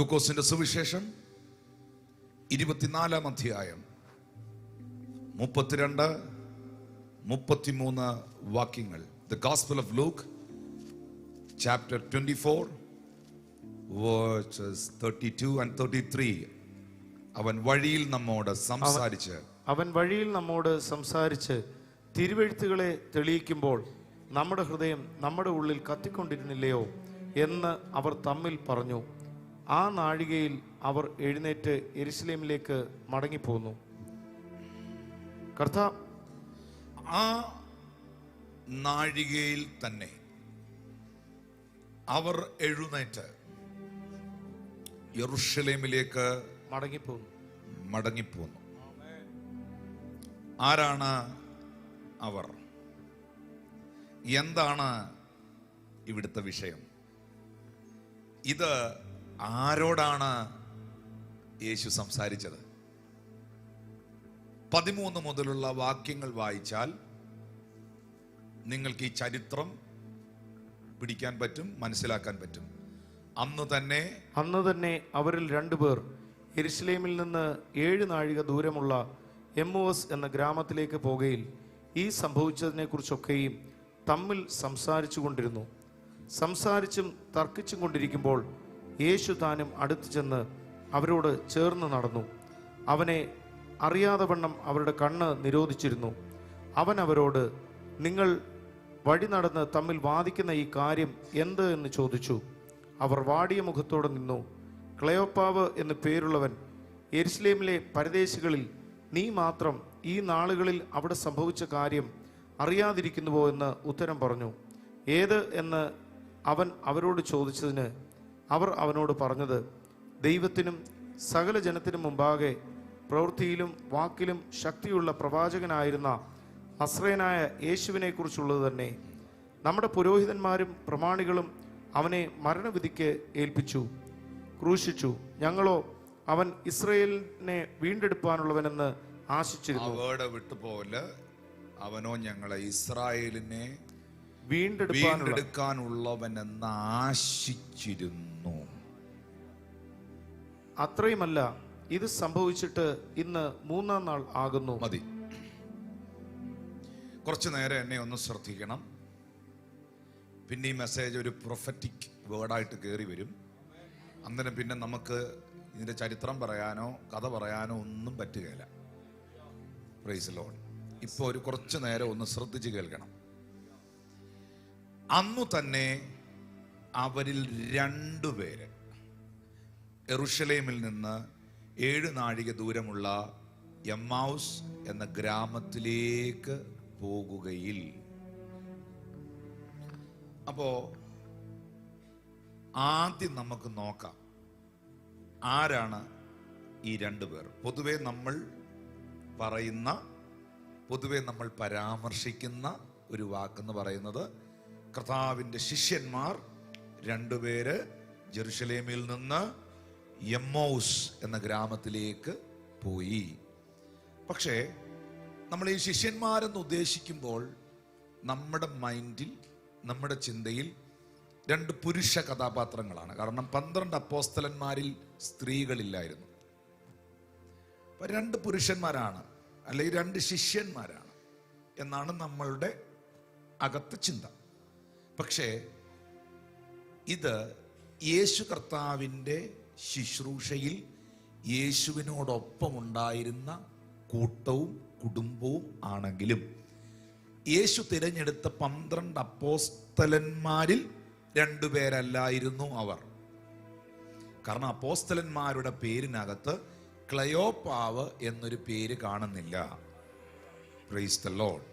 ലൂക്കോസിന്റെ സുവിശേഷം 24-ാം അധ്യായം 32-33 വാക്യങ്ങൾ. The Gospel of Luke, chapter 24, verses 32 and 33. അവൻ വഴിയിൽ നമ്മോട് സംസാരിച്ച് തിരുവെഴുത്തുകളെ തെളിയിക്കുമ്പോൾ നമ്മുടെ ഹൃദയം നമ്മുടെ ഉള്ളിൽ കത്തിക്കൊണ്ടിരുന്നില്ലയോ എന്ന് അവർ തമ്മിൽ പറഞ്ഞു. ആ നാഴികയിൽ അവർ എഴുന്നേറ്റ് യെരുശലേമിലേക്ക് മടങ്ങിപ്പോന്നു. ആ നാഴികയിൽ തന്നെ അവർ എഴുന്നേറ്റ് യെരുശലേമിലേക്ക് മടങ്ങിപ്പോന്നു. ആരാണ് അവർ? എന്താണ് ഇവിടുത്തെ വിഷയം? ഇത് ആരോടാണ് യേശു സംസാരിച്ചത്? 13 മുതലുള്ള വാക്യങ്ങൾ വായിച്ചാൽ നിങ്ങൾക്ക് ഈ ചരിത്രം പിടിക്കാൻ പറ്റും, മനസ്സിലാക്കാൻ പറ്റും. അന്ന് തന്നെ അവരിൽ 2 പേർ യെരുശലേമിൽ നിന്ന് 7 നാഴിക ദൂരമുള്ള എമ്മോസ് എന്ന ഗ്രാമത്തിലേക്ക് പോകുകയിൽ ഈ സംഭവിച്ചതിനെ കുറിച്ചൊക്കെയും തമ്മിൽ സംസാരിച്ചും തർക്കിച്ചും കൊണ്ടിരിക്കുമ്പോൾ യേശു താനും അടുത്തു ചെന്ന് അവരോട് ചേർന്ന് നടന്നു. അവനെ അറിയാതെ വണ്ണം അവരുടെ കണ്ണ് നിരോധിച്ചിരുന്നു. അവൻ അവരോട്, നിങ്ങൾ വഴി നടന്ന് തമ്മിൽ വാദിക്കുന്ന ഈ കാര്യം എന്ത് എന്ന് ചോദിച്ചു. അവർ വാടിയ മുഖത്തോടെ നിന്നു. ക്ലെയോപ്പാവ് എന്ന് പേരുള്ളവൻ, യെരുശലേമിലെ പരദേശികളിൽ നീ മാത്രം ഈ നാളുകളിൽ അവിടെ സംഭവിച്ച കാര്യം അറിയാതിരിക്കുന്നുവോ എന്ന് ഉത്തരം പറഞ്ഞു. ഏത് എന്ന് അവൻ അവരോട് ചോദിച്ചതിന് അവർ അവനോട് പറഞ്ഞത്, ദൈവത്തിനും സകല ജനത്തിനും മുമ്പാകെ പ്രവൃത്തിയിലും വാക്കിലും ശക്തിയുള്ള പ്രവാചകനായിരുന്ന നസ്രയനായ യേശുവിനെ കുറിച്ചുള്ളത് തന്നെ. നമ്മുടെ പുരോഹിതന്മാരും പ്രമാണികളും അവനെ മരണവിധിക്ക് ഏൽപ്പിച്ചു, ക്രൂശിച്ചു. ഞങ്ങളോ അവൻ ഇസ്രായേലിനെ വീണ്ടെടുപ്പാനുള്ളവനെന്ന് ആശിച്ചിരുന്നു. അവനോ ഞങ്ങളെ ഇസ്രായേലിനെ വീണ്ടെടുക്കാനുള്ളവനെന്ന് ആശിച്ചിരുന്നു. അത്രയുമല്ല, ഇത് സംഭവിച്ചിട്ട് ഇന്ന് 3-ാം നാൾ ആകുന്നു. മതി, കുറച്ചു നേരം എന്നെ ഒന്ന് ശ്രദ്ധിക്കണം. പിന്നെ ഈ മെസ്സേജ് ഒരു പ്രൊഫറ്റിക് വേർഡായിട്ട് കയറി വരും. അന്നേരം പിന്നെ നമുക്ക് ഇതിന്റെ ചരിത്രം പറയാനോ കഥ പറയാനോ ഒന്നും പറ്റുകയില്ല. Praise the Lord. ഇപ്പോൾ ഒരു കുറച്ചു നേരം ഒന്ന് ശ്രദ്ധിച്ച് കേൾക്കണം. അന്നു തന്നെ അവരിൽ 2 പേര് യെരുശലേമിൽ നിന്ന് 7 നാഴിക ദൂരമുള്ള എമ്മൗസ് എന്ന ഗ്രാമത്തിലേക്ക് പോകുകയിൽ. അപ്പോ ആദ്യം നമുക്ക് നോക്കാം ആരാണ് ഈ 2 പേർ. പൊതുവെ നമ്മൾ പരാമർശിക്കുന്ന ഒരു വാക്കെന്ന് പറയുന്നത്, കർത്താവിൻ്റെ ശിഷ്യന്മാർ 2 പേര് ജെറുസലേമിൽ നിന്ന് എമ്മൗസ് എന്ന ഗ്രാമത്തിലേക്ക് പോയി. പക്ഷേ നമ്മൾ ഈ ശിഷ്യന്മാരെന്ന് ഉദ്ദേശിക്കുമ്പോൾ നമ്മുടെ മൈൻഡിൽ, നമ്മുടെ ചിന്തയിൽ 2 പുരുഷ കഥാപാത്രങ്ങളാണ്. കാരണം 12 അപ്പോസ്തലന്മാരിൽ സ്ത്രീകളില്ലായിരുന്നു. അപ്പൊ 2 പുരുഷന്മാരാണ്, അല്ലെങ്കിൽ 2 ശിഷ്യന്മാരാണ് എന്നാണ് നമ്മളുടെ അകത്ത് ചിന്ത. പക്ഷേ ഇത് യേശു കർത്താവിൻ്റെ ശുശ്രൂഷയിൽ യേശുവിനോടൊപ്പം ഉണ്ടായിരുന്ന കൂട്ടവും കുടുംബവും ആണെങ്കിലും യേശു തിരഞ്ഞെടുത്ത 12 അപ്പോസ്തലന്മാരിൽ 2 പേരല്ലായിരുന്നു അവർ. കാരണം അപ്പോസ്തലന്മാരുടെ പേരിനകത്ത് ക്ലെയോപ്പാവ് എന്നൊരു പേര് കാണുന്നില്ല. Praise the Lord.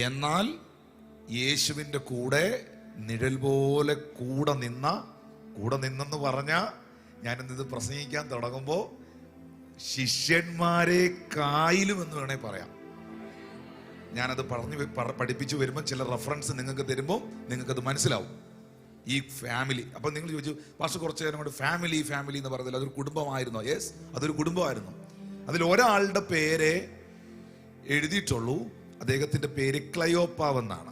എന്നാൽ യേശുവിൻ്റെ കൂടെ നിഴൽ പോലെ കൂടെ നിന്നെന്ന് പറഞ്ഞാൽ, ഞാനിത് പ്രസംഗിക്കാൻ തുടങ്ങുമ്പോൾ ശിഷ്യന്മാരെക്കായിലും എന്ന് വേണേ പറയാം. ഞാനത് പഠിപ്പിച്ചു വരുമ്പോൾ ചില റെഫറൻസ് നിങ്ങൾക്ക് തരുമ്പോൾ നിങ്ങൾക്കത് മനസ്സിലാവും. ഈ ഫാമിലി, അപ്പം നിങ്ങൾ ചോദിച്ചു, പാസ്റ്റർ കുറച്ച് നേരം കൊണ്ട് ഫാമിലി എന്ന് പറഞ്ഞില്ല, അതൊരു കുടുംബമായിരുന്നോ? യെസ്, അതൊരു കുടുംബമായിരുന്നു. അതിൽ ഒരാളുടെ പേരെ എഴുതിയിട്ടുള്ളൂ. അദ്ദേഹത്തിൻ്റെ പേര് ക്ലെയോപ്പാവ് എന്നാണ്.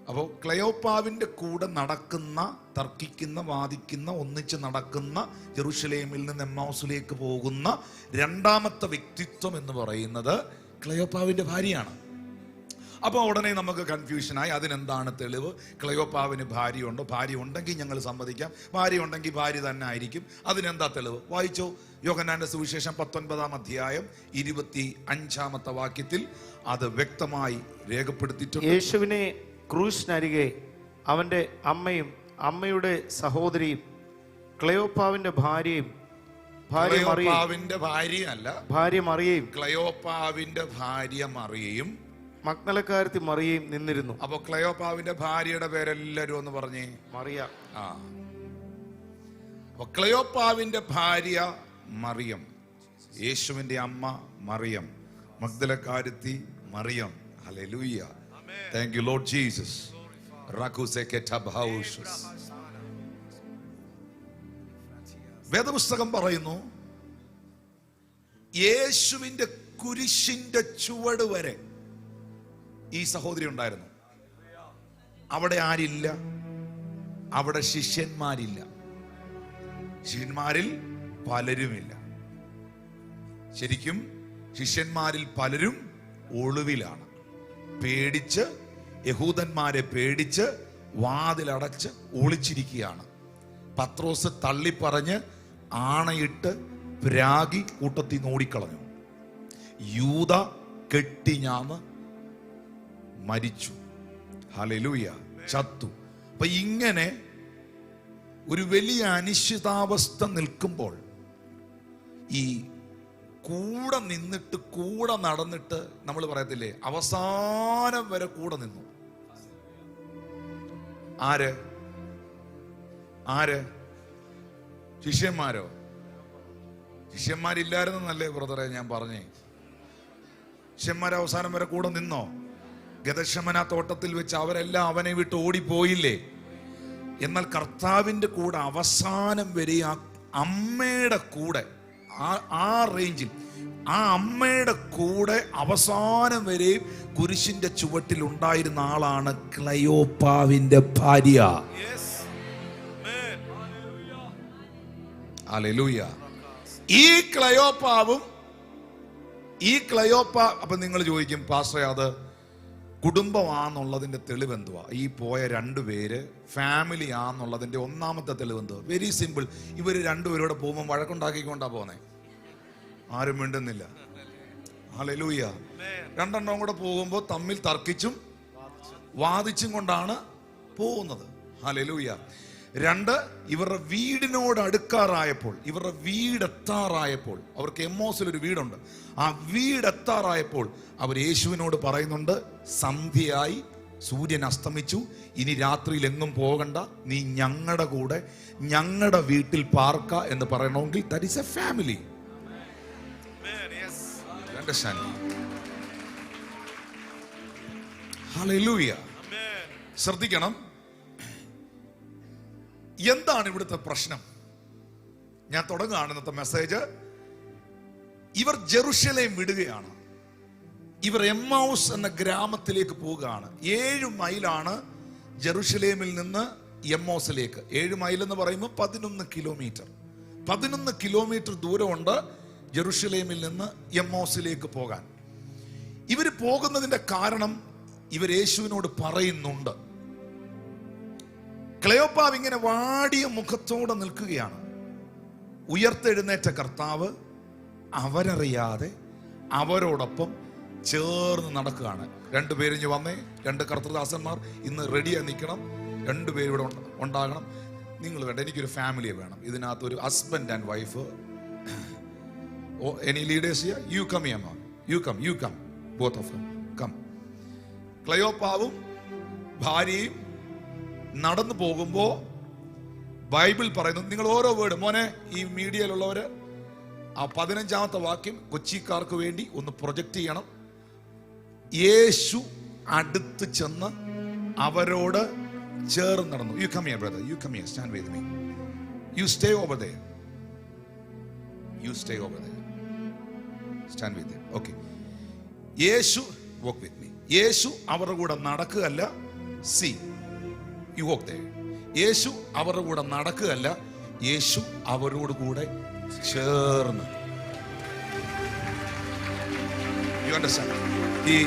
അപ്പോൾ ക്ലെയോപ്പാവിൻ്റെ കൂടെ നടക്കുന്ന, തർക്കിക്കുന്ന, വാദിക്കുന്ന, ഒന്നിച്ച് നടക്കുന്ന, ജെറുസലേമിൽ നിന്ന് എമ്മൗസിലേക്ക് പോകുന്ന രണ്ടാമത്തെ വ്യക്തിത്വം എന്ന് പറയുന്നത് ക്ലെയോപ്പാവിൻ്റെ ഭാര്യയാണ്. അപ്പോൾ ഉടനെ നമുക്ക് കൺഫ്യൂഷനായി. അതിനെന്താണ് തെളിവ്? ക്ലെയോപ്പാവിന് ഭാര്യയുണ്ടോ? ഭാര്യ ഉണ്ടെങ്കിൽ ഞങ്ങൾ സമ്മതിക്കാം, ഭാര്യ ഉണ്ടെങ്കിൽ ഭാര്യ തന്നെ ആയിരിക്കും. അതിനെന്താ തെളിവ്? വായിച്ചോ, യോഹന്നാന്റെ സുവിശേഷം 19-ാം അധ്യായം 25-ാമത്തെ വാക്യത്തിൽ അത് വ്യക്തമായി രേഖപ്പെടുത്തിയിട്ടുണ്ട്. യേശുവിനെ ക്രൂശിനരികെ അവന്റെ അമ്മയും അമ്മയുടെ സഹോദരിയും ക്ലെയോപ്പാവിന്റെ ഭാര്യയും, ക്ലെയോപ്പാവിന്റെ ഭാര്യയല്ല, ഭാര്യ മറിയയും, ക്ലെയോപ്പാവിന്റെ ഭാര്യ മറിയയും മഗ്ദലക്കാരത്തി മറിയയും നിന്നിരുന്നു. അപ്പൊ ക്ലെയോപ്പാവിന്റെ ഭാര്യയുടെ പേരെല്ലാരും ഒന്ന് പറഞ്ഞേ, മറിയ. അപ്പൊ ക്ലെയോപ്പാവിന്റെ ഭാര്യ മറിയം, യേശുവിന്റെ അമ്മ മറിയം, മഗ്ദലക്കാരത്തി Mariyam. Hallelujah, thank you lord Jesus. വേദപുസ്തകം പറയുന്നു, യേശുവിന്റെ കുരിശിന്റെ ചുവട് വരെ ഈ സഹോദരി ഉണ്ടായിരുന്നു. അവിടെ ആരില്ല? അവിടെ ശിഷ്യന്മാരില്ല. ശിഷ്യന്മാരിൽ പലരുമില്ല. ശരിക്കും ശിഷ്യന്മാരിൽ പലരും ഒളിവിലാണ്. പേടിച്ച്, യഹൂദന്മാരെ പേടിച്ച് വാതിലടച്ച് ഒളിച്ചിരിക്കുകയാണ്. പത്രോസ് തള്ളിപ്പറഞ്ഞ് ആണയിട്ട് പ്രാഗി കൂട്ടത്തിൽ നോടിക്കളഞ്ഞു. യൂദ കെട്ടിഞ്ഞാന്ന് മരിച്ചു. ഹല്ലേലൂയ, ചത്തു. അപ്പൊ ഇങ്ങനെ ഒരു വലിയ അനിശ്ചിതാവസ്ഥ നിൽക്കുമ്പോൾ ഈ കൂടെ നിന്നിട്ട്, കൂടെ നടന്നിട്ട്, നമ്മൾ പറയത്തില്ലേ അവസാനം വരെ കൂടെ നിന്നു. ആര്? ശിഷ്യന്മാരോ? ശിഷ്യന്മാരില്ലായിരുന്നല്ലേ ബ്രദറെ ഞാൻ പറഞ്ഞേ? ശിഷ്യന്മാർ അവസാനം വരെ കൂടെ നിന്നോ? ഗദശമന തോട്ടത്തിൽ വെച്ച് അവരെല്ലാം അവനെ വിട്ട് ഓടിപ്പോയില്ലേ? എന്നാൽ കർത്താവിൻ്റെ കൂടെ അവസാനം വരെ ആ അമ്മയുടെ കൂടെ, ആ റേഞ്ചിൽ, ആ അമ്മയുടെ കൂടെ അവസാനം വരെയും കുരിശിന്റെ ചുവട്ടിൽ ഉണ്ടായിരുന്ന ആളാണ് ക്ലെയോപ്പാവിന്റെ ഭാര്യ. ഹല്ലേലൂയ. ഈ ക്ലെയോപ്പാവും അപ്പൊ നിങ്ങൾ ചോദിക്കും, പാസ്റ്റർ അത് കുടുംബമാണെന്നുള്ളതിന്റെ തെളിവെന്തുവാ? ഈ പോയ രണ്ടുപേര് ഫാമിലി ആണെന്നുള്ളതിന്റെ ഒന്നാമത്തെ തെളിവെന്തുവാ? Very simple. ഇവര് രണ്ടുപേരോടെ പോകുമ്പോൾ വഴക്കുണ്ടാക്കിക്കൊണ്ടാ പോന്നെ. ആരും മിണ്ടുന്നില്ല. ഹല്ലേലൂയ. രണ്ടെണ്ണം കൂടെ പോകുമ്പോൾ തമ്മിൽ തർക്കിച്ചും വാദിച്ചും കൊണ്ടാണ് പോകുന്നത്. ഹല്ലേലൂയ. രണ്ട്, ഇവരുടെ വീടിനോട് അടുക്കാറായപ്പോൾ, ഇവരുടെ വീടെത്താറായപ്പോൾ, അവർക്ക് എമ്മോസിൽ ഒരു വീടുണ്ട്, ആ വീടെത്താറായപ്പോൾ അവർ യേശുവിനോട് പറയുന്നുണ്ട്, സന്ധ്യയായി, സൂര്യൻ അസ്തമിച്ചു, ഇനി രാത്രിയിൽ എങ്ങും പോകണ്ട, നീ ഞങ്ങളുടെ കൂടെ ഞങ്ങളുടെ വീട്ടിൽ പാർക്ക എന്ന് പറയണമെങ്കിൽ that is A family. Hallelujah. ശ്രദ്ധിക്കണം, എന്താണ് ഇവിടുത്തെ പ്രശ്നം? ഞാൻ തുടങ്ങുകയാണ് ഇന്നത്തെ മെസ്സേജ്. ഇവർ ജെറുസലേം വിടുകയാണ്. ഇവർ എമ്മൗസ് എന്ന ഗ്രാമത്തിലേക്ക് പോവുകയാണ്. 7 മൈലാണ് ജെറുസലേമിൽ നിന്ന് എമ്മൗസിലേക്ക്. 7 മൈൽ എന്ന് പറയുമ്പോൾ 11 കിലോമീറ്റർ. 11 കിലോമീറ്റർ ദൂരമുണ്ട് ജെറുസലേമിൽ നിന്ന് എമ്മൗസിലേക്ക് പോകാൻ. ഇവർ പോകുന്നതിന്റെ കാരണം ഇവർ യേശുവിനോട് പറയുന്നുണ്ട്. ക്ലെയോപ്പാവ് ഇങ്ങനെ വാടിയ മുഖത്തോടെ നിൽക്കുകയാണ്. ഉയർത്തെഴുന്നേറ്റ കർത്താവ് അവരറിയാതെ അവരോടൊപ്പം ചേർന്ന് നടക്കുകയാണ്. രണ്ടുപേരും ഇനി വന്നേ, 2 കർത്തൃദാസന്മാർ ഇന്ന് റെഡിയായി നിൽക്കണം. 2 പേര് ഇവിടെ ഉണ്ടാകണം. നിങ്ങൾ വേണ്ട, എനിക്കൊരു ഫാമിലിയെ വേണം. ഇതിനകത്ത് ഒരു husband and wife. Any leaders here? You come here, you come both of them come. ക്ലെയോപ്പാവും ഭാര്യയും നടന്നു പോകുമ്പോ ബൈബിൾ പറയുന്നു, നിങ്ങൾ ഓരോ വേർഡ്, മോനെ ഈ മീഡിയയിലുള്ളവര് ആ 15-ാമത്തെ വാക്യം കൊച്ചിക്കാർക്ക് വേണ്ടി ഒന്ന് പ്രൊജക്റ്റ് ചെയ്യണം. യേശു അടുത്ത് ചെന്ന് അവരോട് ചേർന്ന് നടന്നു. You come here brother, you come here, stand with me, you stay over there, you stay over there, stand with okay. Yesu walk with me. Yesu അവരുടെ കൂടെ നടക്കുകയല്ല, see you walk there. Yesu അവരുടെ കൂടെ നടക്കുകയല്ല, യേശു അവരോട് കൂടെ ചേർന്ന്. You understand? ഈ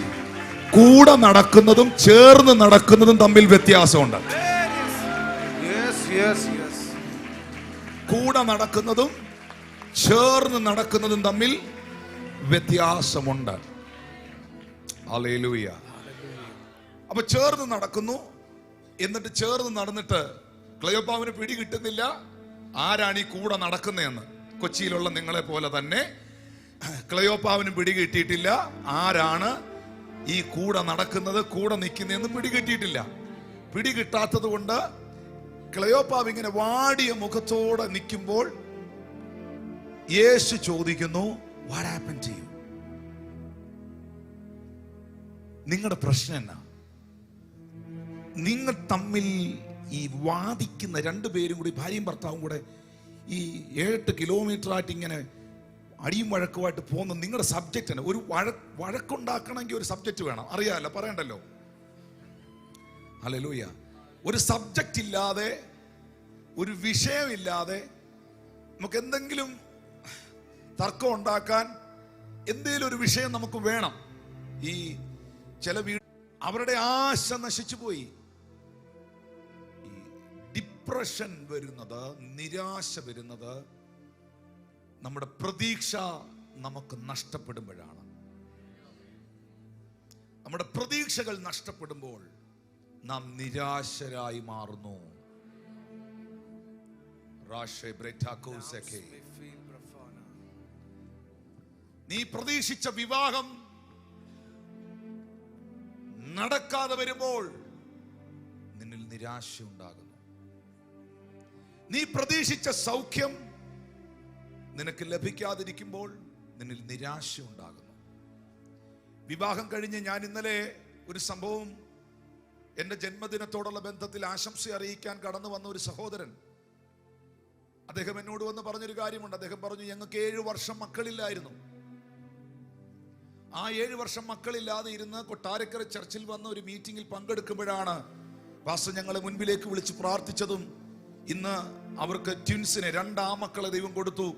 കൂടെ നടക്കുന്നതും ചേർന്ന് നടക്കുന്നതും തമ്മിൽ വ്യത്യാസമുണ്ട്. കൂടെ നടക്കുന്നതും ചേർന്ന് നടക്കുന്നതും തമ്മിൽ വ്യത്യാസമുണ്ട്. ഹല്ലേലൂയ. അപ്പൊ ചേർന്ന് നടക്കുന്നു, എന്നിട്ട് ചേർന്ന് നടന്നിട്ട് ക്ലെയോപ്പാവിന് പിടി കിട്ടുന്നില്ല ആരാണ് ഈ കൂടെ നടക്കുന്നതെന്ന്. കൊച്ചിയിലുള്ള നിങ്ങളെ പോലെ തന്നെ ക്ലെയോപ്പാവിന് പിടി കിട്ടിയിട്ടില്ല ആരാണ് ഈ കൂടെ നടക്കുന്നത്, കൂടെ നിൽക്കുന്നതെന്ന് പിടി കിട്ടിയിട്ടില്ല. പിടി കിട്ടാത്തത് കൊണ്ട് ക്ലെയോപ്പാവ് ഇങ്ങനെ വാടിയ മുഖത്തോടെ നിൽക്കുമ്പോൾ യേശു ചോദിക്കുന്നു, what happened to you? നിങ്ങളുടെ പ്രശ്നം എന്നാ? നിങ്ങൾ തമ്മിൽ ഈ വാദിക്കുന്ന രണ്ടുപേരും കൂടി, ഭാര്യയും ഭർത്താവും കൂടെ ഈ 7-8 കിലോമീറ്റർ ആയിട്ട് ഇങ്ങനെ അടിയും വഴക്കുമായിട്ട് പോകുന്ന നിങ്ങളുടെ സബ്ജക്റ്റ് തന്നെ. ഒരു വഴക്കുണ്ടാക്കണമെങ്കിൽ ഒരു സബ്ജക്റ്റ് വേണം, അറിയാമല്ലോ, പറയണ്ടല്ലോ. ഹല്ലേലൂയ. ഒരു സബ്ജക്റ്റ് ഇല്ലാതെ, ഒരു വിഷയമില്ലാതെ നമുക്ക് എന്തെങ്കിലും തർക്കം ഉണ്ടാക്കാൻ എന്തെങ്കിലും ഒരു വിഷയം നമുക്ക് വേണം. ഈ ചില അവരുടെ ആശ നശിച്ചു പോയി. ഈ ഡിപ്രഷൻ വരുന്നത്, നിരാശ വരുന്നത് നമ്മുടെ പ്രതീക്ഷ നമുക്ക് നഷ്ടപ്പെടുമ്പോഴാണ്. നമ്മുടെ പ്രതീക്ഷകൾ നഷ്ടപ്പെടുമ്പോൾ നാം നിരാശരായി മാറുന്നു. നീ പ്രതീക്ഷിച്ച വിവാഹം നടക്കാതെ വരുമ്പോൾ നിന്നിൽ നിരാശ ഉണ്ടാകുന്നു. നീ പ്രതീക്ഷിച്ച സൗഖ്യം നിനക്ക് ലഭിക്കാതിരിക്കുമ്പോൾ നിന്നിൽ നിരാശ ഉണ്ടാകുന്നു. വിവാഹം കഴിഞ്ഞ് ഞാൻ ഇന്നലെ ഒരു സംഭവം, എൻ്റെ ജന്മദിനത്തോടുള്ള ബന്ധത്തിൽ ആശംസ അറിയിക്കാൻ കടന്നു വന്ന ഒരു സഹോദരൻ, അദ്ദേഹം എന്നോട് വന്ന് പറഞ്ഞൊരു കാര്യമുണ്ട്. അദ്ദേഹം പറഞ്ഞു, ഞങ്ങൾക്ക് 7 വർഷം മക്കളില്ലായിരുന്നു. ആ 7 വർഷം മക്കളില്ലാതെ ഇരുന്ന് കൊട്ടാരക്കര ചർച്ചിൽ വന്ന ഒരു മീറ്റിംഗിൽ പങ്കെടുക്കുമ്പോഴാണ് പാസ്റ്റർ ഞങ്ങളെ മുൻപിലേക്ക് വിളിച്ച് പ്രാർത്ഥിച്ചതും ഇന്ന് അവർക്ക് ട്വിൻസിനെ 2 ആമക്കളെ ദൈവം കൊടുത്തു,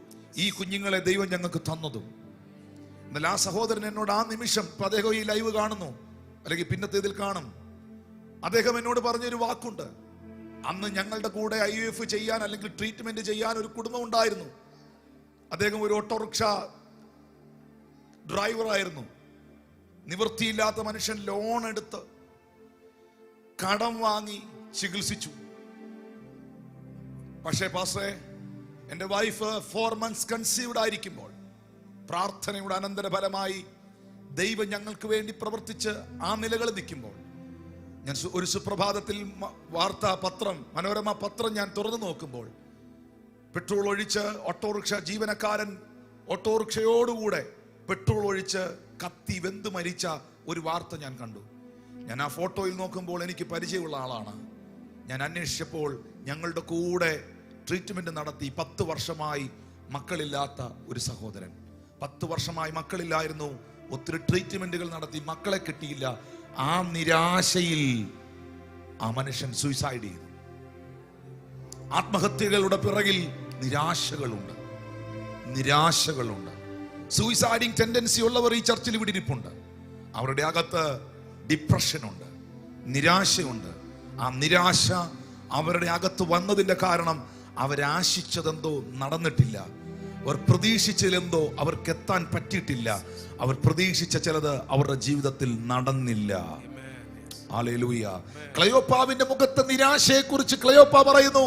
ഈ കുഞ്ഞുങ്ങളെ ദൈവം ഞങ്ങൾക്ക് തന്നതും. എന്നാൽ ആ സഹോദരൻ എന്നോട് ആ നിമിഷം, ഇപ്പൊ അദ്ദേഹം ഈ ലൈവ് കാണുന്നു അല്ലെങ്കിൽ പിന്നത്തേതിൽ കാണും, അദ്ദേഹം എന്നോട് പറഞ്ഞൊരു വാക്കുണ്ട്. അന്ന് ഞങ്ങളുടെ കൂടെ IVF ചെയ്യാൻ അല്ലെങ്കിൽ ട്രീറ്റ്മെന്റ് ചെയ്യാൻ ഒരു കുടുംബം ഉണ്ടായിരുന്നു. അദ്ദേഹം ഒരു ഓട്ടോറിക്ഷ ഡ്രൈവറായിരുന്നു. നിവൃത്തിയില്ലാത്ത മനുഷ്യൻ ലോൺ എടുത്ത് കടം വാങ്ങി ചികിത്സിച്ചു. പക്ഷേ പാസ്റ്ററെ, എൻ്റെ വൈഫ് 4 months കൺസീവ്ഡ് ആയിരിക്കുമ്പോൾ പ്രാർത്ഥനയുടെ അനന്തരഫലമായി ദൈവം ഞങ്ങൾക്ക് വേണ്ടി പ്രവർത്തിച്ച് ആ നിലകളിൽ നിൽക്കുമ്പോൾ ഞാൻ ഒരു സുപ്രഭാതത്തിൽ വാർത്താ പത്രം, മനോരമ പത്രം ഞാൻ തുറന്നു നോക്കുമ്പോൾ പെട്രോൾ ഒഴിച്ച് ഓട്ടോറിക്ഷ ജീവനക്കാരൻ ഓട്ടോറിക്ഷയോടുകൂടെ പെട്രോൾ ഒഴിച്ച് കത്തി വെന്ത് മരിച്ച ഒരു വാർത്ത ഞാൻ കണ്ടു. ഞാൻ ആ ഫോട്ടോയിൽ നോക്കുമ്പോൾ എനിക്ക് പരിചയമുള്ള ആളാണ്. ഞാൻ അന്വേഷിച്ചപ്പോൾ ഞങ്ങളുടെ കൂടെ ട്രീറ്റ്മെന്റ് നടത്തി 10 വർഷമായി മക്കളില്ലാത്ത ഒരു സഹോദരൻ. 10 വർഷമായി മക്കളില്ലായിരുന്നു. ഒത്തിരി ട്രീറ്റ്മെന്റുകൾ നടത്തി, മക്കളെ കിട്ടിയില്ല. ആ നിരാശയിൽ ആ മനുഷ്യൻ സൂയിസൈഡ് ചെയ്തു. ആത്മഹത്യകളുടെ പിറകിൽ നിരാശകളുണ്ട്. സൂയിസൈഡിങ് ടെൻഡൻസി ഉള്ളവർ ഈ ചർച്ചിൽ ഇവിടെ ഇരിപ്പുണ്ട്. അവരുടെ അകത്ത് ഡിപ്രഷനുണ്ട്, നിരാശയുണ്ട്. ആ നിരാശ അവരുടെ അകത്ത് വന്നതിന്റെ കാരണം അവരാശിച്ചതെന്തോ നടന്നിട്ടില്ല, അവർ പ്രതീക്ഷിച്ചതെന്തോ അവർക്ക് എത്താൻ പറ്റിയിട്ടില്ല, അവർ പ്രതീക്ഷിച്ച ചിലത് അവരുടെ ജീവിതത്തിൽ നടന്നില്ല. ഹല്ലേലൂയ. ക്ലെയോപ്പാവിന്റെ മുഖത്തെ നിരാശയെ കുറിച്ച് ക്ലെയോപ്പ പറയുന്നു,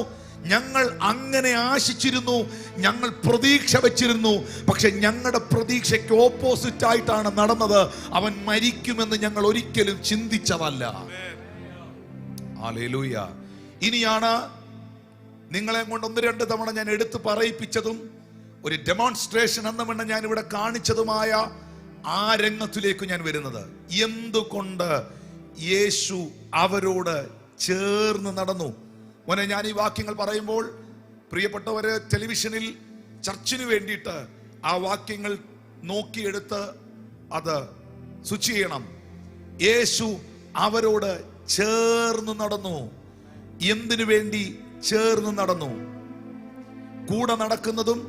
ഞങ്ങൾ അങ്ങനെ ആശിച്ചിരുന്നു, ഞങ്ങൾ പ്രതീക്ഷ വെച്ചിരുന്നു, പക്ഷെ ഞങ്ങളുടെ പ്രതീക്ഷയ്ക്ക് ഓപ്പോസിറ്റ് ആയിട്ടാണ് നടന്നത്. അവൻ മരിക്കുമെന്ന് ഞങ്ങൾ ഒരിക്കലും ചിന്തിച്ചതല്ല. ഹല്ലേലൂയ. ഇനിയാണ് നിങ്ങളെ കൊണ്ട് 1-2 തവണ ഞാൻ എടുത്തു പറയിപ്പിച്ചതും ഒരു ഡെമോൺസ്ട്രേഷൻ എന്ന വണ്ണം ഞാൻ ഇവിടെ കാണിച്ചതുമായ ആ രംഗത്തിലേക്ക് ഞാൻ വരുന്നത്. എന്തുകൊണ്ട് യേശു അവരോട് ചേർന്ന് നടന്നു? മോനെ, ഞാൻ ഈ വാക്യങ്ങൾ പറയുമ്പോൾ പ്രിയപ്പെട്ടവര് ടെലിവിഷനിൽ ചർച്ചിന് വേണ്ടിയിട്ട് ആ വാക്യങ്ങൾ നോക്കിയെടുത്ത് അത് സ്വിച്ച് ചെയ്യണം. യേശു അവരോട് ചേർന്ന് നടന്നു. എന്തിനു വേണ്ടി ചേർന്ന് നടന്നു? കൂടെ നടക്കുന്നതും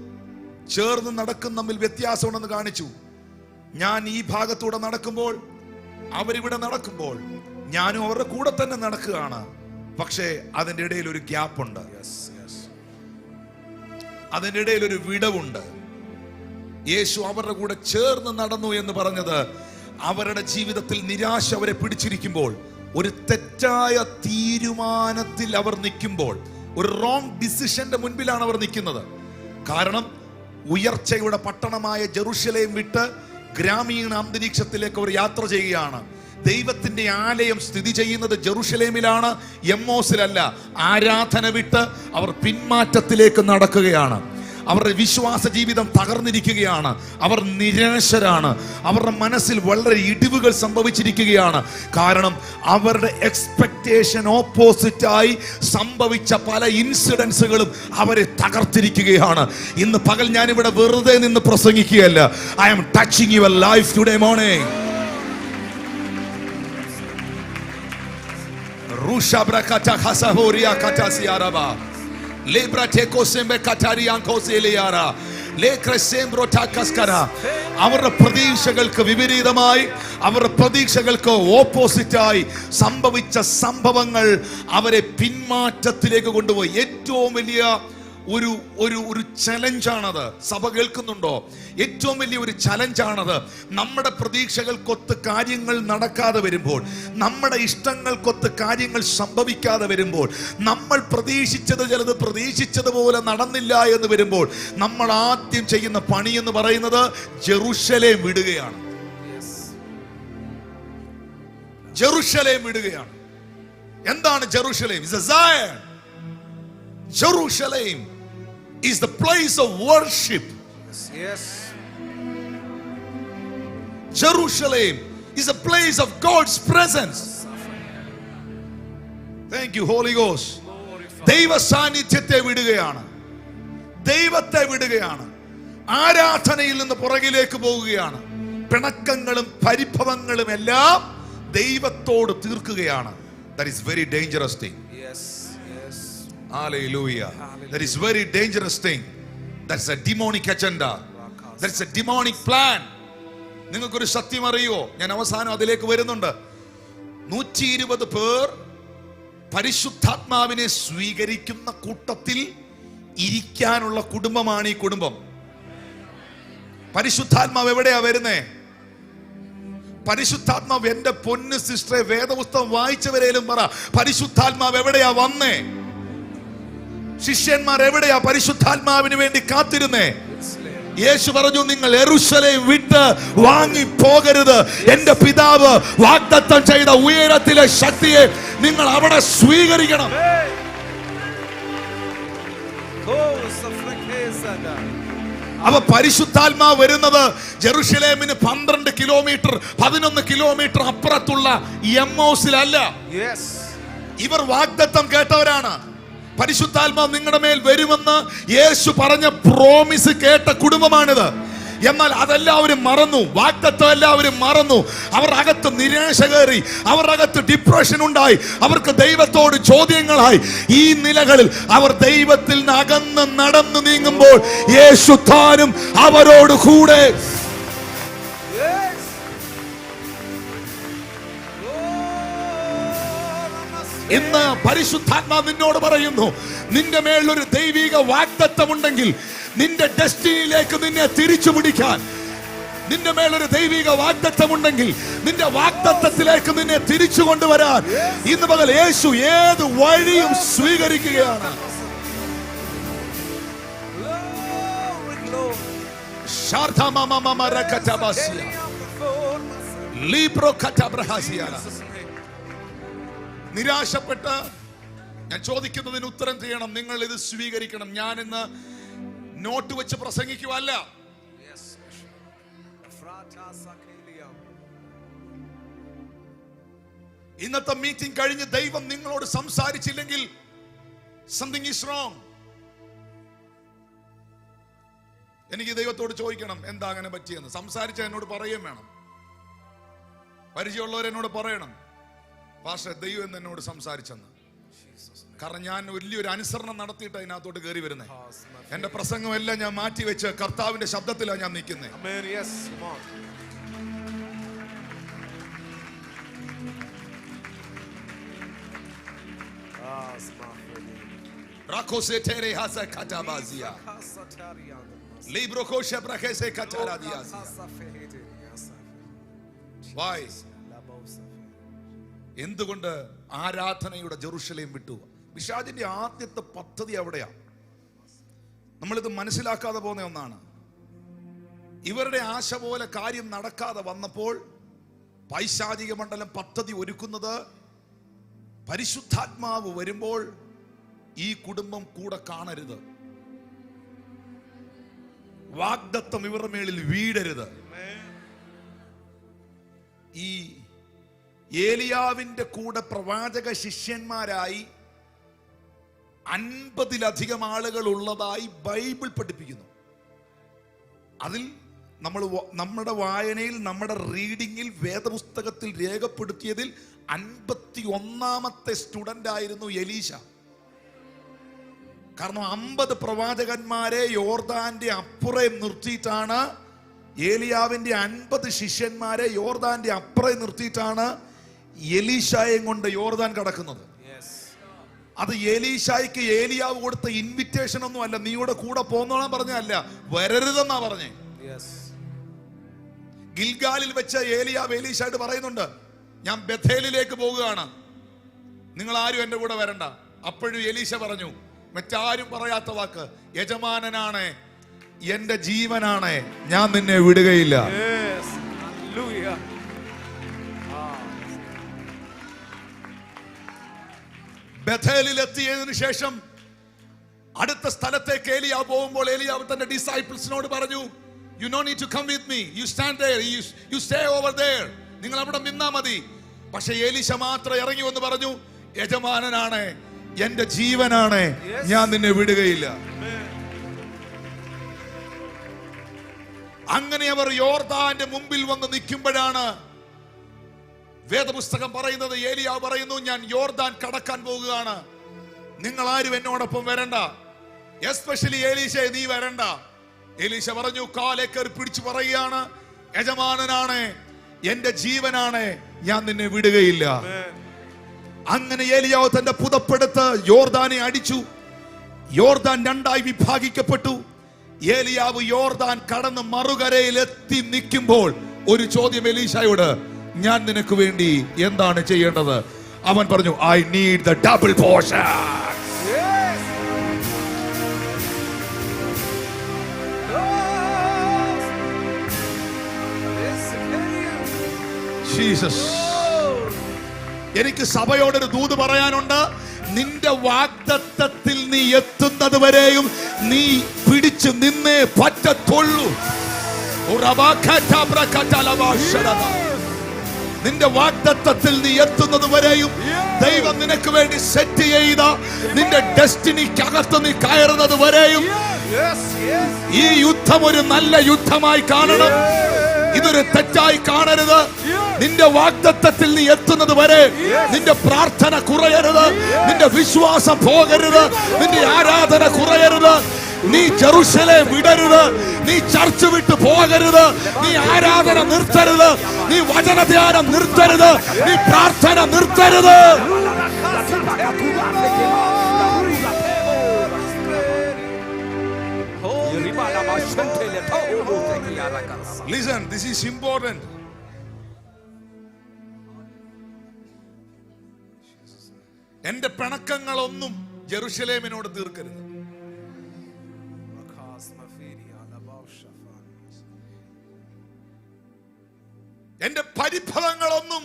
ചേർന്ന് നടക്കുന്ന തമ്മിൽ വ്യത്യാസമുണ്ടെന്ന് കാണിച്ചു. ഞാൻ ഈ ഭാഗത്തൂടെ നടക്കുമ്പോൾ, അവരിവിടെ നടക്കുമ്പോൾ, ഞാനും അവരുടെ കൂടെ തന്നെ നടക്കുകയാണ്. പക്ഷേ അതിൻ്റെ ഇടയിൽ ഒരു ഗ്യാപ്പ് ഉണ്ട്, അതിൻ്റെ ഇടയിൽ ഒരു വിടവുണ്ട്. യേശു അവരുടെ കൂടെ ചേർന്ന് നടന്നു എന്ന് പറഞ്ഞത്, അവരുടെ ജീവിതത്തിൽ നിരാശ അവരെ പിടിച്ചിരിക്കുമ്പോൾ, ഒരു തെറ്റായ തീരുമാനത്തിൽ അവർ നിൽക്കുമ്പോൾ, ഒരു റോങ് ഡിസിഷന്റെ മുൻപിലാണ് അവർ നിൽക്കുന്നത്. കാരണം ഉയർച്ചയുടെ പട്ടണമായ ജെറുസലേം വിട്ട് ഗ്രാമീണ അന്തരീക്ഷത്തിലേക്ക് അവർ യാത്ര ചെയ്യുകയാണ്. ദൈവത്തിന്റെ ആലയം സ്ഥിതി ചെയ്യുന്നത് ജെറുസലേമിലാണ്, എമ്മോസിലല്ല. ആരാധന വിട്ട് അവർ പിന്മാറ്റത്തിലേക്ക് നടക്കുകയാണ്. അവരുടെ വിശ്വാസ ജീവിതം തകർന്നിരിക്കുകയാണ്. അവർ നിരാശരാണ്. അവരുടെ മനസ്സിൽ വളരെ ഇടിവുകൾ സംഭവിച്ചിരിക്കുകയാണ്. കാരണം അവരുടെ എക്സ്പെക്ടേഷൻ ഓപ്പോസിറ്റായി സംഭവിച്ച പല ഇൻസിഡൻസുകളും അവരെ തകർത്തിരിക്കുകയാണ്. ഇന്ന് പകൽ ഞാനിവിടെ വെറുതെ നിന്ന് പ്രസംഗിക്കുകയല്ല. I am touching your life today morning. അവരുടെ പ്രതീക്ഷകൾക്ക് വിപരീതമായി, അവരുടെ പ്രതീക്ഷകൾക്ക് ഓപ്പോസിറ്റായി സംഭവിച്ച സംഭവങ്ങൾ അവരെ പിന്മാറ്റത്തിലേക്ക് കൊണ്ടുപോയി. ഏറ്റവും വലിയ ഒരു ചലഞ്ചാണത്. സഭ കേൾക്കുന്നുണ്ടോ? ഏറ്റവും വലിയ ഒരു ചലഞ്ചാണത്. നമ്മുടെ പ്രതീക്ഷകൾക്കൊത്ത് കാര്യങ്ങൾ നടക്കാതെ വരുമ്പോൾ, നമ്മുടെ ഇഷ്ടങ്ങൾക്കൊത്ത് കാര്യങ്ങൾ സംഭവിക്കാതെ വരുമ്പോൾ, നമ്മൾ പ്രതീക്ഷിച്ചത് ചിലത് പ്രതീക്ഷിച്ചതുപോലെ നടന്നില്ല എന്ന് വരുമ്പോൾ, നമ്മൾ ആദ്യം ചെയ്യുന്ന പണി എന്ന് പറയുന്നത് ജെറുസലേം വിടുകയാണ്. ജെറുസലേം വിടുകയാണ്. എന്താണ് Jerusalem? Jerusalem is the place of worship. Yes. Jerusalem is a place of God's presence. Thank you, Holy Ghost. ദൈവ സാന്നിധ്യത്തെ വിടുകയാണ്, ദൈവത്തെ വിടുകയാണ്. ആരാധനയിൽ നിന്ന് പുറകിലേക്ക് പോവുകയാണ്. പിണക്കങ്ങളും പരിഭവങ്ങളും എല്ലാം ദൈവത്തോട് തീർക്കുകയാണ്. That is very dangerous thing. Yes. Hallelujah. That is very dangerous thing. That's a demonic agenda. That's a demonic plan. നിങ്ങൾക്കൊരു സത്യം അറിയോ? ഞാൻ അവസാനം അതിലേക്ക് വരുന്നുണ്ട്. 120 പേർ പരിശുദ്ധാത്മാവിനെ സ്വീകരിക്കുന്ന കൂട്ടത്തിൽ ഇരിക്കാനുള്ള കുടുംബമാണ് ഈ കുടുംബം. പരിശുദ്ധാത്മാവ് എവിടെയാ വരുന്നേ? പരിശുദ്ധാത്മാവ്, എന്റെ പൊന്ന് സിസ്റ്ററെ, വേദപുസ്തകം വായിച്ചവരേലും പറ, പരിശുദ്ധാത്മാവ് എവിടെയാ വന്നേ? ശിഷ്യന്മാർ എവിടെയാ പരിശുദ്ധാത്മാവിന് വേണ്ടി കാത്തിരുന്നേ? യേശു പറഞ്ഞു, നിങ്ങൾ യെരൂശലേം വിട്ട് വാങ്ങി പോകരുത്. എന്റെ പിതാവ് വാഗ്ദത്തം ചെയ്ത ഉയരത്തിലെ ശക്തിയെ നിങ്ങൾ അവിടെ സ്വീകരിക്കണം. അവ പരിശുദ്ധാത്മാവ് വരുന്നത് ജെറുസലേമിന് 12 കിലോമീറ്റർ 11 കിലോമീറ്റർ അപ്പുറത്തുള്ള എമ്മോസിലല്ല. ഇവർ വാഗ്ദത്തം കേട്ടവരാണ്. പരിശുദ്ധാത്മാവ് നിങ്ങളുടെ മേൽ വരുമെന്ന് യേശു പറഞ്ഞ പ്രോമിസ് കേട്ട കുടുംബമാണിത്. എന്നാൽ അതെല്ലാവരും മറന്നു, വാഗ്ദത്തം എല്ലാവരും മറന്നു. അവർ അകത്ത് നിരാശ കയറി, അവർ അകത്ത് ഡിപ്രഷൻ ഉണ്ടായി, അവർക്ക് ദൈവത്തോട് ചോദ്യങ്ങളായി. ഈ നിലകളിൽ അവർ ദൈവത്തിൽ നിന്ന് അകന്ന് നടന്നു നീങ്ങുമ്പോൾ യേശു താനും അവരോട് കൂടെ. ഇന്ന് പരിശുദ്ധാത്മാവ് നിന്നോട് പറയുന്നു, നിന്റെ മേലൊരു ദൈവിക വാഗ്ദത്തമുണ്ടെങ്കിൽ, നിന്റെ ഡെസ്റ്റിനിയിലേക്ക് നിന്നെ തിരിച്ചു പിടിക്കാൻ, നിന്റെ മേലൊരു ദൈവിക വാഗ്ദത്തമുണ്ടെങ്കിൽ, നിന്റെ വാഗ്ദത്തത്തിലേക്ക് നിന്നെ തിരിച്ചു കൊണ്ടുവരാൻ ഇന്ന് പകൽ യേശു ഏത് വഴിയും സ്വീകരിക്കുകയാണ്. നിരാശപ്പെട്ട് ഞാൻ ചോദിക്കുന്നതിന് ഉത്തരം ചെയ്യണം. നിങ്ങൾ ഇത് സ്വീകരിക്കണം. ഞാൻ ഇന്ന് നോട്ട് വെച്ച് പ്രസംഗിക്കുവല്ല. ഇന്നത്തെ മീറ്റിംഗ് കഴിഞ്ഞ് ദൈവം നിങ്ങളോട് സംസാരിച്ചില്ലെങ്കിൽ സംതിങ് ഈസ് റോങ്. എനിക്ക് ദൈവത്തോട് ചോദിക്കണം, എന്താ അങ്ങനെ പറ്റിയെന്ന്. സംസാരിച്ച എന്നോട് പറയുകയും വേണം. പരിചയമുള്ളവർ എന്നോട് പറയണം. പാസ്റ്റർ ദൈവം എന്നോട് സംസാരിച്ചെന്ന്. കാരണം ഞാൻ വലിയൊരു അനുസരണം നടത്തിയിട്ട് അതിനകത്തോട്ട് കയറി വരുന്നേ. എന്റെ പ്രസംഗമെല്ലാം ഞാൻ മാറ്റിവെച്ച് കർത്താവിന്റെ ശബ്ദത്തിലാണ് ഞാൻ നിൽക്കുന്നത്. എന്തുകൊണ്ട് ആരാധനയുടെ ജെറുസലേം വിട്ടു? പിശാചിന്റെ ആദ്യത്തെ പദ്ധതി അവിടെയാണ്. നമ്മളിത് മനസ്സിലാക്കാതെ പോകുന്ന ഒന്നാണ്. ഇവരുടെ ആശ പോലെ കാര്യം നടക്കാതെ വന്നപ്പോൾ പൈശാചിക മണ്ഡലം പദ്ധതി ഒരുക്കുന്നത് പരിശുദ്ധാത്മാവ് വരുമ്പോൾ ഈ കുടുംബം കൂടെ കാണരുത്, വാഗ്ദത്തം ഇവരുടെ മേളിൽ വീടരുത്. ഈ ഏലിയാവിന്റെ കൂടെ പ്രവാചക ശിഷ്യന്മാരായി 50-ലധികം ആളുകൾ ഉള്ളതായി ബൈബിൾ പഠിപ്പിക്കുന്നു. അതിൽ നമ്മുടെ വായനയിൽ, നമ്മുടെ റീഡിങ്ങിൽ, വേദപുസ്തകത്തിൽ രേഖപ്പെടുത്തിയതിൽ 51ാമത്തെ സ്റ്റുഡന്റ് ആയിരുന്നു എലീശ. കാരണം 50 പ്രവാചകന്മാരെ യോർദാന്റെ അപ്പുറം നിർത്തിയിട്ടാണ്, ഏലിയാവിന്റെ 50 ശിഷ്യന്മാരെ യോർദാന്റെ അപ്പുറം നിർത്തിയിട്ടാണ് എലീശായെ കൊണ്ട് യോർദാൻ കടക്കുന്നത്. അത് എലീശായ്ക്ക് ഏലിയാവ് കൊടുത്ത ഇൻവിറ്റേഷൻ ഒന്നും അല്ല, നീയുടെ കൂടെ പോന്നോളാൻ പറഞ്ഞല്ല, വരരുതെന്നാ പറഞ്ഞേ. ഗിൽഗാലിൽ വെച്ച ഏലിയാവ് എലീശായിട്ട് പറയുന്നുണ്ട്, ഞാൻ ബഥേലിലേക്ക് പോകുകയാണ്, നിങ്ങൾ ആരും എന്റെ കൂടെ വരണ്ട. അപ്പോഴും എലീശ പറഞ്ഞു മറ്റാരും പറയാത്ത വാക്ക്, യജമാനനാണ്, എന്റെ ജീവനാണ്, ഞാൻ നിന്നെ വിടുകയില്ല. ബഥേലിൽ എത്തിയതിനു ശേഷം അടുത്ത സ്ഥലത്തേക്ക് ഏലിയാവ് പോകുമ്പോൾ ഏലിയാവ് തന്റെ ഡിസൈപ്പിൾസിനോട് പറഞ്ഞു, You no need to come with me. You stand there. You stay over there. നിങ്ങൾ അവിടെ നിന്നാ മതി. പക്ഷെ എലീശ മാത്രം ഇറങ്ങി വന്ന് പറഞ്ഞു, യജമാനനാണ്, എന്റെ ജീവനാണ്, ഞാൻ നിന്നെ വിടുകയില്ല. അങ്ങനെ അവർ യോർദാന്റെ മുമ്പിൽ വന്ന് നിൽക്കുമ്പോഴാണ് വേദപുസ്തകം പറയുന്നത്, ഏലിയാവ് പറയുന്നു, ഞാൻ യോർദാൻ കടക്കാൻ പോകുകയാണ്, നിങ്ങൾ ആരും എന്നോടൊപ്പം വരണ്ട, എസ്പെഷ്യലി എലീശ, നീ വരണ്ട. എലീശ പറഞ്ഞു, കാലേ കയറി പിടിച്ചു പറയുകയാണ്, യജമാനനാണ്, എന്റെ ജീവനാണ്, ഞാൻ നിന്നെ വിടുകയില്ല. അങ്ങനെ ഏലിയാവ് തന്റെ പുതപ്പെടുത്ത് യോർദാനെ അടിച്ചു. യോർദാൻ 2ആയി വിഭാഗിക്കപ്പെട്ടു. ഏലിയാവ് യോർദാൻ കടന്ന് മറുകരയിൽ എത്തി നിൽക്കുമ്പോൾ ഒരു ചോദ്യം എലീശയോട്, ഞാൻ നിനക്ക് വേണ്ടി എന്താണ് ചെയ്യേണ്ടത്? അവൻ പറഞ്ഞു, I need the double portion. Jesus, എനിക്ക് സഭയോടൊരു ദൂത് പറയാനുണ്ട്. നിന്റെ വാഗ്ദത്തത്തിൽ നീ എത്തുന്നത് വരെയും നീ പിടിച്ചു നിന്നേ പറ്റത്തുള്ളൂ. നിന്റെ വാഗ്ദത്തത്തിൽ നീ എത്തുന്നത് വരെയും ദൈവം നിനക്ക് വേണ്ടി സെറ്റ് ചെയ്ത നിന്റെ ഡെസ്റ്റിനിക്കകത്ത് നീ കയറുന്നത് വരെയും ഈ യുദ്ധം ഒരു നല്ല യുദ്ധമായി കാണണം. ഇതൊരു തെറ്റായി കാണരുത്. നിന്റെ വാഗ്ദത്തത്തിൽ നീ എത്തുന്നത് വരെ നിന്റെ പ്രാർത്ഥന കുറയരുത്, നിന്റെ വിശ്വാസം പോകരുത്, നിന്റെ ആരാധന കുറയരുത്. നീ ജെറുസലേം വിടരുത്, നീ ചർച്ച് വിട്ട് പോകരുത്, നീ ആരാധന നിർത്തരുത്, നീ വചനധ്യാനം നിർത്തരുത്, നീ പ്രാർത്ഥന നിർത്തരുത്. Listen, this is important. എന്റെ പിണക്കങ്ങളൊന്നും ജെറുസലേമിനോട് തീർക്കരുത്. എന്റെ പരിഭവങ്ങളൊന്നും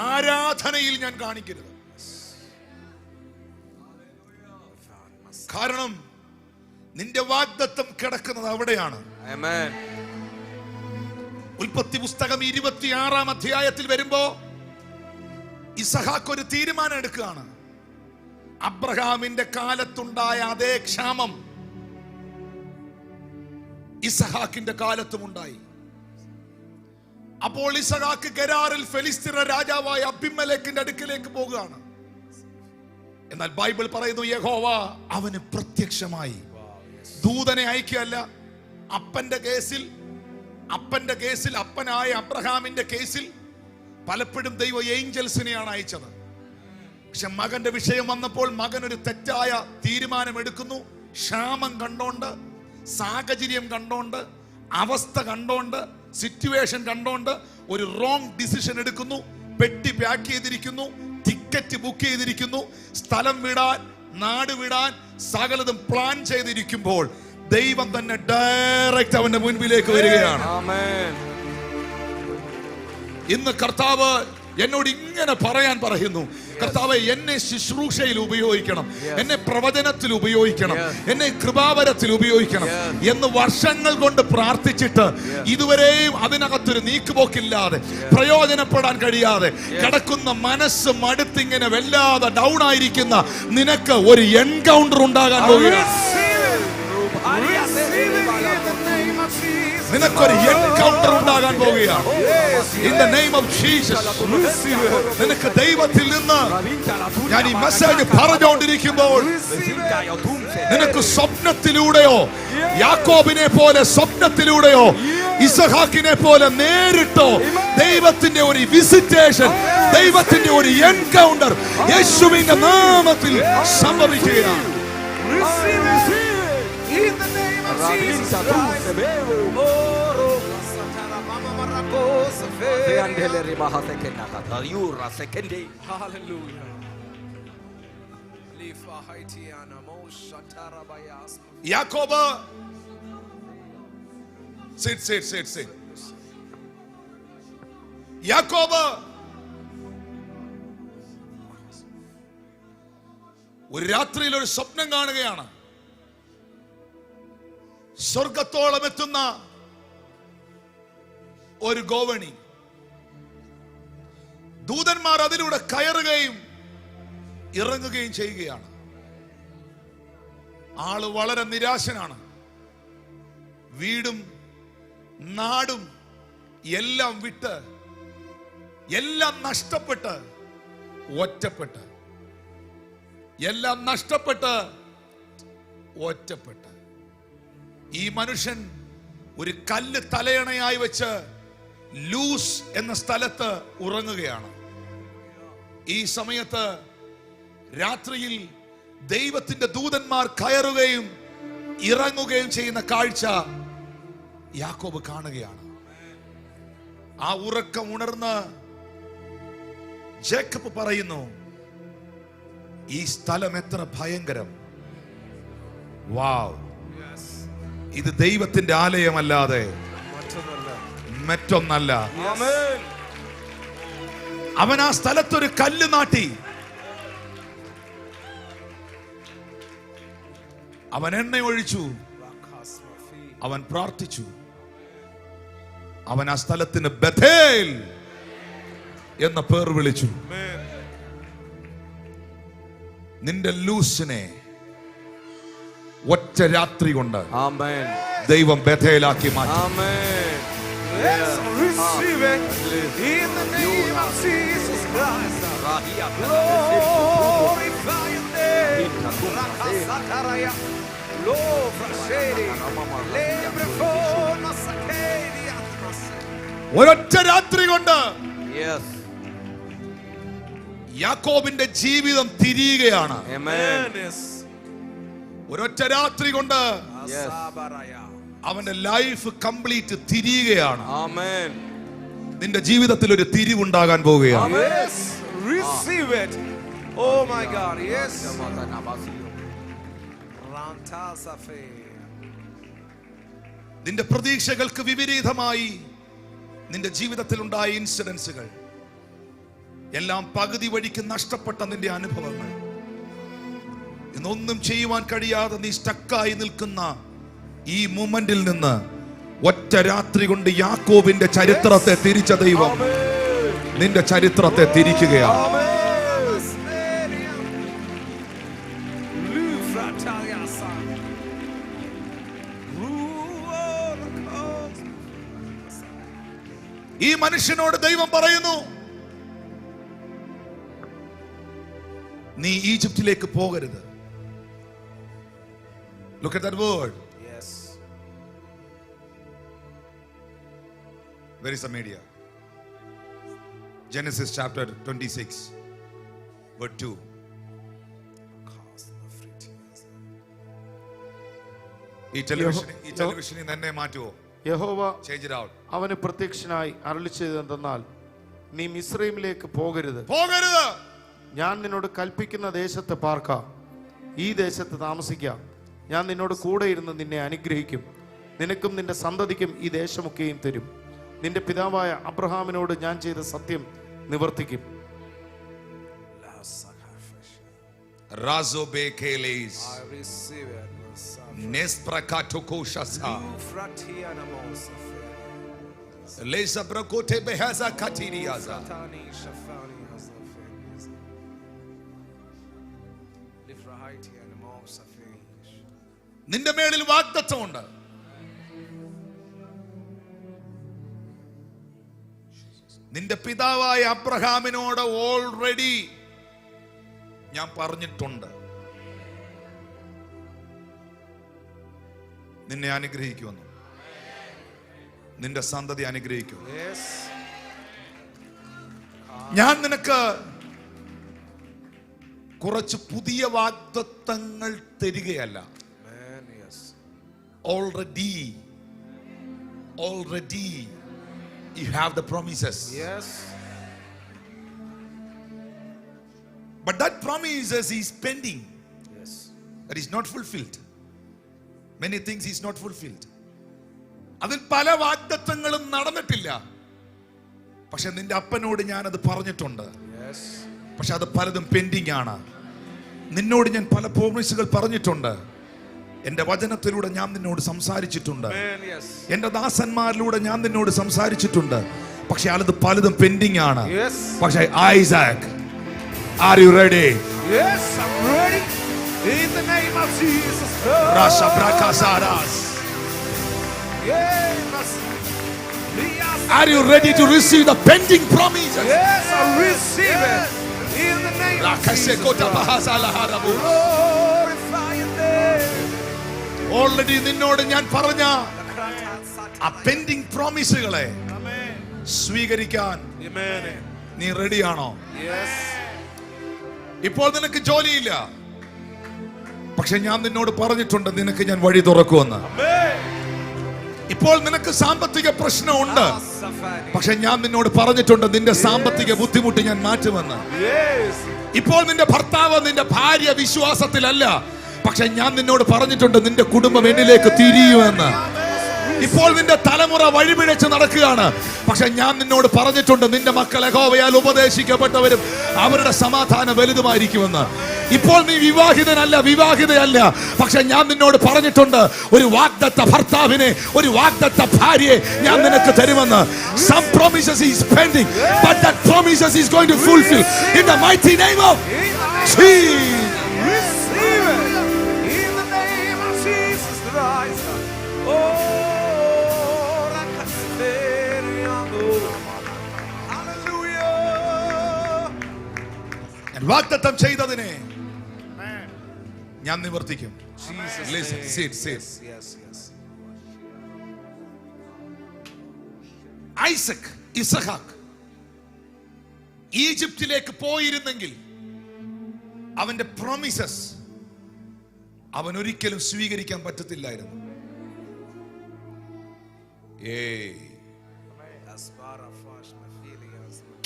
ആരാധനയിൽ ഞാൻ കാണിക്കരുത്. കാരണം നിന്റെ വാഗ്ദത്തം കിടക്കുന്നത് അവിടെയാണ്. ഉൽപ്പത്തി പുസ്തകം 26-ാം അധ്യായത്തിൽ വരുമ്പോ ഇസഹാക്ക് ഒരു തീരുമാനം എടുക്കുകയാണ്. അബ്രഹാമിന്റെ കാലത്തുണ്ടായ അതേ ക്ഷാമം ഇസഹാക്കിന്റെ കാലത്തും ഉണ്ടായി. അപ്പോൾ ഇസഹാക്ക് ഗെരാറിൽ ഫെലിസ്തീന രാജാവായ അബീമേലെക്കിന്റെ അടുക്കലേക്ക് പോകുകയാണ്. എന്നാൽ ബൈബിൾ പറയുന്നു യഹോവ അവന് പ്രത്യക്ഷമായി. ദൂതനെ അയക്കുകയല്ല. അപ്പന്റെ കേസിൽ അപ്പനായ അബ്രഹാമിന്റെ കേസിൽ പലപ്പോഴും ദൈവം ഏഞ്ചൽസിനെയാണ് അയച്ചത്. പക്ഷെ മകന്റെ വിഷയം വന്നപ്പോൾ മകൻ ഒരു തെറ്റായ തീരുമാനമെടുക്കുന്നു. ക്ഷാമം കണ്ടോണ്ട്, സാഹചര്യം കണ്ടോണ്ട്, അവസ്ഥ കണ്ടോണ്ട്, സിറ്റുവേഷൻ കണ്ടോണ്ട് ഒരു റോങ് ഡിസിഷൻ എടുക്കുന്നു. പെട്ടി പാക്ക് ചെയ്തിരിക്കുന്നു, ടിക്കറ്റ് ബുക്ക് ചെയ്തിരിക്കുന്നു, സ്ഥലം വിടാൻ, നാട് വിടാൻ സകലതും പ്ലാൻ ചെയ്തിരിക്കുമ്പോൾ ദൈവം തന്നെ ഡയറക്റ്റ് അവന്റെ മുൻപിലേക്ക് വരികയാണ്. ഇന്ന് കർത്താവ് എന്നോട് ഇങ്ങനെ പറയാൻ പറയുന്നു, കർത്താവേ എന്നെ ശുശ്രൂഷയിൽ ഉപയോഗിക്കണം, എന്നെ പ്രവചനത്തിൽ ഉപയോഗിക്കണം, എന്നെ കൃപാവരത്തിൽ ഉപയോഗിക്കണം എന്ന് വർഷങ്ങൾ കൊണ്ട് പ്രാർത്ഥിച്ചിട്ട് ഇതുവരെയും അതിനകത്തൊരു നീക്കുപോക്കില്ലാതെ, പ്രയോജനപ്പെടാൻ കഴിയാതെ കിടക്കുന്ന മനസ്സ് മടുത്തിങ്ങനെ വല്ലാതെ ഡൗൺ ആയിരിക്കുന്ന നിനക്ക് ഒരു എൻകൗണ്ടർ ഉണ്ടാകാൻ പോവുകയാണ്. നിനക്കൊരു എൻകൗണ്ടർ ഉണ്ടാകാൻ പോവുകയാണ്. In the name of Jesus. നിനക്ക് ദൈവത്തിൽ നിന്ന് ഞാൻ ഈ മെസ്സേജ് പറഞ്ഞുകൊണ്ടിരിക്കുമ്പോൾ നിനക്ക് സ്വപ്നത്തിലൂടെയോ, യാക്കോബിനെ പോലെ സ്വപ്നത്തിലൂടെയോ, ഇസഹാക്കിനെ പോലെ നേരിട്ടോ ദൈവത്തിന്റെ ഒരു വിസിറ്റേഷൻ, ദൈവത്തിന്റെ ഒരു എൻകൗണ്ടർ യേശുവിന്റെ നാമത്തിൽ സംഭവിക്കുകയാണ്. യാക്കോബ് യാക്കോബ് ഒരു രാത്രിയിൽ ഒരു സ്വപ്നം കാണുകയാണ്. സ്വർഗത്തോളം എത്തുന്ന ഒരു ഗോവണി. ദൂതന്മാർ അതിലൂടെ കയറുകയും ഇറങ്ങുകയും ചെയ്യുകയാണ്. ആള് വളരെ നിരാശനാണ്. വീടും നാടും എല്ലാം വിട്ട്, എല്ലാം നഷ്ടപ്പെട്ട്, ഒറ്റപ്പെട്ട്, എല്ലാം നഷ്ടപ്പെട്ട് ഒറ്റപ്പെട്ട് ഈ മനുഷ്യൻ ഒരു കല്ല് തലയണയായി വെച്ച് ലൂസ് എന്ന സ്ഥലത്ത് ഉറങ്ങുകയാണ്. ഈ സമയത്ത് രാത്രിയിൽ ദൈവത്തിന്റെ ദൂതന്മാർ കയറുകയും ഇറങ്ങുകയും ചെയ്യുന്ന കാഴ്ച യാക്കോബ് കാണുകയാണ്. ആ ഉറക്കം ഉണർന്ന് ജേക്കബ് പറയുന്നു, ഈ സ്ഥലം എത്ര ഭയങ്കരം! വാവ്! ഇത് ദൈവത്തിന്റെ ആലയമല്ലാതെ മറ്റൊന്നല്ല. അവൻ ആ സ്ഥലത്തൊരു കല്ല് നാട്ടി. അവൻ എണ്ണ ഒഴിച്ചു, അവൻ പ്രാർത്ഥിച്ചു. അവൻ ആ സ്ഥലത്തിന് ബഥേൽ എന്ന പേർ വിളിച്ചു. നിന്റെ ലൂസിനെ ഒറ്റ രാത്രി കൊണ്ട് ദൈവം ബഥേലാക്കി മാറ്റി. ഒരൊറ്റ രാത്രി കൊണ്ട് യാക്കോബിന്റെ ജീവിതം തിരിയുകയാണ്. ഒരൊറ്റ രാത്രി കൊണ്ട് അവന്റെ ലൈഫ് കംപ്ലീറ്റ് തിരിയുകയാണ്. നിന്റെ ജീവിതത്തിൽ ഒരു തിരിവുണ്ടാകാൻ പോവുകയാണ്. നിന്റെ പ്രതീക്ഷകൾക്ക് വിപരീതമായി നിന്റെ ജീവിതത്തിൽ ഉണ്ടായ ഇൻസിഡൻസുകൾ എല്ലാം പകുതി വഴിക്ക് നഷ്ടപ്പെട്ട നിന്റെ അനുഭവങ്ങൾ, ഇന്നൊന്നും ചെയ്യുവാൻ കഴിയാതെ നീ സ്റ്റക്കായി നിൽക്കുന്ന ഈ മൊമെന്റിൽ നിന്ന് ഒറ്റ രാത്രി കൊണ്ട് യാക്കോബിന്റെ ചരിത്രത്തെ തിരിച്ച ദൈവം നിന്റെ ചരിത്രത്തെ തിരിക്കുകയാണ്. ഈ മനുഷ്യനോട് ദൈവം പറയുന്നു, നീ ഈജിപ്തിലേക്ക് പോകരുത്. Look at that word. Yes. Where is the media? Genesis chapter 26 verse 2. ഈ ടെലിവിഷനിൽ തന്നെ മാറ്റുവോ? യഹോവ Change it out. അവന് പ്രത്യക്ഷനായി അരുളിച്ചെയ്തെന്നാൽ, നീ മിസ്രയീമിലേക്ക് പോകരുത്. ഞാൻ നിന്നോട് കൽപ്പിക്കുന്ന ദേശത്ത് പാർക്ക, ഈ ദേശത്ത് താമസിക്കാം. ഞാൻ നിന്നോട് കൂടെ ഇരുന്ന് നിന്നെ അനുഗ്രഹിക്കും. നിനക്കും നിന്റെ സന്തതിക്കും ഈ ദേശമൊക്കെയും തരും. നിന്റെ പിതാവായ അബ്രഹാമിനോട് ഞാൻ ചെയ്ത സത്യം നിവർത്തിക്കും. നിന്റെ മേളിൽ വാഗ്ദത്തമുണ്ട്. നിന്റെ പിതാവായ അബ്രഹാമിനോട് ഓൾറെഡി ഞാൻ പറഞ്ഞിട്ടുണ്ട്, നിന്നെ അനുഗ്രഹിക്കുമെന്ന്, നിന്റെ സന്തതി അനുഗ്രഹിക്കും. ഞാൻ നിനക്ക് കുറച്ച് പുതിയ വാഗ്ദത്തങ്ങൾ തരികയല്ല. Already you have the promises. Yes. But that promises is pending. Yes. That is not fulfilled. Many things is not fulfilled. അതിൽ പല വാഗ്ദത്തങ്ങളും നടന്നിട്ടില്ല. പക്ഷെ നിന്റെ അപ്പനോട് ഞാൻ അത് പറഞ്ഞിട്ടുണ്ട്. Yes. പക്ഷെ അത് പലതും പെൻഡിങ് ആണ്. നിന്നോട് ഞാൻ പല പ്രോമിസുകൾ പറഞ്ഞിട്ടുണ്ട്. എന്റെ വചനത്തിലൂടെ ഞാൻ നിന്നോട് സംസാരിച്ചിട്ടുണ്ട്. എന്റെ ദാസന്മാരിലൂടെ ഞാൻ നിന്നോട് സംസാരിച്ചിട്ടുണ്ട്. പക്ഷെ അത് പലതും പെൻഡിങ് ആണ്. പക്ഷെ Isaac, are you ready? Yes, I'm ready. In the name of Jesus. Rasha brakasaras. Yes. Are you ready to receive the pending promises? Yes, I receive it. In the name of Jesus. Glorify your name. Already നിന്നോട് ഞാൻ പറഞ്ഞ ആ pending പ്രോമിസുകളെ സ്വീകരിക്കാൻ നീ റെഡിയാണോ? ഇപ്പോൾ നിനക്ക് ജോലിയില്ല, പക്ഷെ ഞാൻ നിന്നോട് പറഞ്ഞിട്ടുണ്ട് നിനക്ക് ഞാൻ വഴി തുറക്കുമെന്ന്. ഇപ്പോൾ നിനക്ക് സാമ്പത്തിക പ്രശ്നമുണ്ട്, പക്ഷെ ഞാൻ നിന്നോട് പറഞ്ഞിട്ടുണ്ട് നിന്റെ സാമ്പത്തിക ബുദ്ധിമുട്ട് ഞാൻ മാറ്റുമെന്ന്. ഇപ്പോൾ നിന്റെ ഭർത്താവ് നിന്റെ ഭാര്യ വിശ്വാസത്തിലല്ല, പക്ഷെ ഞാൻ നിന്നോട് പറഞ്ഞിട്ടുണ്ട് നിന്റെ കുടുംബം എന്നിലേക്ക് തിരിയുമെന്ന്. ഇപ്പോൾ നിന്റെ തലമുറ വഴിപിഴച്ച് നടക്കുകയാണ്, പക്ഷെ ഞാൻ നിന്നോട് പറഞ്ഞിട്ടുണ്ട് നിന്റെ മക്കൾ യഹോവയാൽ ഉപദേശിക്കപ്പെട്ടവരും അവരുടെ സമാധാനം വലുതുമായിരിക്കുമെന്ന്. ഇപ്പോൾ നീ വിവാഹിതയല്ല, പക്ഷെ ഞാൻ നിന്നോട് പറഞ്ഞിട്ടുണ്ട് ഒരു വാഗ്ദത്ത ഭർത്താവിനെ, ഒരു വാഗ്ദത്ത ഭാര്യയെ ഞാൻ നിനക്ക് തരുമെന്ന്. Some promises is pending, but that promises is going to fulfill in the mighty name of Jesus. വാഗ്ദത്തം ചെയ്തതിനെ ഞാൻ നിവർത്തിക്കും. ഐസക്, ഇസഹാക്ക് ഈജിപ്തിലേക്ക് പോയിരുന്നെങ്കിൽ അവന്റെ പ്രോമിസസ് അവൻ ഒരിക്കലും സ്വീകരിക്കാൻ പറ്റത്തില്ലായിരുന്നു.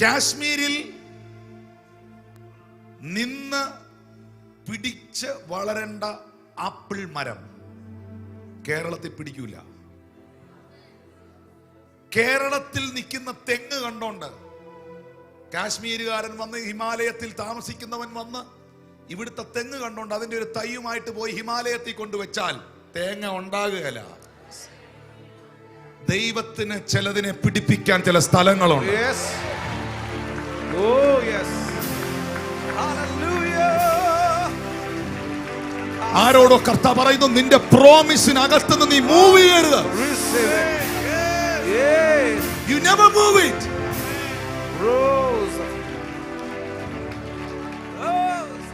കാശ്മീരിൽ നിന്ന് പിടിച്ച് വളരേണ്ട ആപ്പിൾ മരം കേരളത്തിൽ പിടിക്കൂല. കേരളത്തിൽ നിൽക്കുന്ന തെങ്ങ് കണ്ടോണ്ട് കാശ്മീരുകാരൻ വന്ന്, ഹിമാലയത്തിൽ താമസിക്കുന്നവൻ വന്ന് ഇവിടുത്തെ തെങ്ങ് കണ്ടോണ്ട് അതിന്റെ ഒരു തൈയുമായിട്ട് പോയി ഹിമാലയത്തിൽ കൊണ്ടുവച്ചാൽ തേങ്ങ ഉണ്ടാകുകയില്ല. ദൈവത്തിന് ചിലതിനെ പിടിപ്പിക്കാൻ ചില സ്ഥലങ്ങളുണ്ട്. ആരോടോ കർത്താവ് പറയുന്നു, നിന്റെ പ്രോമിസിനകത്തുനിന്ന് നീ മൂവ് ചെയ്യരുത്. You never move it.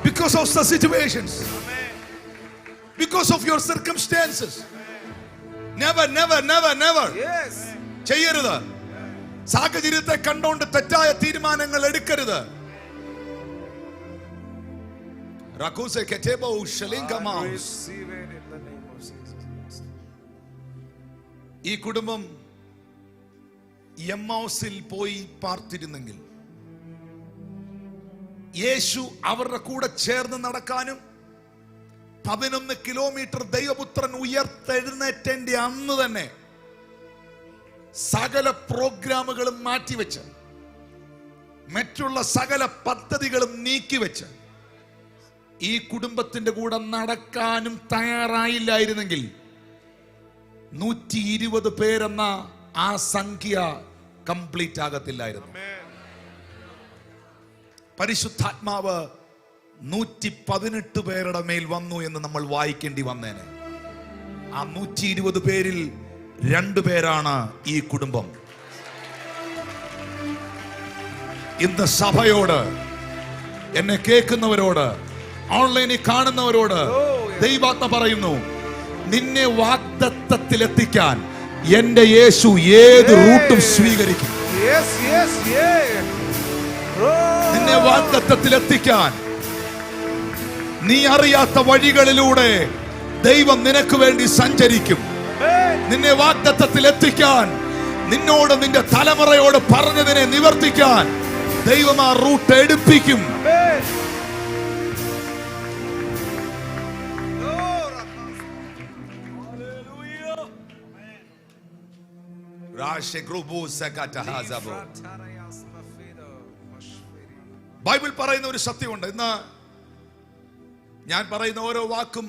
Because of the situations. Because of your circumstances. Never, never, never, never. ചെയ്യരുത്. സാഹചര്യത്തെ കണ്ടുകൊണ്ട് തെറ്റായ തീരുമാനങ്ങൾ എടുക്കരുത്. ഈ കുടുംബം എമ്മൗസിൽ പോയി പാർത്തിരുന്നെങ്കിൽ യേശു അവരുടെ കൂടെ ചേർന്ന് നടക്കാനും 11 കിലോമീറ്റർ ദൈവപുത്രൻ ഉയർത്തെഴുന്നേറ്റേണ്ട അന്ന് തന്നെ സകല പ്രോഗ്രാമുകളും മാറ്റിവെച്ച് മറ്റുള്ള സകല പദ്ധതികളും നീക്കിവെച്ച് ഈ കുടുംബത്തിന്റെ കൂടെ നടക്കാനും തയ്യാറായില്ലായിരുന്നെങ്കിൽ 120 പേരെന്ന ആ സംഖ്യ കംപ്ലീറ്റ് ആകത്തില്ലായിരുന്നു. പരിശുദ്ധാത്മാവ് 118 പേരുടെ മേൽ വന്നു എന്ന് നമ്മൾ വായിക്കേണ്ടി വന്നേനെ. ആ 120 പേരിൽ 2 പേരാണ് ഈ കുടുംബം. ഇന്ന് സഭയോട്, എന്നെ കേൾക്കുന്നവരോട്, ഓൺലൈനിൽ കാണുന്നവരോട് ദൈവാത്മ പറയുന്നു, നിന്നെ വാഗ്ദത്തത്തിലെത്തിക്കാൻ എന്റെ യേശു ഏത് റൂട്ടും സ്വീകരിക്കും. നിന്നെ വാഗ്ദത്തത്തിലെത്തിക്കാൻ നീ അറിയാത്ത വഴികളിലൂടെ ദൈവം നിനക്ക് വേണ്ടി സഞ്ചരിക്കും. നിന്നെ വാഗ്ദത്തത്തിലെത്തിക്കാൻ, നിന്നോട് നിന്റെ തലമുറയോട് പറഞ്ഞതിനെ നിവർത്തിക്കാൻ ദൈവം ആ റൂട്ട് എടുപ്പിക്കും. ബൈബിൾ പറയുന്ന ഒരു സത്യമുണ്ട്. ഇന്ന് ഞാൻ പറയുന്ന ഓരോ വാക്കും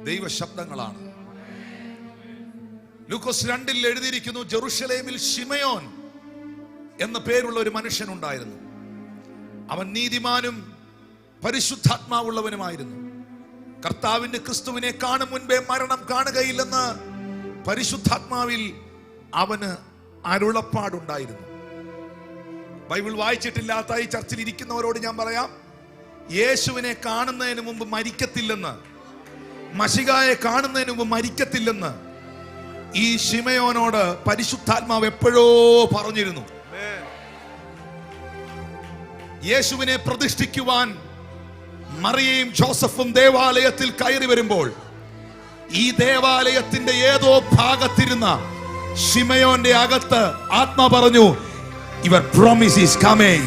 ദൈവശബ്ദങ്ങളാണ്. ലൂക്കോസ് 2 എഴുതിയിരിക്കുന്നു, ജെറുസലേമിൽ ശിമയോൻ എന്ന പേരുള്ള ഒരു മനുഷ്യനുണ്ടായിരുന്നു. അവൻ നീതിമാനും പരിശുദ്ധാത്മാവുള്ളവനുമായിരുന്നു. കർത്താവിന്റെ ക്രിസ്തുവിനെ കാണും മുൻപേ മരണം കാണുകയില്ലെന്ന് പരിശുദ്ധാത്മാവിൽ അവന് അരുളപ്പാടുണ്ടായിരുന്നു. ബൈബിൾ വായിച്ചിട്ടില്ലാത്ത ഈ ചർച്ചിൽ ഇരിക്കുന്നവരോട് ഞാൻ പറയാം, യേശുവിനെ കാണുന്നതിന് മുമ്പ് മരിക്കത്തില്ലെന്ന്, മശിഹായെ കാണുന്നതിന് മുമ്പ് മരിക്കത്തില്ലെന്ന് ഈ ശിമയോനോട് പരിശുദ്ധാത്മാവ് എപ്പോഴോ പറഞ്ഞിരുന്നു. യേശുവിനെ പ്രതിഷ്ഠിക്കുവാൻ മറിയയും ജോസഫും ദേവാലയത്തിൽ കയറി വരുമ്പോൾ ഈ ദേവാലയത്തിന്റെ ഏതോ ഭാഗത്തിരുന്ന ശിമയോന്റെ അകത്ത് ആത്മാ പറഞ്ഞു, your promise is coming.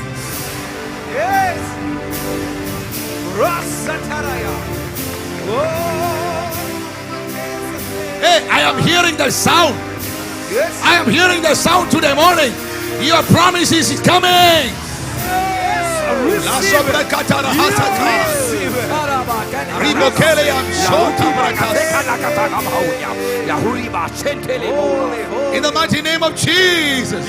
Hey, I am hearing the sound. I am hearing the sound today morning. Your promise is coming. In the mighty name of Jesus.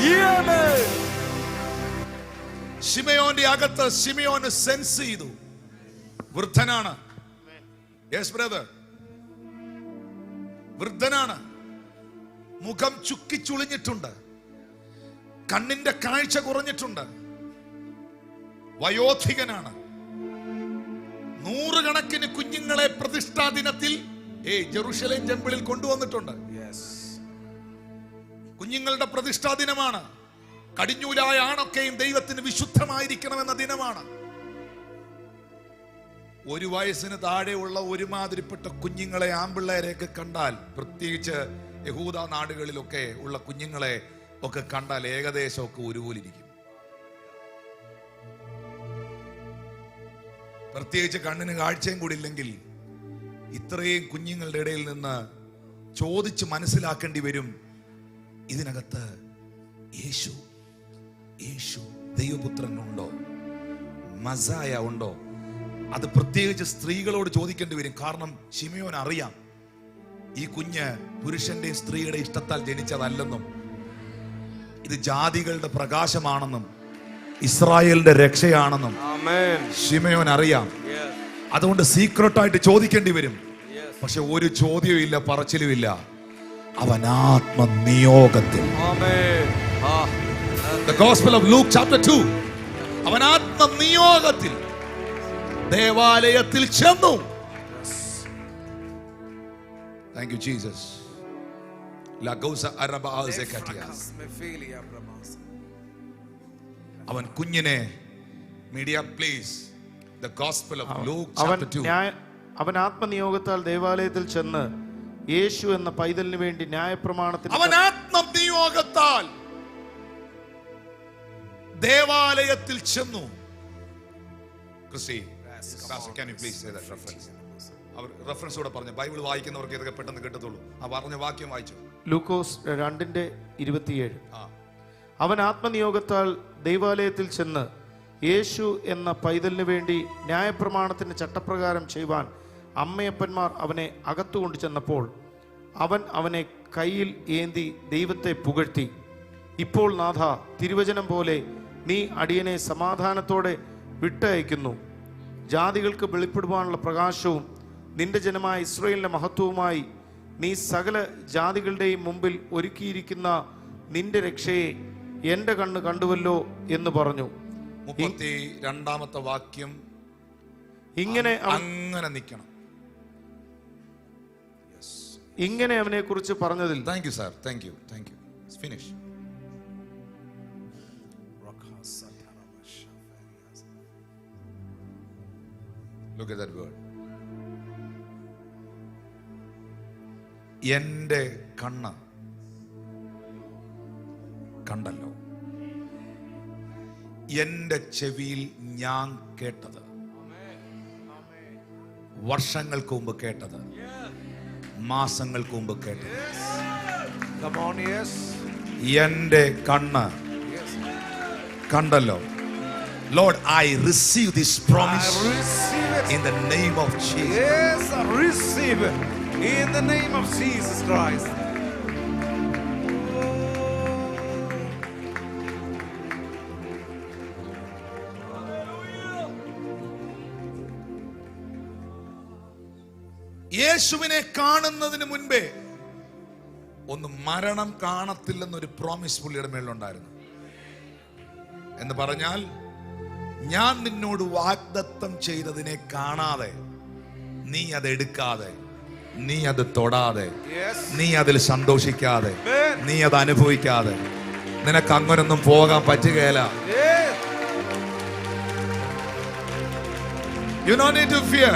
ശിമയോന്റെ അകത്ത് ശിമയോന് സെൻസ് ചെയ്തു, വൃദ്ധനാണ്. Yes brother, വൃദ്ധനാണ്. മുഖം ചുക്കിച്ചുളിഞ്ഞിട്ടുണ്ട്, കണ്ണിന്റെ കാഴ്ച കുറഞ്ഞിട്ടുണ്ട്, വയോധികനാണ്. 100 കണക്കിന് കുഞ്ഞുങ്ങളെ പ്രതിഷ്ഠാ ദിനത്തിൽ ജെറുസലേം ടെമ്പിളിൽ കൊണ്ടുവന്നിട്ടുണ്ട്. കുഞ്ഞുങ്ങളുടെ പ്രതിഷ്ഠാ ദിനമാണ്. കടിഞ്ഞൂലായ ആണൊക്കെയും ദൈവത്തിന് വിശുദ്ധമായിരിക്കണമെന്ന ദിനമാണ്. 1 വയസ്സിന് താഴെയുള്ള ഒരുമാതിരിപ്പെട്ട കുഞ്ഞുങ്ങളെ, ആമ്പിള്ളേരെയൊക്കെ കണ്ടാൽ, പ്രത്യേകിച്ച് യഹൂദ നാടുകളിലൊക്കെ ഉള്ള കുഞ്ഞുങ്ങളെ ഒക്കെ കണ്ടാൽ ഏകദേശമൊക്കെ ഒരുപോലിരിക്കും. പ്രത്യേകിച്ച് കണ്ണിന് കാഴ്ചയും കൂടി ഇല്ലെങ്കിൽ ഇത്രയും കുഞ്ഞുങ്ങളുടെ ഇടയിൽ നിന്ന് ചോദിച്ച് മനസ്സിലാക്കേണ്ടി വരും, ഇതിനകത്ത് യേശു ദൈവപുത്രൻ ഉണ്ടോ, മസായ ഉണ്ടോ? അത് പ്രത്യേകിച്ച് സ്ത്രീകളോട് ചോദിക്കേണ്ടി വരും. കാരണം ശിമയോൻ അറിയാം, ഈ കുഞ്ഞ് പുരുഷന്റെയും സ്ത്രീയുടെ ഇഷ്ടത്താൽ ജനിച്ചതല്ലെന്നും ഇത് ജാതികളുടെ പ്രകാശമാണെന്നും ഇസ്രായേലിന്റെ രക്ഷയാണെന്നും ശിമയോൻ അറിയാം. അതുകൊണ്ട് സീക്രട്ടായിട്ട് ചോദിക്കേണ്ടി വരും. പക്ഷെ ഒരു ചോദ്യവും ഇല്ല, പറച്ചിലും ഇല്ല. അവൻ ആത്മനിയോഗത്തിൽ The Gospel of Luke chapter 2. അവൻ ആത്മനിയോഗത്തിൽ ദേവാലയത്തിൽ ചെന്നു. Thank you, Jesus. അവൻ കുഞ്ഞിനെ media please. The Gospel of Luke chapter 2. അവൻ ആത്മനിയോഗത്താൽ ദേവാലയത്തിൽ ചെന്ന് യേശു എന്ന പൈതലിന് വേണ്ടി ന്യായപ്രമാണത്തിന് അവൻ ആത്മനിയോഗത്താൽ ദേവാലയത്തിൽ ചെന്നു. Christy, can you please say that reference? അവർ റെഫറൻസ് കൂടെ പറഞ്ഞു. ബൈബിൾ വായിക്കുന്നവർക്ക് ഇതൊക്കെ പെട്ടെന്ന് കിട്ടത്തുള്ളൂ. ആ പറഞ്ഞ വാക്യം വായിച്ചു. ലൂക്കോസ് 2:27. അവൻ ആത്മനിയോഗത്താൽ ദൈവാലയത്തിൽ ചെന്ന് യേശു എന്ന പൈതലിന് വേണ്ടി ന്യായപ്രമാണത്തിന്റെ ചട്ടപ്രകാരം ചെയ്യുവാൻ അമ്മയപ്പന്മാർ അവനെ അകത്തുകൊണ്ടു ചെന്നപ്പോൾ അവൻ അവനെ കയ്യിൽ ഏന്തി ദൈവത്തെ പുകഴ്ത്തി, ഇപ്പോൾ നാഥ, തിരുവചനം പോലെ നീ അടിയനെ സമാധാനത്തോടെ വിട്ടയക്കുന്നു. ജാതികൾക്ക് വെളിപ്പെടുവാനുള്ള പ്രകാശവും നിന്റെ ജനമായ ഇസ്രായേലിന്റെ മഹത്വവുമായി നീ സകല ജാതികളുടെയും മുമ്പിൽ ഒരുക്കിയിരിക്കുന്ന നിന്റെ രക്ഷയെ എന്റെ കണ്ണ് കണ്ടുവല്ലോ എന്ന് പറഞ്ഞു. 32ാമത്തെ വാക്യം ഇങ്ങനെ നിൽക്കണം. ഇങ്ങനെ അവനെ കുറിച്ച് പറഞ്ഞതിൽ thank you sir, thank you. Finish. Look at that word. എന്റെ കണ്ണ് കണ്ടല്ലോ, എന്റെ ചെവിയിൽ ഞാൻ കേട്ടത്, വർഷങ്ങൾക്ക് മുമ്പ് കേട്ടത്, മാസങ്ങൾക്ക് മുമ്പ് കേട്ടത്, എന്റെ കണ്ണ് കണ്ടല്ലോ. Lord, I receive this promise in the name of Jesus. Yes, I receive it in the name of Jesus Christ. യേശുവിനെ കാണുന്നതിന് മുൻപേ ഒന്ന് മരണം കാണത്തില്ലെന്നൊരു പ്രോമിസ് പുള്ളിയുടെ മേലുണ്ടായിരുന്നു. എന്ന് പറഞ്ഞാൽ, ഞാൻ നിന്നോട് വാഗ്ദത്തം ചെയ്തതിനെ കാണാതെ, നീ അത് എടുക്കാതെ, നീ അത് തൊടാതെ, നീ അതിൽ സന്തോഷിക്കാതെ, നീ അത് അനുഭവിക്കാതെ നിനക്ക് അങ്ങനൊന്നും പോകാൻ പറ്റുകയില്ല. You don't need to fear.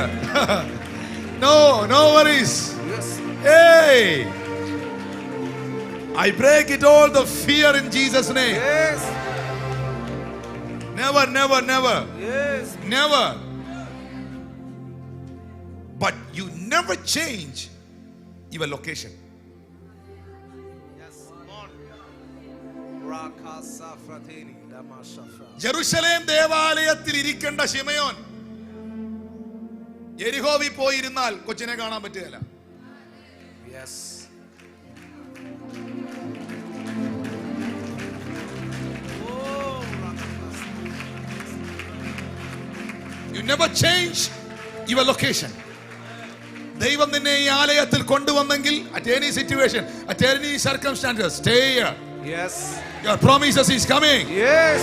No worries. Hey, I break it all the fear in Jesus' name. Yes. Never. Yes. Never. But you never change your location. Yes, Lord. Rakasa fratini damashafa. Jerusalem ദേവാലയത്തിൽ ഇരിക്കേണ്ട ശിമയോൻ യെരിഹോവിൽ പോയിരുന്നാൽ കൊച്ചിനെ കാണാൻ പറ്റുകയില്ല. Yes. You never change your location. ദൈവം നിന്നെ ഈ ആലയത്തിൽ കൊണ്ടുവന്നെങ്കിൽ, at any situation, at any circumstances, stay here. Yes. Your promises is coming. Yes.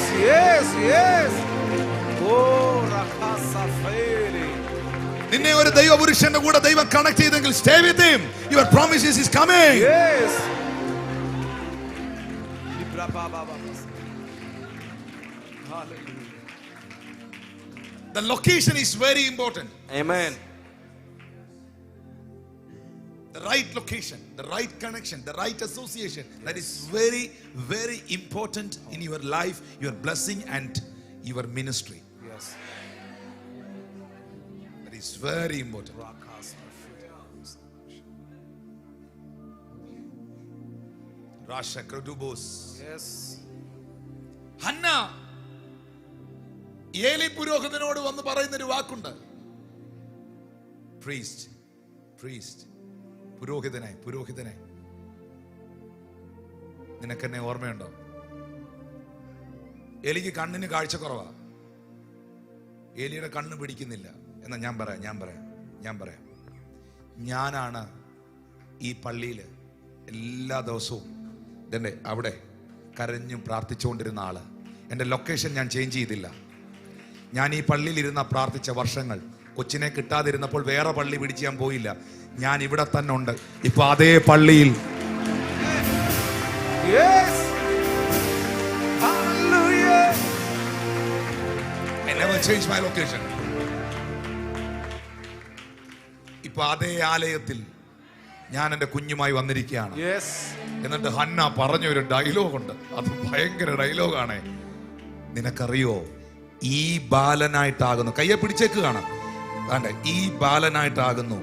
Oh, rakasa fere. നിന്നെ ഒരു ദൈവപുരുഷന്റെ കൂടെ ദൈവം കണക്ട് ചെയ്തെങ്കിൽ, stay with him. Your promises is coming. Yes. Libra baba baba. Hallelujah. The location is very important. Amen. The right location, the right connection, the right association. That is very, very important in your life, your blessing and your ministry. Yes. That is very important. Rasha Kradubos. Yes. Hannah Eli പുരോഹിതനോട് വന്ന് പറയുന്നൊരു വാക്കുണ്ട്. Priest. പുരോഹിതനെ നിനക്കെന്നെ ഓർമ്മയുണ്ടോ? എലിക്ക് കണ്ണിന് കാഴ്ചക്കുറവാ. ഏലിയുടെ കണ്ണ് പിടിക്കുന്നില്ല. എന്നാ ഞാൻ പറയാം. ഞാനാണ് ഈ പള്ളിയിൽ എല്ലാ ദിവസവും ഇതിൻ്റെ അവിടെ കരഞ്ഞും പ്രാർത്ഥിച്ചുകൊണ്ടിരുന്ന ആള്. എൻ്റെ ലൊക്കേഷൻ ഞാൻ ചേഞ്ച് ചെയ്തില്ല. ഞാൻ ഈ പള്ളിയിൽ ഇരുന്ന പ്രാർത്ഥിച്ച വർഷങ്ങൾ. കൊച്ചിനെ കിട്ടാതിരുന്നപ്പോൾ വേറെ പള്ളി പിടിച്ച് ഞാൻ പോയില്ല. ഞാൻ ഇവിടെ തന്നെ ഉണ്ട്. ഇപ്പൊ അതേ പള്ളിയിൽ. I never changed my location. ഇപ്പൊ അതേ ആലയത്തിൽ ഞാൻ എൻ്റെ കുഞ്ഞുമായി വന്നിരിക്കുകയാണ്. എന്നിട്ട് ഹന്ന പറഞ്ഞൊരു ഡയലോഗുണ്ട്. അത് ഭയങ്കര ഡയലോഗാണ്. നിനക്കറിയോ, ഈ ബാലനായിട്ടാകുന്നു, കയ്യെ പിടിച്ചേക്ക് കാണാം, ഈ ബാലനായിട്ടാകുന്നു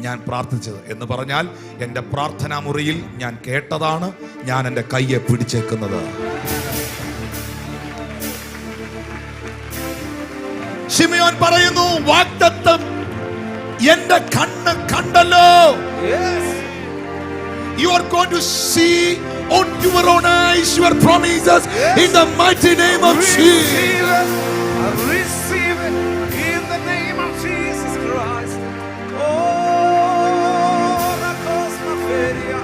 ഞാൻ പ്രാർത്ഥിച്ചത് എന്ന് പറഞ്ഞാൽ എൻ്റെ പ്രാർത്ഥനാ മുറിയിൽ ഞാൻ കേട്ടതാണ് ഞാൻ എൻ്റെ കയ്യെ പിടിച്ചേക്കുന്നത്. ശിമയോൻ പറയുന്നു, വാഗ്ദത്തം എന്റെ കണ്ണ് കണ്ടല്ലോ. You are going to see on your own eyes your promises in the mighty name of Jesus. Receive it in the name of Jesus Christ. Oh, la cosa feria.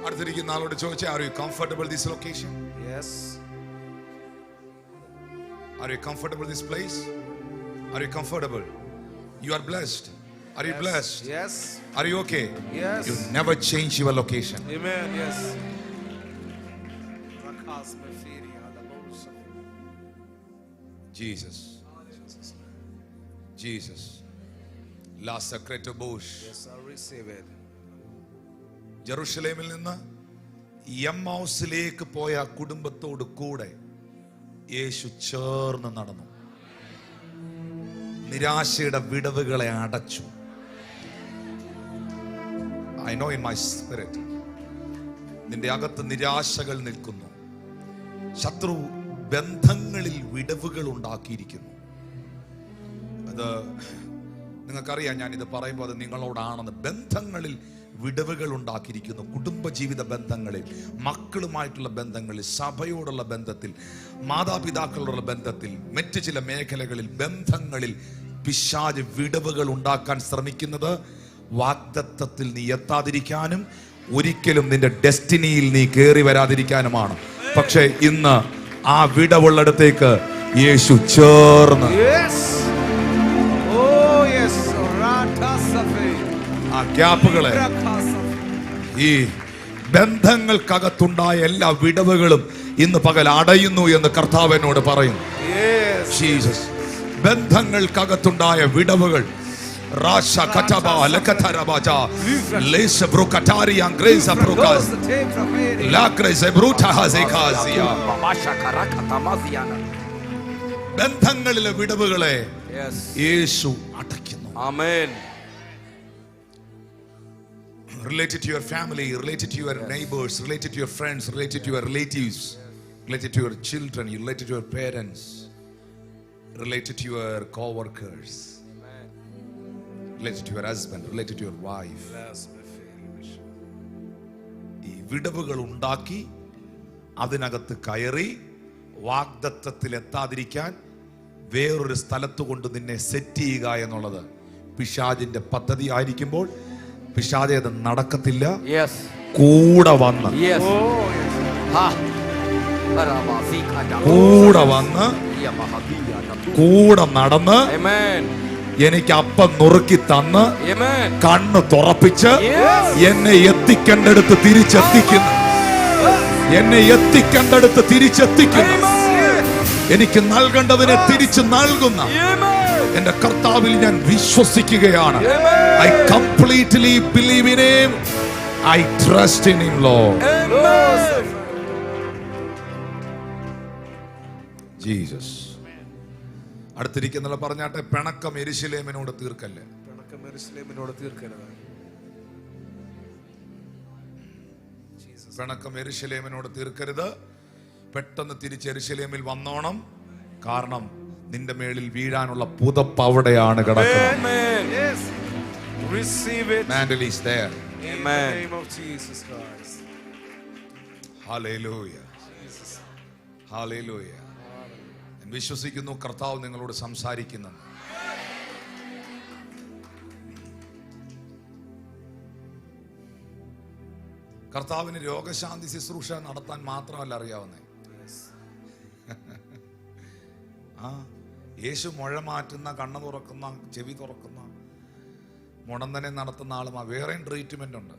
അടുത്തിരിക്കുന്ന ആളോട് ചോദിച്ചാൽ, are you comfortable this location? Yes. Are you comfortable this place? Are you comfortable? You are blessed. Are you blessed? Yes. Are you okay? Yes. You never change your location. Amen. Yes. Jesus. Jesus. La secreto bush. Yes, I receive it. ജെറുസലേമിൽ നിന്ന് എമ്മൗസിലേക്ക് പോയ കുടുംബത്തോട് കൂടെ യേശു ചേർന്ന് നടന്നു. നിരാശയുടെ വിടവുകളെ അടച്ചു. I know in my spirit, നിന്റെ അകത്ത് നിരാശകൾ നിൽക്കുന്നു. ശത്രു ബന്ധങ്ങളിൽ വിടവുകൾ ഉണ്ടാക്കിയിരിക്കുന്നു. അത് നിങ്ങൾക്കറിയാം, ഞാൻ ഇത് പറയുമ്പോൾ അത് നിങ്ങളോടാണെന്ന്. ബന്ധങ്ങളിൽ വിടവുകൾ ഉണ്ടാക്കിയിരിക്കുന്നു. കുടുംബജീവിത ബന്ധങ്ങളിൽ, മക്കളുമായിട്ടുള്ള ബന്ധങ്ങളിൽ, സഭയോടുള്ള ബന്ധത്തിൽ, മാതാപിതാക്കളോടുള്ള ബന്ധത്തിൽ, മറ്റ് ചില മേഖലകളിൽ, ബന്ധങ്ങളിൽ പിശാച് വിടവുകൾ ഉണ്ടാക്കാൻ ശ്രമിക്കുന്നത് വാഗ്ദത്തത്തിൽ നീ എത്താതിരിക്കാനും ഒരിക്കലും നിന്റെ ഡെസ്റ്റിനിയിൽ നീ കയറി വരാതിരിക്കാനുമാണ്. പക്ഷേ ഇന്ന് ആ വിടവുള്ളിടത്തേക്ക് യേശു ചേർന്ന് ആ ഗ്യാപ്പുകളെ, ഈ ബന്ധങ്ങൾക്കകത്തുണ്ടായ എല്ലാ വിടവുകളും ഇന്ന് പകൽ അടയുന്നു എന്ന് കർത്താവ് എന്നോട് പറയും. ജീസസ്. ബന്ധങ്ങൾക്കകത്തുണ്ടായ വിടവുകൾ ബന്ധങ്ങളിലെ വിടവുകളെ യേശു അടയ്ക്കുന്നു. ആമേൻ. Related to your family, related to your neighbors, related to your friends, related to your relatives, related to your children, related to your parents, related to your co-workers, related to your husband, related to your wife. ഈ വിടവുകൾ ഉണ്ടാക്കി അതിനകത്ത് കയറി വാഗ്ദത്തത്തിൽ എത്താതിരിക്കാൻ വേറൊരു സ്ഥലത്ത് കൊണ്ട് നിന്നെ set ചെയ്യുക എന്നുള്ളത് പിശാചിന്റെ പദ്ധതി ആയിരിക്കുമ്പോൾ പിശാച് അത് നടക്കത്തില്ല. കൂടെ വന്ന് കൂടെ നടന്ന് എനിക്ക് അപ്പം നുറുക്കി തന്ന് കണ്ണ് തുറപ്പിച്ച് എന്നെ എത്തിക്കേണ്ടടുത്ത് തിരിച്ചെത്തിക്കുന്നു. എന്നെ എത്തിക്കേണ്ടടുത്ത് തിരിച്ചെത്തിക്കുന്നു. എനിക്ക് നൽകേണ്ടതിനെ തിരിച്ചു നൽകുന്ന എന്റെ കർത്താവിൽ ഞാൻ വിശ്വസിക്കുകയാണ്. I completely believe in him. I trust in him, Lord. Jesus. അടുത്തിരിക്കുന്നവർ പറഞ്ഞാട്ടെ, പിണക്കം യെരൂശലേമിനോട് തീർക്കല്ലേ. പിണക്കം യെരൂശലേമിനോട് തീർക്കരുത്. പിണക്കം യെരൂശലേമിനോട് തീർക്കരുത്. പെട്ടെന്ന് തിരിച്ച് യെരൂശലേമിൽ വന്നോണം. കാരണം നിന്റെ മേളിൽ വീഴാനുള്ള പുതപ്പ് അവിടെയാണ് കിടക്കുന്നത്. Receive it. Mantle is there. In the name of Jesus Christ. Hallelujah. Hallelujah. ഞാൻ വിശ്വസിക്കുന്നു കർത്താവ് നിങ്ങളോട് സംസാരിക്കുന്നു. കർത്താവിന് രോഗശാന്തി ശുശ്രൂഷ നടത്താൻ മാത്രമല്ല അറിയാവുന്നേ. ആ യേശു മുഴ മാറ്റുന്ന, കണ്ണ് തുറക്കുന്ന, ചെവി തുറക്കുന്ന, മുടന്തനെ നടത്തുന്ന ആളുമാ. വേറെയും ട്രീറ്റ്മെന്റ് ഉണ്ട്.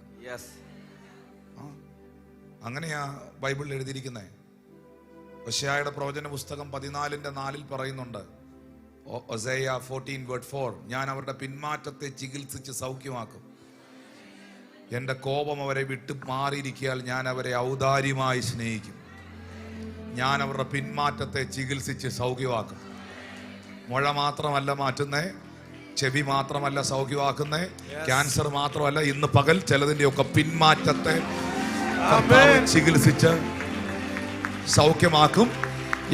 അങ്ങനെയാ ബൈബിളിൽ എഴുതിയിരിക്കുന്നത്. ഹോശേയയുടെ പ്രവചന പുസ്തകം 14:4 പറയുന്നുണ്ട്, ഹോശേയ 14:4, ഞാൻ അവരുടെ പിന്മാറ്റത്തെ ചികിത്സിച്ച് സൗഖ്യമാക്കും. എൻ്റെ കോപം അവരെ വിട്ടു മാറിയിരിക്കാൻ ഞാൻ അവരെ ഔദാര്യമായി സ്നേഹിക്കും. ഞാൻ അവരുടെ പിന്മാറ്റത്തെ ചികിത്സിച്ച് സൗഖ്യമാക്കും. മുഴ മാത്രമല്ല മാറ്റുന്നേ, ചെവി മാത്രമല്ല സൗഖ്യമാക്കുന്നേ, ക്യാൻസർ മാത്രമല്ല, ഇന്ന് പകൽ ചിലതിൻ്റെ ഒക്കെ പിന്മാറ്റത്തെ ചികിത്സിച്ച് സൗഖ്യമാക്കും.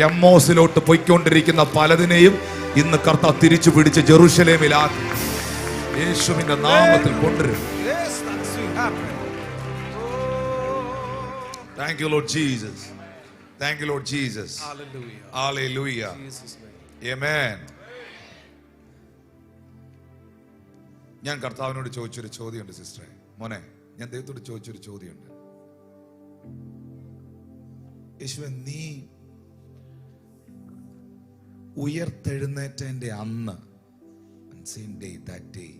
എമ്മോസിലോട്ട് പോയിക്കൊണ്ടിരിക്കുന്ന പലതിനെയും ഇന്ന് കർത്താവ് തിരിച്ചു പിടിച്ച് ജെറുസലേമിലാക്കും. യേശുവിന്റെ നാമത്തിൽ കൊണ്ടുവരും. Thank you, Lord Jesus. Thank you, Lord Jesus. Hallelujah. Hallelujah. Jesus' name. Amen. ഞാൻ കർത്താവിനോട് ചോദിച്ചൊരു ചോദ്യമുണ്ട് സിസ്റ്ററെ. മോനെ, ഞാൻ ദൈവത്തോട് ചോദിച്ചൊരു ചോദ്യമുണ്ട്. യേശുവേ, നീ ഉയർത്തെഴുന്നേറ്റതിന്റെ അന്ന്, same day, that day,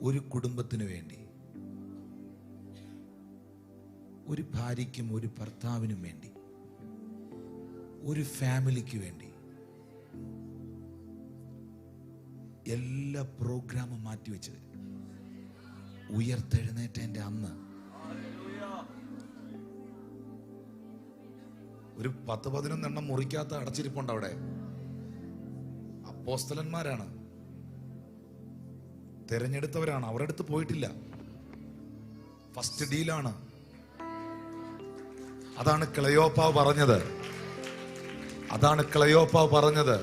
ഒരു കുടുംബത്തിന് വേണ്ടി, ഒരു ഭാര്യയ്ക്കും ഒരു ഭർത്താവിനും വേണ്ടി, ഒരു ഫാമിലിക്ക് വേണ്ടി എല്ലാ പ്രോഗ്രാമും മാറ്റിവെച്ചത് ഉയർത്തെഴുന്നേറ്റതിന്റെ അന്ന്. ഒരു 10-11 മുറിക്കാത്ത അടച്ചിരിപ്പുണ്ട് അവിടെ. അപ്പോസ്തലന്മാരാണ്, തെരഞ്ഞെടുത്തവരാണ്, അവരുടെ അടുത്ത് പോയിട്ടില്ല. ഫസ്റ്റ് ഡീലാണ്. അതാണ് ക്ലെയോപ്പാവ് പറഞ്ഞത്. അതാണ് ക്ലെയോപ്പാവ് പറഞ്ഞത്.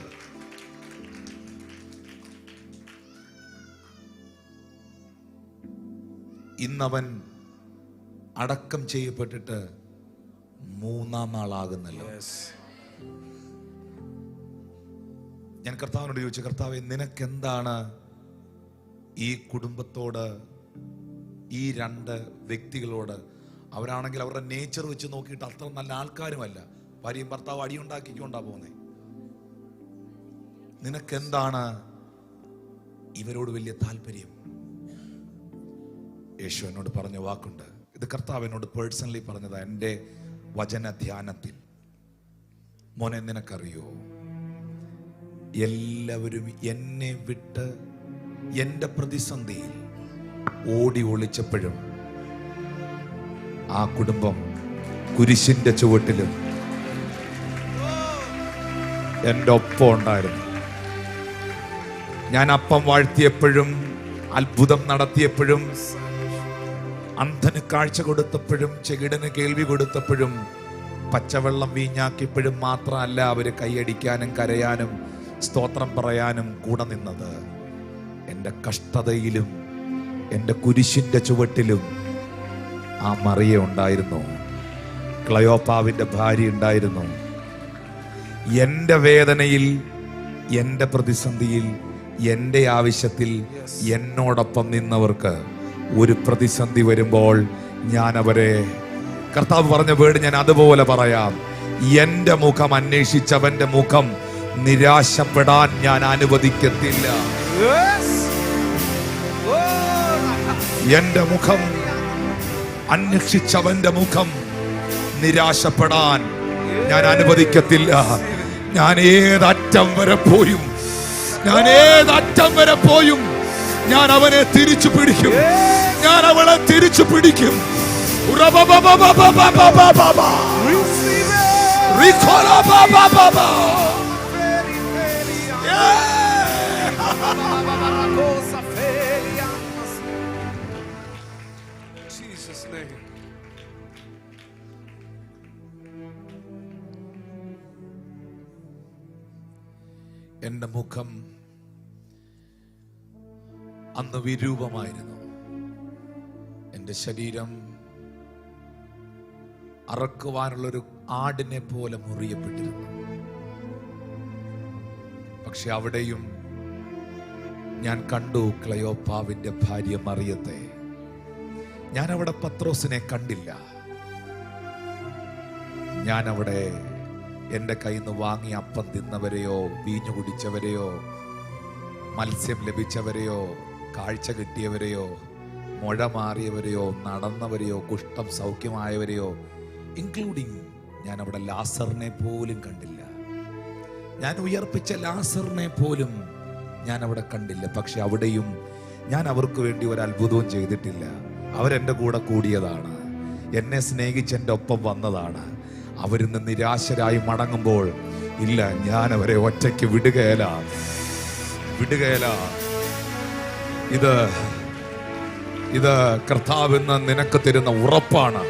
ഇന്നവൻ അടക്കം ചെയ്യപ്പെട്ടിട്ട് 3-ാം നാളാകുന്നല്ലോ. ഞാൻ കർത്താവിനോട് ചോദിച്ചു, കർത്താവേ, നിനക്കെന്താണ് ഈ കുടുംബത്തോട്, ഈ 2 വ്യക്തികളോട്? അവരാണെങ്കിൽ അവരുടെ നേച്ചർ വെച്ച് നോക്കിയിട്ട് അത്ര നല്ല ആൾക്കാരുമല്ല. ഭാര്യയും ഭർത്താവ് അടിയുണ്ടാക്കിക്കൊണ്ടാ പോകുന്നേ. നിനക്കെന്താണ് ഇവരോട് വലിയ താല്പര്യം? യേശു എന്നോട് പറഞ്ഞ വാക്കുണ്ട്. ഇത് കർത്താവ് എന്നോട് പേഴ്സണലി പറഞ്ഞതാ എൻ്റെ വചന ധ്യാനത്തിൽ. മോനെ, നിനക്കറിയോ, എല്ലാവരും എന്നെ വിട്ട് എൻ്റെ പ്രതിസന്ധിയിൽ ഓടി ഒളിച്ചപ്പോഴും ആ കുടുംബം കുരിശിന്റെ ചുവട്ടിലും എൻ്റെ ഒപ്പം ഉണ്ടായിരുന്നു. ഞാൻ അപ്പം വാഴ്ത്തിയപ്പോഴും, അത്ഭുതം നടത്തിയപ്പോഴും, അന്ധന് കാഴ്ച കൊടുത്തപ്പോഴും, ചെകിടന് കേൾവി കൊടുത്തപ്പോഴും, പച്ചവെള്ളം വീഞ്ഞാക്കിയപ്പോഴും മാത്രമല്ല അവര് കൈയടിക്കാനും കരയാനും സ്തോത്രം പറയാനും കൂടെ നിന്നത്. എൻ്റെ കഷ്ടതയിലും എൻ്റെ കുരിശിന്റെ ചുവട്ടിലും ആ മറിയ ഉണ്ടായിരുന്നു. ക്ലയോപ്പാവിന്റെ ഭാര്യ ഉണ്ടായിരുന്നു. എൻ്റെ വേദനയിൽ, എൻ്റെ പ്രതിസന്ധിയിൽ, എൻ്റെ ആവശ്യത്തിൽ എന്നോടൊപ്പം നിന്നവർക്ക് ഒരു പ്രതിസന്ധി വരുമ്പോൾ ഞാൻ അവരെ, കർത്താവ് പറഞ്ഞ വേർഡ് ഞാൻ അതുപോലെ പറയാം, എൻ്റെ മുഖം അന്വേഷിച്ചവന്റെ മുഖം നിരാശപ്പെടാൻ ഞാൻ അനുവദിക്കത്തില്ല. എൻ്റെ മുഖം അന്വേഷിച്ചവന്റെ മുഖം നിരാശപ്പെടാൻ ഞാൻ അനുവദിക്കത്തില്ല. ഞാൻ ഏതറ്റം വരെ പോയും, ഞാൻ അവനെ തിരിച്ചു പിടിക്കും. ഞാൻ അവളെ തിരിച്ചു പിടിക്കും. Jesus' name. എൻ്റെ മുഖം അന്ന് വിരൂപമായിരുന്നു. എൻ്റെ ശരീരം അറക്കുവാനുള്ളൊരു ആടിനെ പോലെ മുറിയപ്പെട്ടിരുന്നു. പക്ഷെ അവിടെയും ഞാൻ കണ്ടു ക്ലയോപ്പാവിന്റെ ഭാര്യ മറിയത്തെ. ഞാൻ അവിടെ പത്രോസിനെ കണ്ടില്ല. ഞാൻ അവിടെ എൻ്റെ കയ്യിൽ നിന്ന് വാങ്ങി അപ്പം തിന്നവരെയോ വീഞ്ഞു കുടിച്ചവരെയോ മത്സ്യം ലഭിച്ചവരെയോ കാഴ്ച കിട്ടിയവരെയോ മുഴ മാറിയവരെയോ നടന്നവരെയോ കുഷ്ഠം സൗഖ്യമായവരെയോ ഇൻക്ലൂഡിങ് ഞാൻ അവിടെ ലാസറിനെ പോലും കണ്ടില്ല. ഞാൻ ഉയർപ്പിച്ച ലാസറിനെ പോലും ഞാൻ അവിടെ കണ്ടില്ല. പക്ഷെ അവിടെയും ഞാൻ അവർക്ക് വേണ്ടി ഒരു അത്ഭുതവും ചെയ്തിട്ടില്ല. അവരെൻ്റെ കൂടെ കൂടിയതാണ്, എന്നെ സ്നേഹിച്ച് എൻ്റെ ഒപ്പം വന്നതാണ്. അവരിന്ന് നിരാശരായി മടങ്ങുമ്പോൾ ഇല്ല, ഞാൻ അവരെ ഒറ്റയ്ക്ക് വിടുകയില്ല. ഇത് കർത്താവെന്ന് നിനക്ക് തരുന്ന ഉറപ്പാണ്.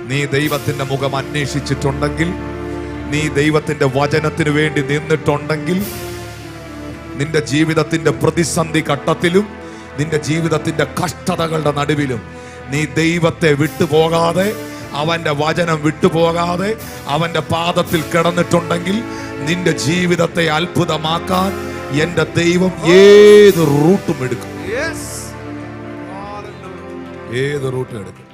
നീ ദൈവത്തിന്റെ മുഖം അന്വേഷിച്ചിട്ടുണ്ടെങ്കിൽ, നീ ദൈവത്തിന്റെ വചനത്തിന് വേണ്ടി നിന്നിട്ടുണ്ടെങ്കിൽ, നിന്റെ ജീവിതത്തിന്റെ പ്രതിസന്ധി ഘട്ടത്തിലും നിന്റെ ജീവിതത്തിന്റെ കഷ്ടതകളുടെ നടുവിലും നീ ദൈവത്തെ വിട്ടുപോകാതെ, അവന്റെ വചനം വിട്ടുപോകാതെ അവന്റെ പാദത്തിൽ കിടന്നിട്ടുണ്ടെങ്കിൽ നിന്റെ ജീവിതത്തെ അത്ഭുതമാക്കാൻ എന്റെ ദൈവം ഏത് റൂട്ടും എടുക്കും. ഏത് റൂട്ടും എടുക്കും.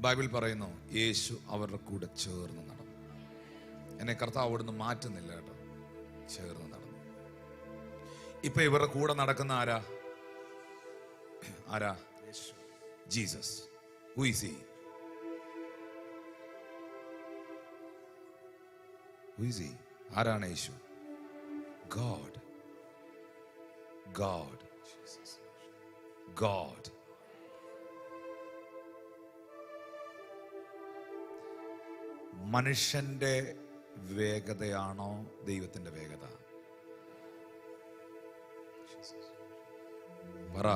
ബൈബിൾ പറയുന്നു യേശു അവരുടെ കൂടെ ചേർന്ന് നടന്നു. എന്നെ കർത്താവ് അവിടുന്ന് മാറ്റുന്നില്ല കേട്ടോ, ചേർന്ന് നടന്നു. ഇപ്പൊ ഇവരുടെ കൂടെ നടക്കുന്ന ആരാ? Jesus. Who is he? Who is he? ആരാണ് യേശു? God. മനുഷ്യന്റെ വേഗതയാണോ ദൈവത്തിന്റെ വേഗത? പറ.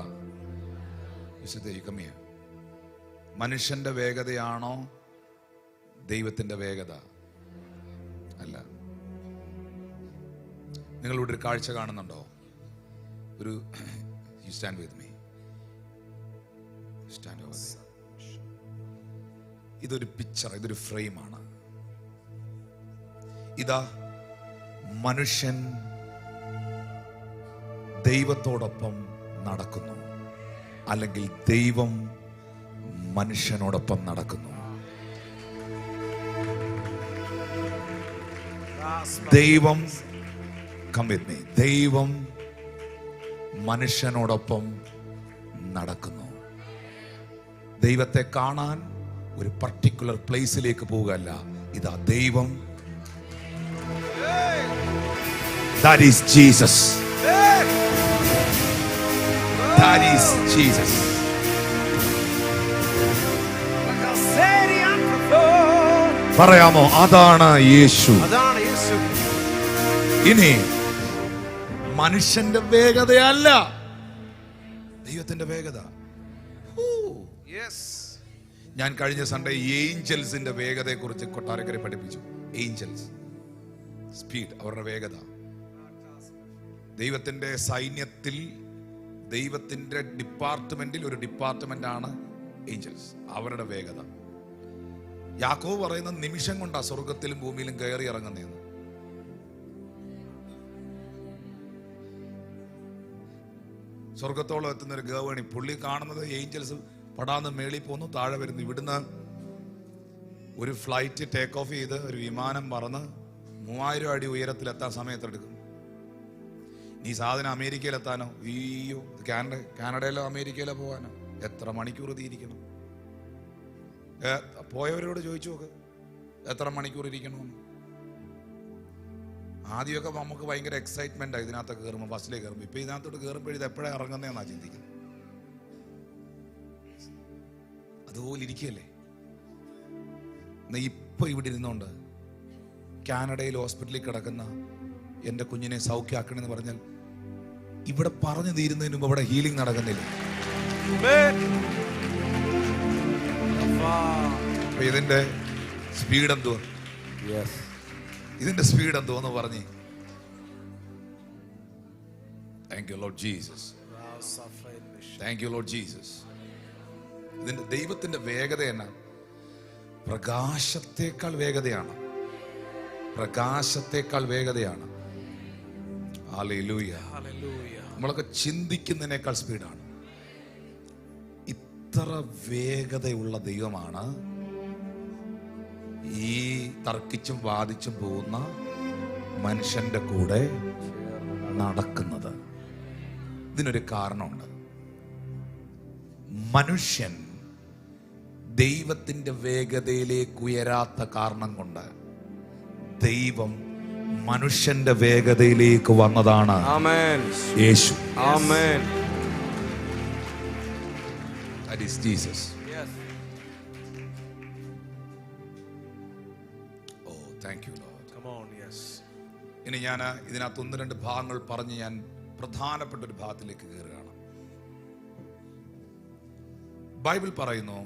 മനുഷ്യന്റെ വേഗതയാണോ ദൈവത്തിന്റെ വേഗത? അല്ല. നിങ്ങളിവിടെ ഒരു കാഴ്ച കാണുന്നുണ്ടോ? ഒരു you stand with me. Stand over there. ഇതൊരു പിക്ചർ, ഇതൊരു ഫ്രെയിമാണ്. ഇതാ മനുഷ്യൻ ദൈവത്തോടൊപ്പം നടക്കുന്നു, അല്ലെങ്കിൽ ദൈവം മനുഷ്യനോടൊപ്പം നടക്കുന്നു. ദൈവം come with me. ദൈവം മനുഷ്യനോടൊപ്പം നടക്കുന്നു. ദൈവത്തെ കാണാൻ ഒരു പർട്ടിക്കുലർ പ്ലേസിലേക്ക് പോവുകയല്ല. ഇതാ ദൈവം. That is Jesus. That is Jesus. പറയാമോ? അതാണ് യേശു. ഇനി മനുഷ്യന്റെ വേഗതയല്ല, ദൈവത്തിന്റെ വേഗത. ഞാൻ കഴിഞ്ഞ സൺഡേ ഏഞ്ചൽസിന്റെ വേഗതയെ കുറിച്ച് കൊട്ടാരക്കരെ പഠിപ്പിച്ചു. ഏഞ്ചൽസ് സ്പീഡ്, അവരുടെ വേഗത. ദൈവത്തിന്റെ സൈന്യത്തിൽ, ദൈവത്തിന്റെ ഡിപ്പാർട്ട്മെന്റിൽ ഒരു ഡിപ്പാർട്ട്മെന്റ് ആണ് ഏഞ്ചൽസ്. അവരുടെ വേഗത. യാക്കോബ് പറയുന്ന നിമിഷം കൊണ്ടാ സ്വർഗത്തിലും ഭൂമിയിലും കയറി ഇറങ്ങുന്നതെന്ന്. സ്വർഗത്തോളം എത്തുന്ന ഒരു ഗവേണി പുള്ളി കാണുന്നത് ഏഞ്ചൽസ് പടാന്ന് മേളിൽ പോന്നു, താഴെ വരുന്നു. ഇവിടുന്ന് ഒരു ഫ്ലൈറ്റ് ടേക്ക് ഓഫ് ചെയ്ത് ഒരു വിമാനം പറന്ന് 3000 അടി ഉയരത്തിലെത്താൻ സമയത്തെടുക്കും. നീ സാധനം അമേരിക്കയിലെത്താനോ, അയ്യോ കാനഡയിലോ അമേരിക്കയിലോ പോകാനോ എത്ര മണിക്കൂർ തീരിക്കണം? പോയവരോട് ചോദിച്ചു നോക്ക് എത്ര മണിക്കൂർ ഇരിക്കണമെന്ന്. ആദ്യമൊക്കെ നമുക്ക് ഭയങ്കര എക്സൈറ്റ്മെന്റ് ഇതിനകത്ത് കയറുമ്പോൾ, ബസ്സിലേക്ക് കയറുമ്പോൾ. ഇപ്പൊ ഇതിനകത്തോട്ട് കയറുമ്പോൾ ഇത് എപ്പോഴാണ് ഇറങ്ങുന്നതെന്നാ ചിന്തിക്കുന്നത്. അതുപോലെ ഇരിക്കുകയല്ലേ. ഇപ്പൊ ഇവിടെ ഇരുന്നോണ്ട് കാനഡയിൽ ഹോസ്പിറ്റലിൽ കിടക്കുന്ന എൻ്റെ കുഞ്ഞിനെ സൗഖ്യമാക്കണമെന്ന് പറഞ്ഞാൽ ഇവിടെ പറഞ്ഞു തീരുന്നതിന് മുമ്പ് അവിടെ ഹീലിംഗ് നടക്കുന്നില്ല. ഇതിന്റെ സ്പീഡ് എന്തോ, ഇതിന്റെ സ്പീഡ് എന്തോന്ന് പറഞ്ഞ് Thank you, Lord Jesus. Thank you, Lord Jesus. ഇതിന്റെ ദൈവത്തിന്റെ വേഗത എന്നാ? പ്രകാശത്തേക്കാൾ വേഗതയാണ്. പ്രകാശത്തേക്കാൾ വേഗതയാണ്. ഹല്ലേലൂയ. നമ്മളൊക്കെ ചിന്തിക്കുന്നതിനേക്കാൾ സ്പീഡാണ്. ഇത്ര വേഗതയുള്ള ദൈവമാണ് ഈ തർക്കിച്ചും വാദിച്ചും പോകുന്ന മനുഷ്യന്റെ കൂടെ നടക്കുന്നത്. ഇതിനൊരു കാരണമുണ്ട്. മനുഷ്യൻ ദൈവത്തിന്റെ വേഗതയിലേക്ക് ഉയരാത്ത കാരണം കൊണ്ട് ദൈവം മനുഷ്യന്റെ വേഗതയിലേക്ക് വന്നതാണ്. Amen. Yeshu. Amen. That is Jesus. Yes. Oh, thank you, Lord. Come on, yes. ഇനി ഞാൻ ഇതിനകത്ത് 1-2 ഭാഗങ്ങൾ പറഞ്ഞ് ഞാൻ പ്രധാനപ്പെട്ട ഒരു ഭാഗത്തിലേക്ക് കയറുകയാണ്. ബൈബിൾ പറയുന്നു,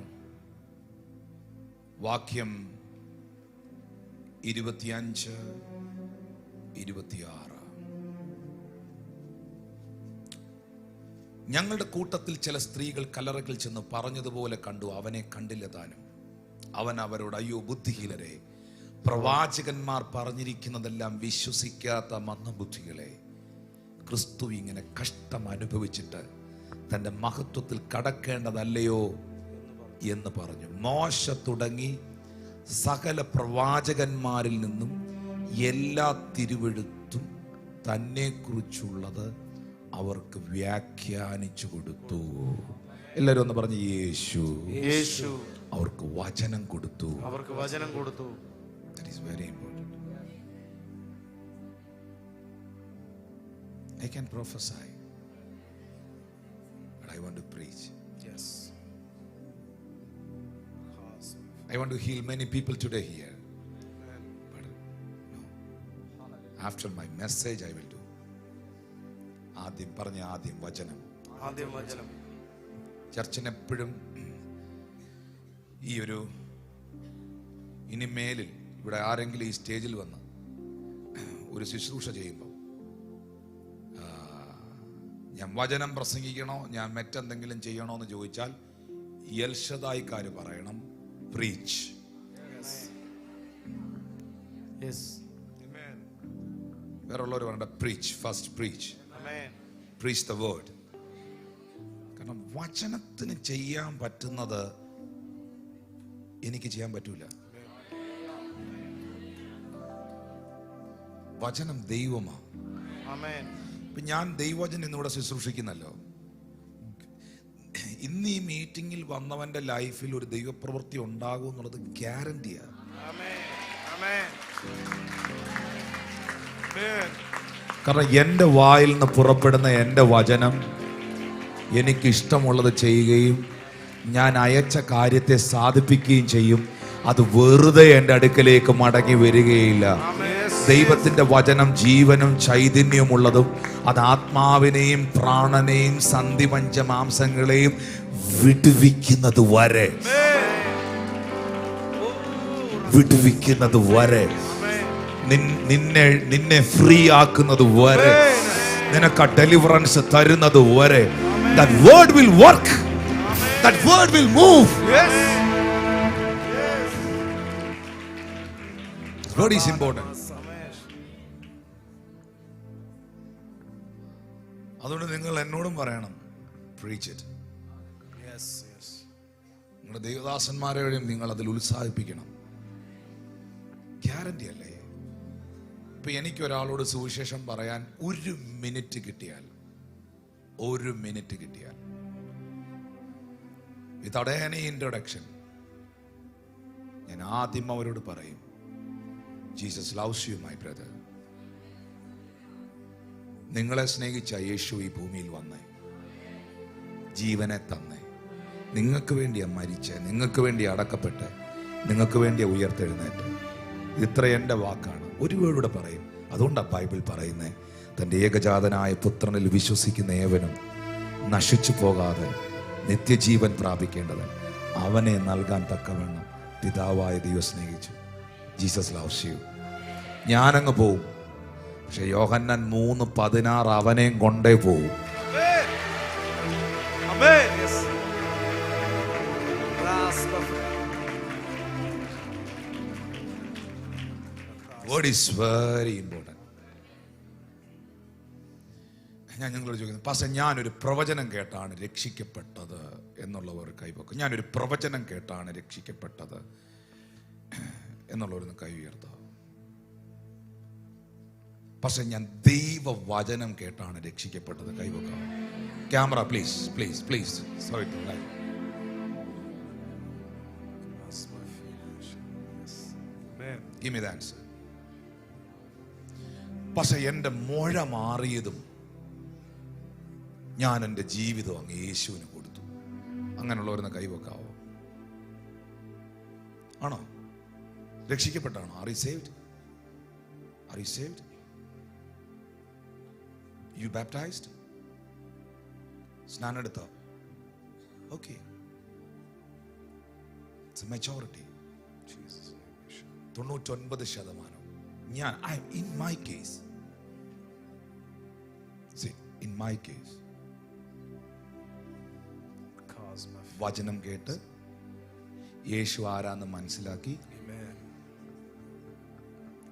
വാക്യം 25-26, ഞങ്ങളുടെ കൂട്ടത്തിൽ ചില സ്ത്രീകൾ കല്ലറകൾ ചെന്ന് പറഞ്ഞതുപോലെ കണ്ടു, അവനെ കണ്ടില്ല താനും. അവൻ അവരോട്, അയ്യോ ബുദ്ധിഹീനരെ, പ്രവാചകന്മാർ പറഞ്ഞിരിക്കുന്നതെല്ലാം വിശ്വസിക്കാത്ത മന്ദബുദ്ധികളെ, ക്രിസ്തു ഇങ്ങനെ കഷ്ടം അനുഭവിച്ചിട്ട് തൻ്റെ മഹത്വത്തിൽ കടക്കേണ്ടതല്ലയോ എന്ന് പറഞ്ഞു. മോശ തുടങ്ങി സകല പ്രവാചകന്മാരിൽ നിന്നും എല്ലാ തിരുവെഴുത്തും തന്നെ കുറിച്ചുള്ളത് അവർക്ക് വ്യാഖ്യാനിച്ചു കൊടുത്തു. എല്ലാവരും ഒന്ന് പറഞ്ഞു, യേശു. യേശു അവർക്ക് വചനം കൊടുത്തു. അവർക്ക് വചനം കൊടുത്തു. That is very important. I can prophesy, but I want to preach. Yes. I want to heal many people today here. But no. After my message I will do. ആദ്യം പറഞ്ഞ ആദ്യം വചനം. ആദ്യം വചനം. ചർച്ചിന് എപ്പോഴും ഈ ഒരു ഇനി മേലിൽ ഇവിടെ ആരെങ്കിലും ഈ സ്റ്റേജിൽ വന്ന് ഒരു ശുശ്രൂഷ ചെയ്യുമ്പോൾ ഞാൻ വചനം പ്രസംഗിക്കണോ, ഞാൻ മറ്റെന്തെങ്കിലും ചെയ്യണോ എന്ന് ചോദിച്ചാൽ എൽഷദായിക്കാര് പറയണം, preach. Yes. Amen. വേറുള്ളവർ പറയണ്ട, preach, first preach. Amen. Preach the word. കാരണം വചനത്തിന് ചെയ്യാൻ പറ്റുന്നത് എനിക്ക് ചെയ്യാൻ പറ്റൂല. വചനം ദൈവമാണ്. Amen. ഇപ്പൊ ഞാൻ ദൈവവചനം ഇന്നിവിടെ ശുശ്രൂഷിക്കുന്നല്ലോ. ഇന്ന് ഈ മീറ്റിംഗിൽ വന്നവന്റെ ലൈഫിൽ ഒരു ദൈവപ്രവൃത്തി ഉണ്ടാകും എന്നുള്ളത് ഗ്യാരണ്ടിയാണ്. കാരണം എൻ്റെ വായിൽ നിന്ന് പുറപ്പെടുന്ന എൻ്റെ വചനം എനിക്ക് ഇഷ്ടമുള്ളത് ചെയ്യുകയും ഞാൻ അയച്ച കാര്യത്തെ സാധിപ്പിക്കുകയും ചെയ്യും. അത് വെറുതെ എൻ്റെ അടുക്കലേക്ക് മടങ്ങി വരികയില്ല. ദൈവത്തിന്റെ വചനം ജീവനും ചൈതന്യമുള്ളതും അത് ആത്മാവിനെയും പ്രാണനെയും സന്ധിപഞ്ചമാംസങ്ങളെയും വിടുവിക്കുന്നത് വരെ നിന്നെ ഫ്രീ ആക്കുന്നത് വരെ, നിനക്ക് ആ ഡെലിവറൻസ് തരുന്നത് വരെ. That word will work. That word will move. Yes. Word is important. അതുകൊണ്ട് നിങ്ങൾ എന്നോടും പറയണം, preach it. Yes. Yes. നിങ്ങളുടെ ദൈവദാസന്മാരെയും നിങ്ങൾ അതിൽ ഉത്സാഹിപ്പിക്കണം. ഗ്യാരണ്ടി അല്ലേ? ഇപ്പൊ എനിക്ക് ഒരാളോട് സുവിശേഷം പറയാൻ 1 മിനിറ്റ് കിട്ടിയാൽ, 1 മിനിറ്റ് കിട്ടിയാൽ, without any introduction, ഞാൻ ആദ്യം അവരോട് പറയും, Jesus loves you my brother. നിങ്ങളെ സ്നേഹിച്ച യേശു ഈ ഭൂമിയിൽ വന്നേ, ജീവനെ തന്നേ, നിങ്ങൾക്ക് വേണ്ടിയാ മരിച്ചേ, നിങ്ങൾക്ക് വേണ്ടി അടക്കപ്പെട്ട്, നിങ്ങൾക്ക് വേണ്ടിയാ ഉയർത്തെഴുന്നേറ്റ്. ഇത്ര എൻ്റെ വാക്കാണ്. ഒരു വേർഡൂടെ പറയും. അതുകൊണ്ടാണ് ബൈബിൾ പറയുന്നത്, തൻ്റെ ഏകജാതനായ പുത്രനിൽ വിശ്വസിക്കുന്ന ഏവനും നശിച്ചു പോകാതെ നിത്യജീവൻ പ്രാപിക്കേണ്ടത് അവനെ നൽകാൻ തക്കവണ്ണം പിതാവായ ദൈവം സ്നേഹിച്ചു. Jesus loves you. ഞാനങ്ങ് പോവും. പക്ഷെ യോഹന്നാൻ 3:16 അവനെയും കൊണ്ടേ പോകും. Amen. Amen. Yes. Last of Word is very important. ഞാൻ നിങ്ങളോട് ചോദിക്കുന്നത്, പാസ്റ്റർ ഞാനൊരു പ്രവചനം കേട്ടാണ് രക്ഷിക്കപ്പെട്ടത് എന്നുള്ളവർ കൈവക്കും. ഞാനൊരു പ്രവചനം കേട്ടാണ് രക്ഷിക്കപ്പെട്ടത് എന്നുള്ളവരൊന്ന് കൈ ഉയർത്താം. പക്ഷെ ഞാൻ ദൈവവചനം കേട്ടാണ് രക്ഷിക്കപ്പെട്ടത്, കൈവക്കാം. Camera please please please. Sorry to live. Amen. Give me the answer. പക്ഷെ എൻ്റെ മുഴ മാറിയതും ഞാൻ എൻ്റെ ജീവിതം അങ്ങ് യേശുവിന് കൊടുത്തു. അങ്ങനെയുള്ളവരെന്ന് കൈവെക്കാവോ? ആണോ? രക്ഷിക്കപ്പെട്ടാണോ? Are you saved? Are you saved? You baptized? സ്നാനം എടുത്തോ? Okay. It's a majority. 99%. ഞാൻ in my case, see, in my case, വചനം കേട്ട് യേശു ആരാന്ന് മനസ്സിലാക്കി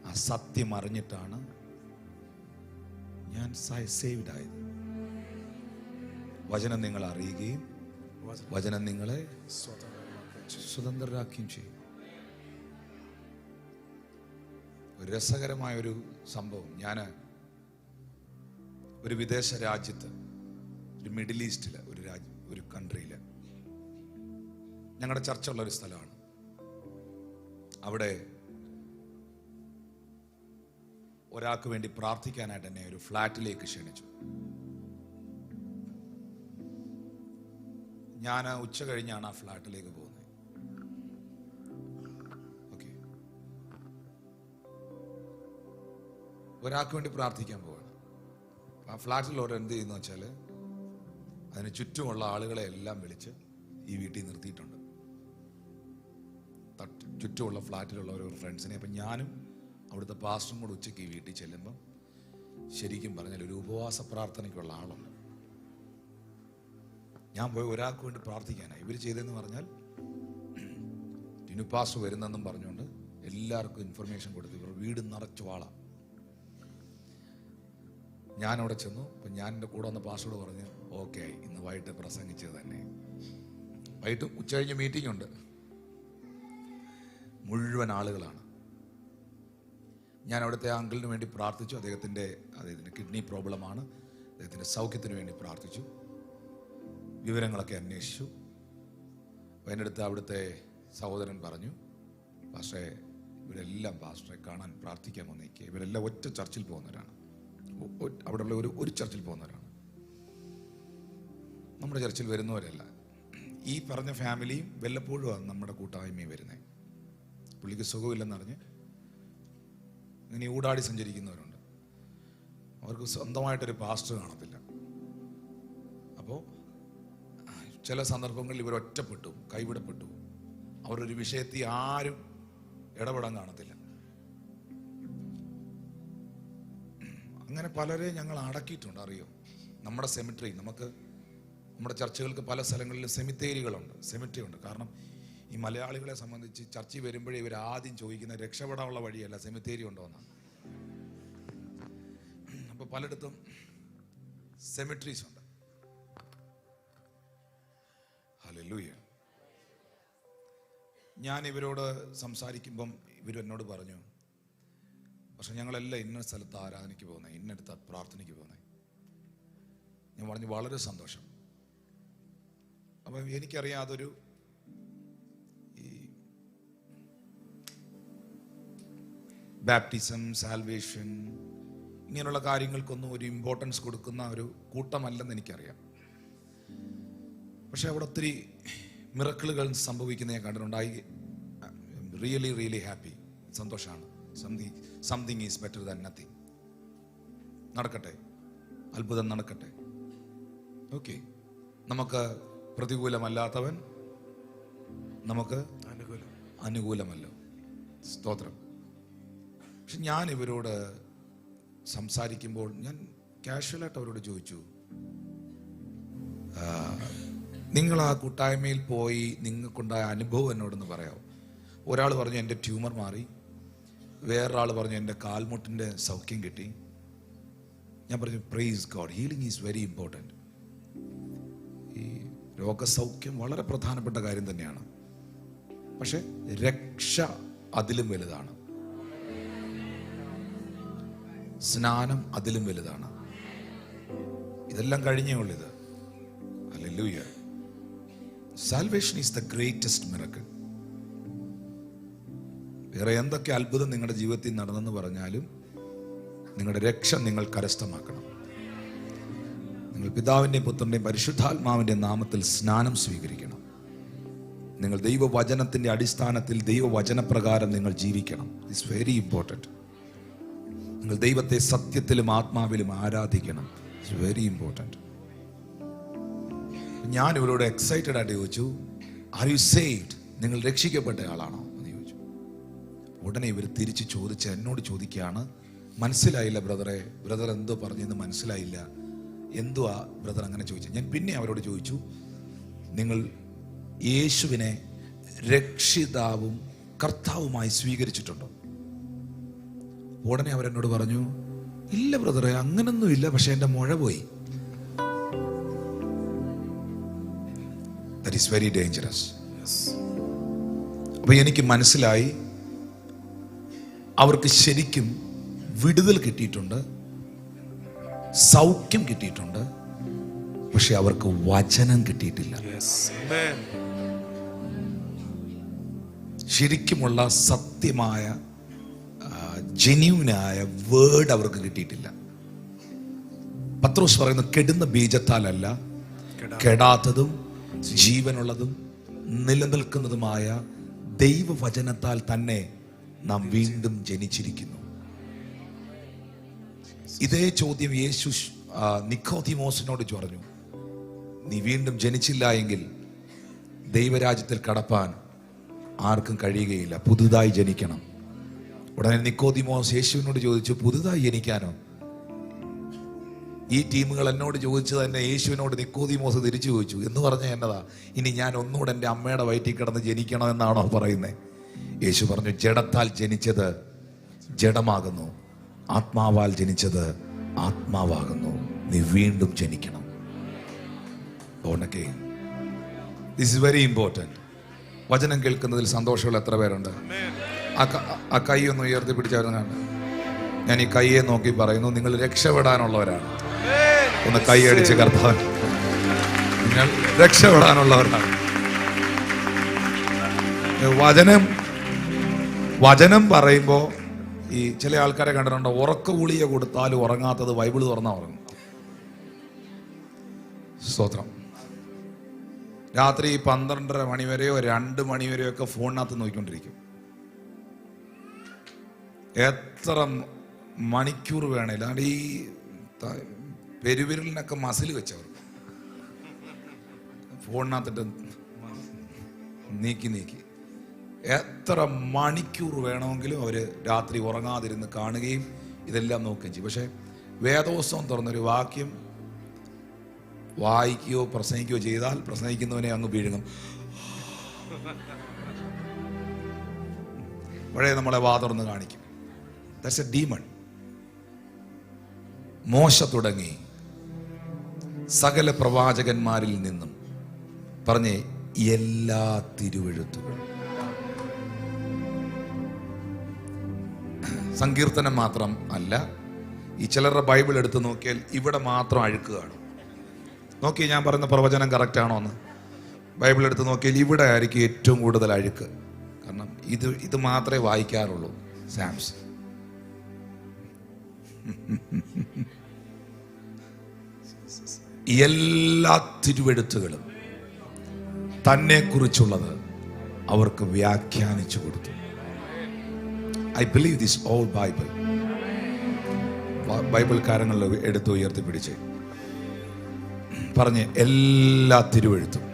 ആ സത്യം അറിഞ്ഞിട്ടാണ് ഞാൻ സേവ്ഡ് ആയത്. വചനം നിങ്ങൾ അറിയുകയും വചനം നിങ്ങളെ സ്വതന്ത്രരാക്കുകയും ചെയ്യും. ഒരു രസകരമായൊരു സംഭവം, ഞാൻ ഒരു വിദേശ രാജ്യത്ത്, ഒരു മിഡിൽ ഈസ്റ്റിലെ ഒരു കൺട്രിയിൽ, ഞങ്ങളുടെ ചർച്ച ഉള്ള ഒരു സ്ഥലമാണ്. അവിടെ ഒരാൾക്ക് വേണ്ടി പ്രാർത്ഥിക്കാനായിട്ട് എന്നെ ഒരു ഫ്ലാറ്റിലേക്ക് ക്ഷണിച്ചു. ഞാൻ ഉച്ച കഴിഞ്ഞാണ് ആ ഫ്ലാറ്റിലേക്ക് പോകുന്നത്. ഓക്കെ, ഒരാൾക്ക് വേണ്ടി പ്രാർത്ഥിക്കാൻ പോവാണ്. ആ ഫ്ലാറ്റിലുള്ളവർ എന്ത് ചെയ്യുന്നു വെച്ചാൽ അതിന് ചുറ്റുമുള്ള ആളുകളെ എല്ലാം വിളിച്ച് ഈ വീട്ടിൽ നിർത്തിയിട്ടുണ്ട്. ചുറ്റുമുള്ള ഫ്ലാറ്റിലുള്ള ഓരോ ഫ്രണ്ട്സിനെ. അപ്പം ഞാനും അവിടുത്തെ പാസ്റ്ററും കൂടെ ഉച്ചയ്ക്ക് ഈ വീട്ടിൽ ചെല്ലുമ്പം ശരിക്കും പറഞ്ഞാൽ ഒരു ഉപവാസ പ്രാർത്ഥനയ്ക്കുള്ള ആളുണ്ട്. ഞാൻ പോയി ഒരാൾക്ക് വേണ്ടി പ്രാർത്ഥിക്കാനാണ്. ഇവർ ചെയ്തതെന്ന് പറഞ്ഞാൽ ടിനു പാസ്റ്റർ വരുന്നെന്നും പറഞ്ഞുകൊണ്ട് എല്ലാവർക്കും ഇൻഫർമേഷൻ കൊടുത്ത് ഇവർ വീട് നിറച്ചു വാളാം. ഞാനവിടെ ചെന്നു. അപ്പം ഞാൻ എൻ്റെ കൂടെ വന്ന പാസ്റ്ററോട് പറഞ്ഞു, ഓക്കെ ഇന്ന് വൈകിട്ട് പ്രസംഗിച്ചത് തന്നെ. വൈകിട്ട് ഉച്ച കഴിഞ്ഞ് മീറ്റിംഗ് ഉണ്ട്. മുഴുവൻ ആളുകളാണ്. ഞാൻ അവിടുത്തെ അങ്കിളിന് വേണ്ടി പ്രാർത്ഥിച്ചു. അദ്ദേഹത്തിൻ്റെ കിഡ്നി പ്രോബ്ലമാണ്. അദ്ദേഹത്തിൻ്റെ സൗഖ്യത്തിന് വേണ്ടി പ്രാർത്ഥിച്ചു. വിവരങ്ങളൊക്കെ അന്വേഷിച്ചു. എൻ്റെ അടുത്ത് അവിടുത്തെ സഹോദരൻ പറഞ്ഞു, പാസ്റ്ററെ ഇവരെല്ലാം പാസ്റ്ററെ കാണാൻ പ്രാർത്ഥിക്കാൻ വന്നേക്കുക. ഇവരെല്ലാം ഒറ്റ ചർച്ചിൽ പോകുന്നവരാണ്. അവിടെയുള്ള ഒരു ചർച്ചിൽ പോകുന്നവരാണ്. നമ്മുടെ ചർച്ചിൽ വരുന്നവരല്ല. ഈ പറഞ്ഞ ഫാമിലിയും വല്ലപ്പോഴുമാണ് നമ്മുടെ കൂട്ടായ്മയും വരുന്നത്. പുള്ളിക്ക് സുഖമില്ലെന്നറിഞ്ഞ് ഇങ്ങനെ ഊടാടി സഞ്ചരിക്കുന്നവരുണ്ട്. അവർക്ക് സ്വന്തമായിട്ടൊരു പാസ്റ്റർ കാണത്തില്ല. അപ്പോൾ ചില സന്ദർഭങ്ങളിൽ ഇവർ ഒറ്റപ്പെട്ടു, കൈവിടപ്പെട്ടു. അവരൊരു വിഷയത്തിൽ ആരും ഇടപെടാൻ കാണത്തില്ല. അങ്ങനെ പലരെ ഞങ്ങൾ അടക്കിയിട്ടുണ്ട്. അറിയോ, നമ്മുടെ സെമിട്രി, നമ്മുടെ ചർച്ചകൾക്ക് പല സ്ഥലങ്ങളിലും സെമിട്രി ഉണ്ട്. കാരണം ഈ മലയാളികളെ സംബന്ധിച്ച് ചർച്ചയിൽ വരുമ്പോഴേ ഇവർ ആദ്യം ചോദിക്കുന്ന രക്ഷപ്പെടാനുള്ള വഴിയല്ല, സെമിത്തേരി ഉണ്ടോ എന്നാണ്. അപ്പോൾ പലയിടത്തും സെമിട്രീസ് ഉണ്ട്. ഹല്ലേലൂയ. ഞാൻ ഇവരോട് സംസാരിക്കുമ്പം ഇവരെന്നോട് പറഞ്ഞു, പക്ഷെ ഞങ്ങളെല്ലാം ഇന്ന സ്ഥലത്ത് ആരാധനയ്ക്ക് പോകുന്നത്, ഇന്നടുത്ത് പ്രാർത്ഥനയ്ക്ക് പോകുന്നത്. ഞാൻ പറഞ്ഞു വളരെ സന്തോഷം. അപ്പം എനിക്കറിയാം അതൊരു ഈ ബാപ്റ്റിസം, സാൽവേഷൻ ഇങ്ങനെയുള്ള കാര്യങ്ങൾക്കൊന്നും ഒരു ഇമ്പോർട്ടൻസ് കൊടുക്കുന്ന ഒരു കൂട്ടമല്ലെന്ന് എനിക്കറിയാം. പക്ഷെ അവിടെ ഒത്തിരി മിറക്കിളുകൾ സംഭവിക്കുന്ന ഞാൻ കണ്ടിട്ടുണ്ട്. റിയലി ഹാപ്പി, സന്തോഷമാണ്. Something is better than nothing. നടക്കട്ടെ, അത്ഭുതം നടക്കട്ടെ. ഓക്കെ, നമുക്ക് പ്രതികൂലമല്ലാത്തവൻ നമുക്ക് അനുകൂലമല്ലോ. സ്തോത്രം. പക്ഷെ ഞാൻ ഇവരോട് സംസാരിക്കുമ്പോൾ ഞാൻ കാഷ്വലായിട്ട് അവരോട് ചോദിച്ചു, നിങ്ങൾ ആ കൂട്ടായ്മയിൽ പോയി നിങ്ങൾക്കുണ്ടായ അനുഭവം എന്നോടൊന്ന് പറയാമോ? ഒരാൾ പറഞ്ഞു എൻ്റെ ട്യൂമർ മാറി, വേറൊരാൾ പറഞ്ഞു എൻ്റെ കാൽമുട്ടിൻ്റെ സൗഖ്യം കിട്ടി. ഞാൻ പറഞ്ഞു praise God, healing is very important. ഈ രോഗസൗഖ്യം വളരെ പ്രധാനപ്പെട്ട കാര്യം തന്നെയാണ്, പക്ഷെ രക്ഷ അതിലും വലുതാണ്, സ്നാനം അതിലും വലുതാണ്. ഇതെല്ലാം കഴിഞ്ഞേ ഉള്ളൂ ഇത്. Hallelujah. Salvation is the greatest miracle. വേറെ എന്തൊക്കെ അത്ഭുതം നിങ്ങളുടെ ജീവിതത്തിൽ നടന്നെന്ന് പറഞ്ഞാലും നിങ്ങളുടെ രക്ഷ നിങ്ങൾ കരസ്ഥമാക്കണം. നിങ്ങൾ പിതാവിൻ്റെയും പുത്രൻ്റെയും പരിശുദ്ധാത്മാവിൻ്റെയും നാമത്തിൽ സ്നാനം സ്വീകരിക്കണം. നിങ്ങൾ ദൈവവചനത്തിൻ്റെ അടിസ്ഥാനത്തിൽ ദൈവവചനപ്രകാരം നിങ്ങൾ ജീവിക്കണം. It's very important. നിങ്ങൾ ദൈവത്തെ സത്യത്തിലും ആത്മാവിലും ആരാധിക്കണം. It's very important. ഞാൻ ഇവരോട് എക്സൈറ്റഡ് ആയിട്ട് ചോദിച്ചു, ആർ യു സേവ്ഡ്? നിങ്ങൾ രക്ഷിക്കപ്പെട്ട ആളാണോ എന്ന് ചോദിച്ചു. ഉടനെ ഇവർ തിരിച്ച് ചോദിച്ച് എന്നോട് ചോദിക്കുകയാണ്, മനസ്സിലായില്ല ബ്രദറെ, ബ്രദർ എന്തോ പറഞ്ഞെന്ന് മനസ്സിലായില്ല, എന്തുവാ ബ്രദർ അങ്ങനെ ചോദിച്ചു. ഞാൻ പിന്നെ അവരോട് ചോദിച്ചു, നിങ്ങൾ യേശുവിനെ രക്ഷിതാവും കർത്താവുമായി സ്വീകരിച്ചിട്ടുണ്ടോ? ഉടനെ അവരെന്നോട് പറഞ്ഞു, ഇല്ല ബ്രദറെ, അങ്ങനൊന്നും ഇല്ല, പക്ഷെ എൻ്റെ മുഴ പോയി. That is very dangerous. അപ്പൊ എനിക്ക് മനസ്സിലായി അവർക്ക് ശരിക്കും വിടുതൽ കിട്ടിയിട്ടുണ്ട്, സൗഖ്യം കിട്ടിയിട്ടുണ്ട്, പക്ഷെ അവർക്ക് വചനം കിട്ടിയിട്ടില്ല. ശരിക്കുമുള്ള സത്യമായ ജെന്യൂനായ വേർഡ് അവർക്ക് കിട്ടിയിട്ടില്ല. പത്രോസ് പറയുന്നു, കെടുന്ന ബീജത്താലല്ല, കെടാത്തതും ജീവനുള്ളതും നിലനിൽക്കുന്നതുമായ ദൈവവചനത്താൽ തന്നെ നാം വീണ്ടും ജനിച്ചിരിക്കുന്നു. ഇതേ ചോദ്യം യേശു നിക്കോദിമോസിനോട് പറഞ്ഞു, നീ വീണ്ടും ജനിച്ചില്ല എങ്കിൽ ദൈവരാജ്യത്തിൽ കടപ്പാൻ ആർക്കും കഴിയുകയില്ല, പുതുതായി ജനിക്കണം. ഉടനെ നിക്കോദിമോസ് യേശുവിനോട് ചോദിച്ചു, പുതുതായി ജനിക്കാനോ? ഈ ടീമുകൾ എന്നോട് ചോദിച്ചു തന്നെ യേശുവിനോട് നിക്കോദിമോസ് തിരിച്ചു ചോദിച്ചു. എന്ന് പറഞ്ഞാൽ എന്നതാ, ഇനി ഞാൻ ഒന്നുകൂടെ എൻ്റെ അമ്മയുടെ വയറ്റിൽ കിടന്ന് ജനിക്കണമെന്നാണോ പറയുന്നത്? യേശു പറഞ്ഞു, ജഡത്താൽ ജനിച്ചത് ജഡമാകുന്നു, ആത്മാവാൽ ജനിച്ചത് ആത്മാവാകുന്നു. നീ വീണ്ടും ജനിക്കണം. Born again. This is very important. വചനം കേൾക്കുന്നതിൽ സന്തോഷമുള്ള എത്ര പേരുണ്ട്? ആ കൈ ഒന്ന് ഉയർത്തി പിടിച്ചവരാണ്. ഞാൻ ഈ കൈയെ നോക്കി പറയുന്നു, നിങ്ങൾ രക്ഷപ്പെടാനുള്ളവരാണ്. ഒന്ന് കൈയടിച്ച് കർത്താൻ, നിങ്ങൾ രക്ഷപ്പെടാനുള്ളവരാണ്. വചനം പറയുമ്പോ ഈ ചില ആൾക്കാരെ കണ്ടിട്ടുണ്ടോ, ഉറക്ക ഗുളിക കൊടുത്താലും ഉറങ്ങാത്തത് ബൈബിൾ തുറന്നാ ഉറങ്ങും. സ്തോത്രം. രാത്രി 12:30 മണിവരെയോ 2 മണിവരെയോ ഒക്കെ ഫോണിനകത്ത് നോക്കിക്കൊണ്ടിരിക്കും. എത്ര മണിക്കൂർ വേണേലും. അല്ലാണ്ട് ഈ പെരുവിരലിനൊക്കെ മസിൽ വെച്ചവർ ഫോണിനകത്തിട്ട് നീക്കി എത്ര മണിക്കൂർ വേണമെങ്കിലും അവർ രാത്രി ഉറങ്ങാതിരുന്ന് കാണുകയും ഇതെല്ലാം നോക്കുകയും ചെയ്യും. പക്ഷെ വേദോത്സവം തുറന്നൊരു വാക്യം വായിക്കുകയോ പ്രസംഗിക്കുകയോ ചെയ്താൽ പ്രസംഗിക്കുന്നവനെ അങ്ങ് വീഴും. പഴയ നമ്മളെ വാ തുറന്ന് കാണിക്കും. That's A demon. മോശ തുടങ്ങി സകല പ്രവാചകന്മാരിൽ നിന്നും പറഞ്ഞ് എല്ലാ തിരുവെഴുത്തുകളും, സങ്കീർത്തനം മാത്രം അല്ല, ഈ ചിലരുടെ ബൈബിൾ എടുത്ത് നോക്കിയാൽ ഇവിടെ മാത്രം അഴുക്ക് കാണും. നോക്കി ഞാൻ പറയുന്ന പ്രവചനം കറക്റ്റ് ആണോ എന്ന് ബൈബിൾ എടുത്ത് നോക്കിയാൽ ഇവിടെ ആയിരിക്കും ഏറ്റവും കൂടുതൽ അഴുക്ക്. കാരണം ഇത് മാത്രമേ വായിക്കാറുള്ളൂ. സാംസ് എല്ലാ തിരുവെഴുത്തുകളും തന്നെ കുറിച്ചുള്ളത് അവർക്ക് വ്യാഖ്യാനിച്ചു കൊടുത്തു. I believe this all Bible. Bible കാര്യങ്ങളിൽ എടുത്ത് ഉയർത്തിപ്പിടിച്ച് പറഞ്ഞ് എല്ലാ തിരുവെഴുത്തും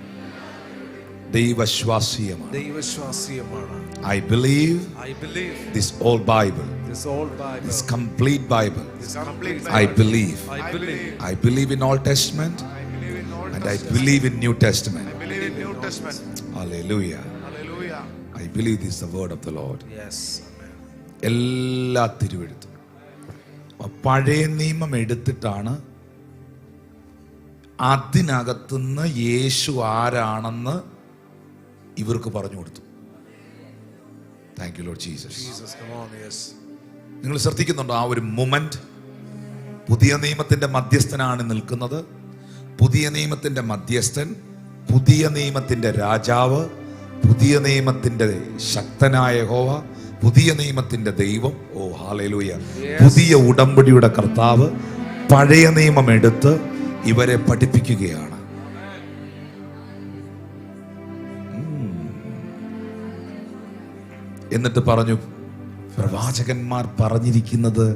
ദൈവശ്വാസീയമാണ്. ദൈവശ്വാസീയമാണ്. I believe I believe this whole Bible, this whole Bible, this complete Bible. this complete I Bible. believe. I believe. I believe in Old Testament and I believe in New Testament. I believe in New Testament. Hallelujah. Hallelujah. I believe this is the word of the Lord. Yes. Amen. എല്ലാ തിരുവെഴുത്തും പഴയ നിയമം എടുത്തിട്ടാണ് അതിനകത്തുനിന്ന് യേശു ആരാണെന്ന് ഇവർക്ക് പറഞ്ഞു കൊടുത്തു. Thank you lord Jesus. Jesus, come on, yes. നിങ്ങൾ ശ്രദ്ധിക്കുന്നുണ്ടോ ആ ഒരു മൊമെന്റ്? പുതിയ നിയമത്തിന്റെ മധ്യസ്ഥനാണ് നിൽക്കുന്നത്. പുതിയ നിയമത്തിന്റെ മധ്യസ്ഥൻ, പുതിയ നിയമത്തിന്റെ രാജാവ്, പുതിയ നിയമത്തിന്റെ ശക്തനായ യഹോവ, പുതിയ നിയമത്തിന്റെ ദൈവം. ഓ ഹല്ലേലൂയ. പുതിയ ഉടമ്പടിയുടെ കർത്താവ് പഴയ നിയമം എടുത്ത് ഇവരെ പഠിപ്പിക്കുകയാണ്. എന്നിട്ട് പറഞ്ഞു, പ്രവാചകന്മാർ പറഞ്ഞിരിക്കുന്നത്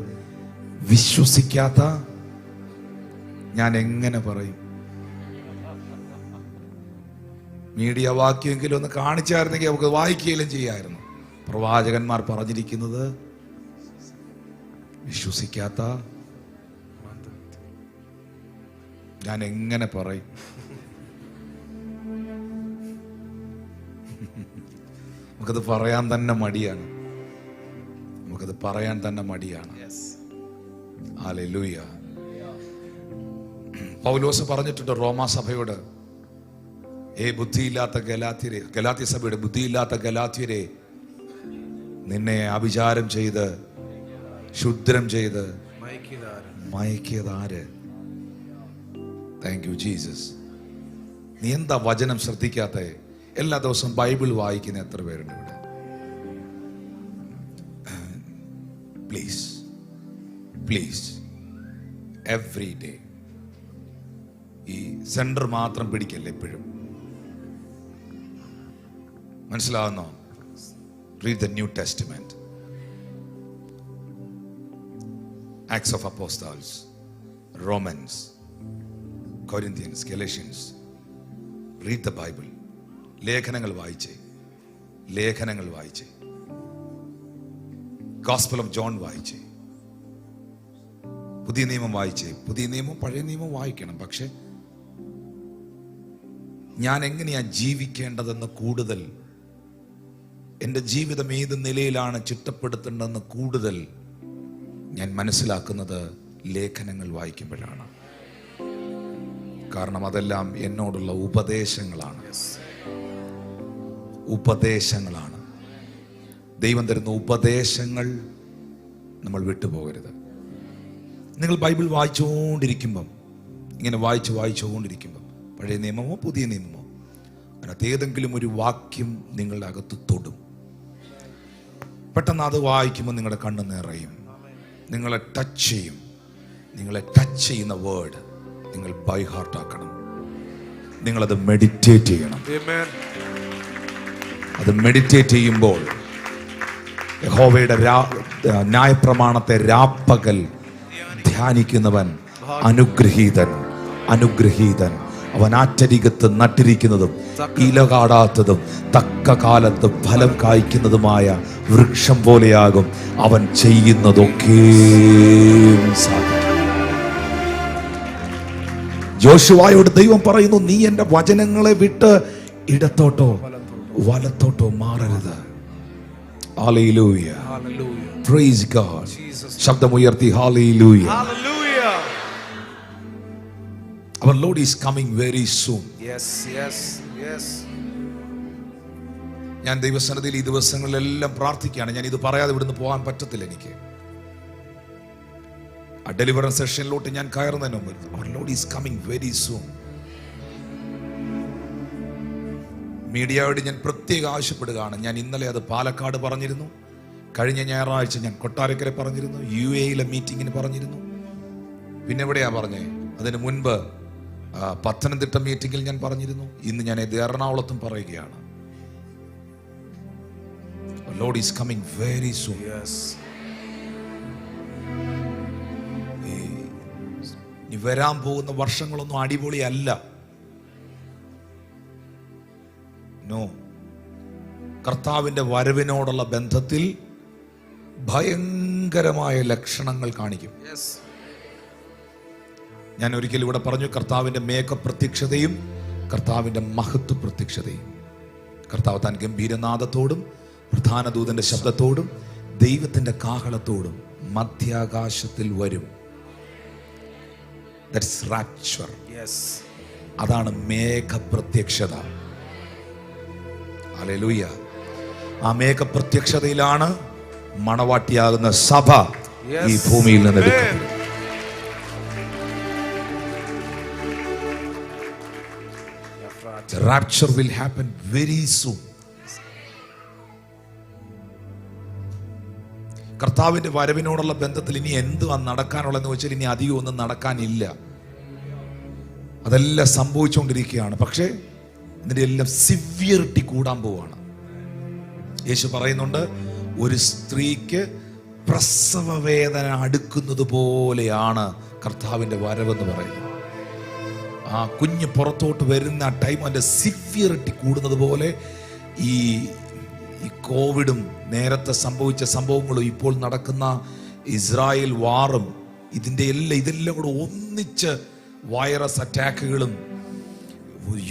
വിശ്വസിക്കാത്ത ഞാൻ എങ്ങനെ പറയും? മീഡിയ വാക്യമെങ്കിലും ഒന്ന് കാണിച്ചായിരുന്നെങ്കിൽ നമുക്ക് വായിക്കുകയും ചെയ്യായിരുന്നു. പ്രവാചകന്മാർ പറഞ്ഞിരിക്കുന്നത് വിശ്വസിക്കാത്ത ഞാൻ എങ്ങനെ പറയും? നമുക്കത് പറയാൻ തന്നെ മടിയാണ്. നമുക്കത് പറയാൻ തന്നെ മടിയാണ്. ഹല്ലേലൂയ. പൗലോസ് പറഞ്ഞിട്ടുണ്ട് റോമാ സഭയോട്, ബുദ്ധിയില്ലാത്ത ഗലാത്യരെ, ഗലാത്യ സഭയുടെ ബുദ്ധിയില്ലാത്ത ഗലാത്യരെ, നിന്നെ അഭിചാരം ചെയ്ത് ശുദ്രം ചെയ്ത് മയക്കിയതാര്? Thank you Jesus. നീ എന്താ വചനം ശ്രദ്ധിക്കാത്ത? എല്ലാ ദിവസവും ബൈബിൾ വായിക്കുന്ന എത്ര പേരുണ്ട് ഇവിടെ? Please please every day. ഈ സെന്റർ മാത്രം പിടിക്കല്ലേ എപ്പോഴും. മനസ്സിലാവുന്നോ? Read the New Testament. Acts of Apostles, Romans, Corinthians, Galatians. Read the Bible. ലേഖനങ്ങൾ വായിച്ചേ, ലേഖനങ്ങൾ വായിച്ചേ. Gospel of John വായിച്ചേ, പുതിയ നിയമം വായിച്ചേ. പുതിയ നിയമം പഴയ നിയമം വായിക്കണം. പക്ഷെ ഞാൻ എങ്ങനെയാ ജീവിക്കേണ്ടതെന്ന് കൂടുതൽ, എൻ്റെ ജീവിതം ഏത് നിലയിലാണ് ചിട്ടപ്പെടുത്തേണ്ടതെന്ന് കൂടുതൽ ഞാൻ മനസ്സിലാക്കുന്നത് ലേഖനങ്ങൾ വായിക്കുമ്പോഴാണ്. കാരണം അതെല്ലാം എന്നോടുള്ള ഉപദേശങ്ങളാണ്. ഉപദേശങ്ങളാണ്. ദൈവം തരുന്ന ഉപദേശങ്ങൾ നമ്മൾ വിട്ടുപോകരുത്. നിങ്ങൾ ബൈബിൾ വായിച്ചുകൊണ്ടിരിക്കുമ്പം, ഇങ്ങനെ വായിച്ചുകൊണ്ടിരിക്കുമ്പം, പഴയ നിയമമോ പുതിയ നിയമമോ, അതിനകത്ത് ഏതെങ്കിലും ഒരു വാക്യം നിങ്ങളുടെ അകത്ത് തൊടും. പെട്ടെന്ന് അത് വായിക്കുമ്പോൾ നിങ്ങളുടെ കണ്ണ് നിറയും, നിങ്ങളെ ടച്ച് ചെയ്യും. നിങ്ങളെ ടച്ച് ചെയ്യുന്ന വേർഡ് നിങ്ങൾ ബൈ ഹാർട്ട് ആക്കണം. നിങ്ങളത് മെഡിറ്റേറ്റ് ചെയ്യണം. അത് മെഡിറ്റേറ്റ് ചെയ്യുമ്പോൾ യഹോവയുടെ ന്യായപ്രമാണത്തെ രാപ്പകൽ ധ്യാനിക്കുന്നവൻ അനുഗ്രഹീതൻ, അനുഗ്രഹീതൻ. അവൻ ആറ്റരികത്ത് നട്ടിരിക്കുന്നതും ഇലകാടാത്തതും തക്ക കാലത്ത് ഫലം കായ്ക്കുന്നതുമായ വൃക്ഷം പോലെയാകും. അവൻ ചെയ്യുന്നതൊക്കെ സാധിക്കും. ജോഷുവായോട് ദൈവം പറയുന്നു, നീ എന്റെ വചനങ്ങളെ വിട്ട് ഇടത്തോട്ടോ വലത്തോട്ടോ മാറരുത്. ഹല്ലേലൂയ. Praise God. ശബ്ദമുയർത്തി hallelujah. Our Lord is coming very soon. Yes, yes, yes. ഞാൻ ദൈവസന്നിധിയിൽ ഈ ദിവസങ്ങളിലെല്ലാം പ്രാർത്ഥിക്കുകയാണ്. ഞാൻ ഇത് പറയാതെ ഇവിടുന്ന് പോകാൻ പറ്റത്തില്ല എനിക്ക്. ആ ഡെലിവറൻസ് സെഷനിലോട്ട് ഞാൻ കയറുന്നതിന് മുമ്പ് Our Lord is coming very soon. മീഡിയയോട് ഞാൻ പ്രത്യേകം ആവശ്യപ്പെടുകയാണ്. ഞാൻ ഇന്നലെ അത് പാലക്കാട് പറഞ്ഞിരുന്നു, കഴിഞ്ഞ ഞായറാഴ്ച ഞാൻ കൊട്ടാരക്കര പറഞ്ഞിരുന്നു, UAE മീറ്റിങ്ങിന് പറഞ്ഞിരുന്നു. പിന്നെ എവിടെയാ പറഞ്ഞേ? അതിന് മുൻപ് പത്തനംതിട്ട മീറ്റിംഗിൽ ഞാൻ പറഞ്ഞിരുന്നു. ഇന്ന് ഞാൻ ഇത് എറണാകുളത്തും പറയുകയാണ്. Lord is coming very soon. Yes. ഇനി വരാൻ പോകുന്ന വർഷങ്ങളൊന്നും അടിപൊളിയല്ല. നോ. കർത്താവിൻ്റെ വരവിനോടുള്ള ബന്ധത്തിൽ ഭയങ്കരമായ ലക്ഷണങ്ങൾ കാണിക്കും. ഞാൻ ഒരിക്കലും ഇവിടെ പറഞ്ഞു, കർത്താവിൻ്റെ മേഘപ്രത്യക്ഷതയും കർത്താവിൻ്റെ മഹത്വ പ്രത്യക്ഷതയും. കർത്താവ് താൻ ഗംഭീരനാദത്തോടും പ്രധാന ദൂതന്റെ ശബ്ദത്തോടും ദൈവത്തിന്റെ കാഹളത്തോടും മധ്യാകാശത്തിൽ വരും. That's rapture. അതാണ് മേഘപ്രത്യക്ഷത. ഹല്ലേലൂയ. ആ മേഘപ്രത്യക്ഷതയിലാണ് മണവാട്ടിയാകുന്ന സഭ ഈ ഭൂമിയിൽ നിന്ന് എടുക്കുന്നത്. The rapture will happen very soon. കർത്താവിന്റെ വരവിനോടുള്ള ബന്ധത്തിൽ ഇനി എന്തുവാ നടക്കാനുള്ളതെന്ന് വെച്ചാൽ ഇനി അധികം ഒന്നും നടക്കാനില്ല. അതെല്ലാം സംഭവിച്ചുകൊണ്ടിരിക്കുകയാണ്. പക്ഷേ ഇതിന്റെ എല്ലാം സിവിയറിറ്റി കൂടാൻ പോവാണ്. യേശു പറയുന്നുണ്ട്, ഒരു സ്ത്രീക്ക് പ്രസവ വേദന അടുക്കുന്നത് പോലെയാണ് കർത്താവിന്റെ വരവെന്ന് പറയുന്നത്. ആ കുഞ്ഞ് പുറത്തോട്ട് വരുന്ന ആ ടൈം അതിന്റെ സിവിയറിറ്റി കൂടുന്നത് പോലെ ഈ കോവിഡും നേരത്തെ സംഭവിച്ച സംഭവങ്ങളും ഇപ്പോൾ നടക്കുന്ന ഇസ്രായേൽ വാറും ഇതെല്ലാം കൂടെ ഒന്നിച്ച് വൈറസ് അറ്റാക്കുകളും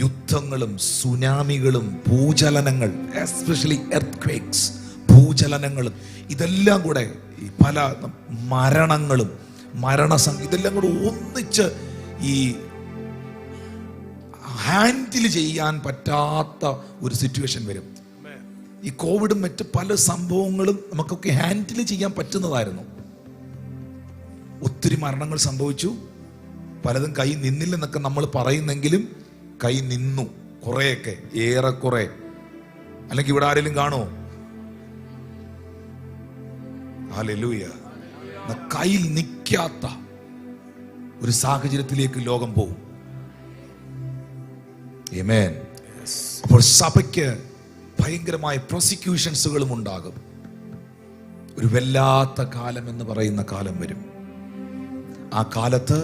യുദ്ധങ്ങളും സുനാമികളും ഭൂചലനങ്ങൾ, എസ്പെഷ്യലി എർത്ത്ക്വേക്സ്, ഭൂചലനങ്ങളും ഇതെല്ലാം കൂടെ പല മരണങ്ങളും ഇതെല്ലാം കൂടെ ഒന്നിച്ച് ഈ ഹാൻഡിൽ ചെയ്യാൻ പറ്റാത്ത ഒരു സിറ്റുവേഷൻ വരും. ഈ കോവിഡും മറ്റ് പല സംഭവങ്ങളും നമുക്കൊക്കെ ഹാൻഡിൽ ചെയ്യാൻ പറ്റുന്നതായിരുന്നു. ഒത്തിരി മരണങ്ങൾ സംഭവിച്ചു, പലതും കൈ നിന്നില്ലെന്നൊക്കെ നമ്മൾ പറയുന്നെങ്കിലും കൈ നിന്നു കുറെയൊക്കെ, ഏറെക്കുറെ. അല്ലെങ്കിൽ ഇവിടെ ആരെങ്കിലും കാണുമോ? ഹല്ലേലൂയ. കയ്യിൽ നിൽക്കാത്ത ഒരു സാഹചര്യത്തിലേക്ക് ലോകം പോകും. ആമേൻ. അപ്പോൾ സഭയ്ക്ക് ഭയങ്കരമായ പ്രോസിക്യൂഷൻസുകളും ഉണ്ടാകും. ഒരു വല്ലാത്ത കാലം എന്ന് പറയുന്ന കാലം വരും. ആ കാലത്ത്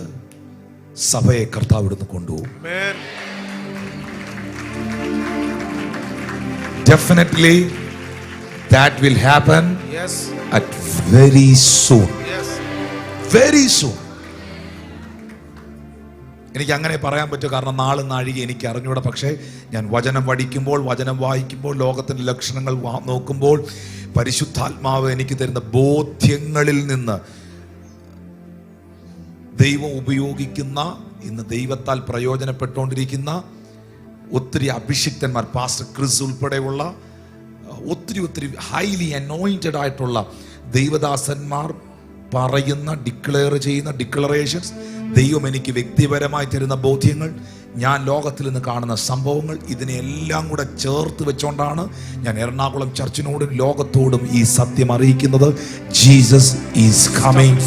സഭയെ കർത്താവ് ഇവിടുന്ന് കൊണ്ടുപോകും. Definitely that will happen at very soon. Very soon. എനിക്ക് അങ്ങനെ പറയാൻ പറ്റും, കാരണം നാളെ നാഴിക എനിക്ക് അറിഞ്ഞൂടാ. പക്ഷേ ഞാൻ വചനം പഠിക്കുമ്പോൾ, വചനം വായിക്കുമ്പോൾ, ലോകത്തിൻ്റെ ലക്ഷണങ്ങൾ നോക്കുമ്പോൾ, പരിശുദ്ധാത്മാവ് എനിക്ക് തരുന്ന ബോധ്യങ്ങളിൽ നിന്ന് ദൈവം ഉപയോഗിക്കുന്ന, ഇന്ന് ദൈവത്താൽ പ്രയോജനപ്പെട്ടുകൊണ്ടിരിക്കുന്ന ഒത്തിരി അഭിഷിക്തന്മാർ, പാസ്റ്റർ ക്രിസ് ഉൾപ്പെടെയുള്ള ഒത്തിരി ഹൈലി അനോയിന്റഡ് ആയിട്ടുള്ള ദൈവദാസന്മാർ പറയുന്ന, ഡിക്ലെയർ ചെയ്യുന്ന ഡിക്ലറേഷൻസ്, ദൈവം എനിക്ക് വ്യക്തിപരമായി തരുന്ന ബോധ്യങ്ങൾ, ഞാൻ ലോകത്തിൽ നിന്ന് കാണുന്ന സംഭവങ്ങൾ, ഇതിനെല്ലാം കൂടെ ചേർത്ത് വെച്ചുകൊണ്ടാണ് ഞാൻ എറണാകുളം ചർച്ചിനോടും ലോകത്തോടും ഈ സത്യം അറിയിക്കുന്നത്. Jesus is coming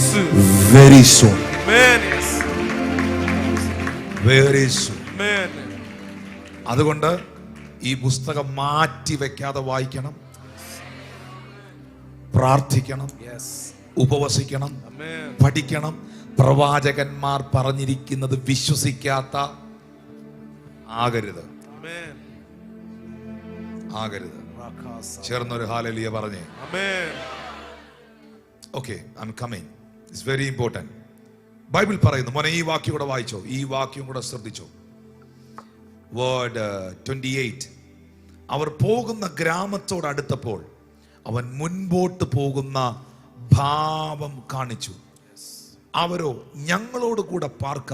very soon. Very soon. അതുകൊണ്ട് ഈ പുസ്തകം മാറ്റി വെക്കാതെ വായിക്കണം, പ്രാർത്ഥിക്കണം, ഉപവസിക്കണം, പഠിക്കണം. പ്രവാചകന്മാർ പറഞ്ഞിരിക്കുന്നത് വിശ്വസിക്കാത്ത ആകരുത്. ചേർന്നൊരു ഹല്ലേലൂയ പറഞ്ഞേ. Okay, I am coming. It's very important. Bible പറയുന്നു, മോനെ ഈ വാക്യം കൂടെ വായിച്ചോ, ഈ വാക്യം കൂടെ ശ്രദ്ധിച്ചോ. വേർഡ് 28. അവർ പോകുന്ന ഗ്രാമത്തോടടുത്തപ്പോൾ അവൻ മുൻപോട്ട് പോകുന്ന ഭാവം കാണിച്ചു. അവരോ ഞങ്ങളോട് കൂടെ പാർക്ക,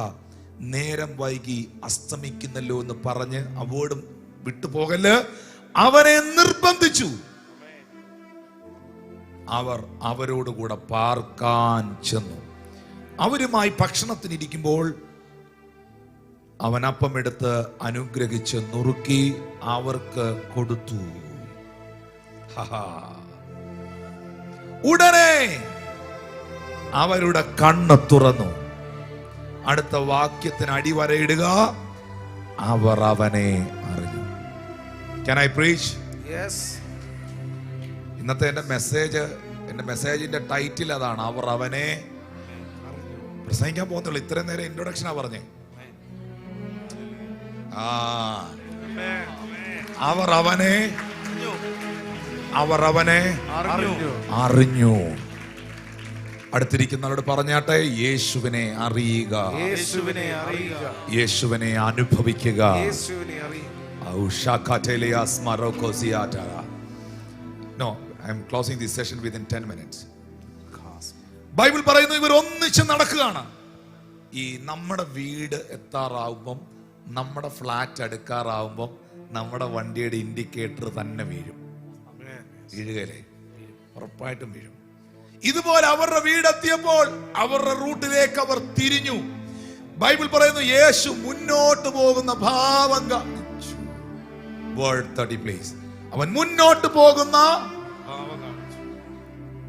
നേരം വൈകി അസ്തമിക്കുന്നല്ലോ എന്ന് പറഞ്ഞ് ആ വേർഡും വിട്ടുപോകല് അവരെ നിർബന്ധിച്ചു. അവർ അവരോട് കൂടെ പാർക്കാൻ ചെന്നു. അവരുമായി ഭക്ഷണത്തിനിരിക്കുമ്പോൾ അവൻ അപ്പമെടുത്ത് അനുഗ്രഹിച്ച് നുറുക്കി അവർക്ക് കൊടുത്തു. ഉടനെ അവരുടെ കണ്ണ് തുറന്നു. അടുത്ത വാക്യത്തിന് അടിവരയിടുക, അവർ അവനെ അറിഞ്ഞു. Can I preach? Yes. ഇന്നത്തെ എന്റെ മെസ്സേജിന്റെ ടൈറ്റിൽ അതാണ്, അവർ അവനെ പ്രസംഗിക്കാൻ പോകുന്നുള്ളൂ. ഇത്രയും നേരം ഇൻട്രൊഡക്ഷനാ പറഞ്ഞേ. അവർ അവനെ അറിഞ്ഞു. അടുത്തിരിക്കുന്നവരോട് പറഞ്ഞാട്ടെ, യേശുവിനെ അറിയുക, യേശുവിനെ അനുഭവിക്കുക. No, I am closing this session within 10 minutes. Bible പറയുന്നു ഇവർ ഒന്നിച്ച് നടക്കുകയാണ്. ഈ നമ്മുടെ വീട് എത്താറാവുമ്പം, നമ്മുടെ ഫ്ലാറ്റ് അടുക്കാറാവുമ്പം നമ്മുടെ വണ്ടിയുടെ ഇൻഡിക്കേറ്റർ തന്നെ വീഴും. വീഴുകയല്ലേ? ഉറപ്പായിട്ടും വീഴും. ഇതുപോലെ അവരുടെ വീടെത്തിയപ്പോൾ അവരുടെ റൂട്ടിലേക്ക് അവർ തിരിഞ്ഞു. ബൈബിൾ പറയുന്നു യേശു മുന്നോട്ട് പോകുന്ന ഭാവം കാണിച്ചു. Word 30 please. അവൻ മുന്നോട്ട് പോകുന്ന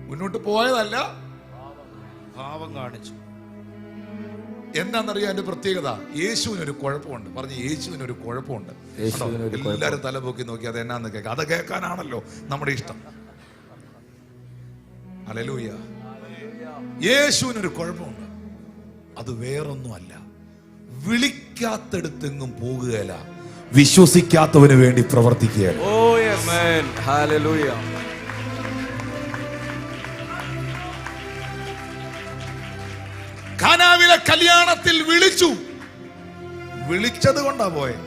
മുന്നോട്ട് പോയതല്ല, ഭാവം കാണിച്ചു. എന്താണെന്നറിയാം അതിന്റെ പ്രത്യേകത? യേശുവിനൊരു കുഴപ്പമുണ്ട്. പറഞ്ഞ് യേശുവിനൊരു കുഴപ്പമുണ്ട്. എല്ലാരും തലപൊക്കി നോക്കി അത് എന്നാന്ന് കേൾക്കാം. അത് കേൾക്കാനാണല്ലോ നമ്മുടെ ഇഷ്ടം. ഹല്ലേലൂയ. യേശുവിനൊരു കുഴപ്പമുണ്ട്. അത് വേറൊന്നുമല്ല, വിളിക്കാത്തടുത്തെങ്ങും പോകുകയല്ല, വിശ്വസിക്കാത്തവന് വേണ്ടി പ്രവർത്തിക്കുകയല്ല. ഖാനാവിലെ കല്യാണത്തിൽ വിളിച്ചത് കൊണ്ടാ പോയെ.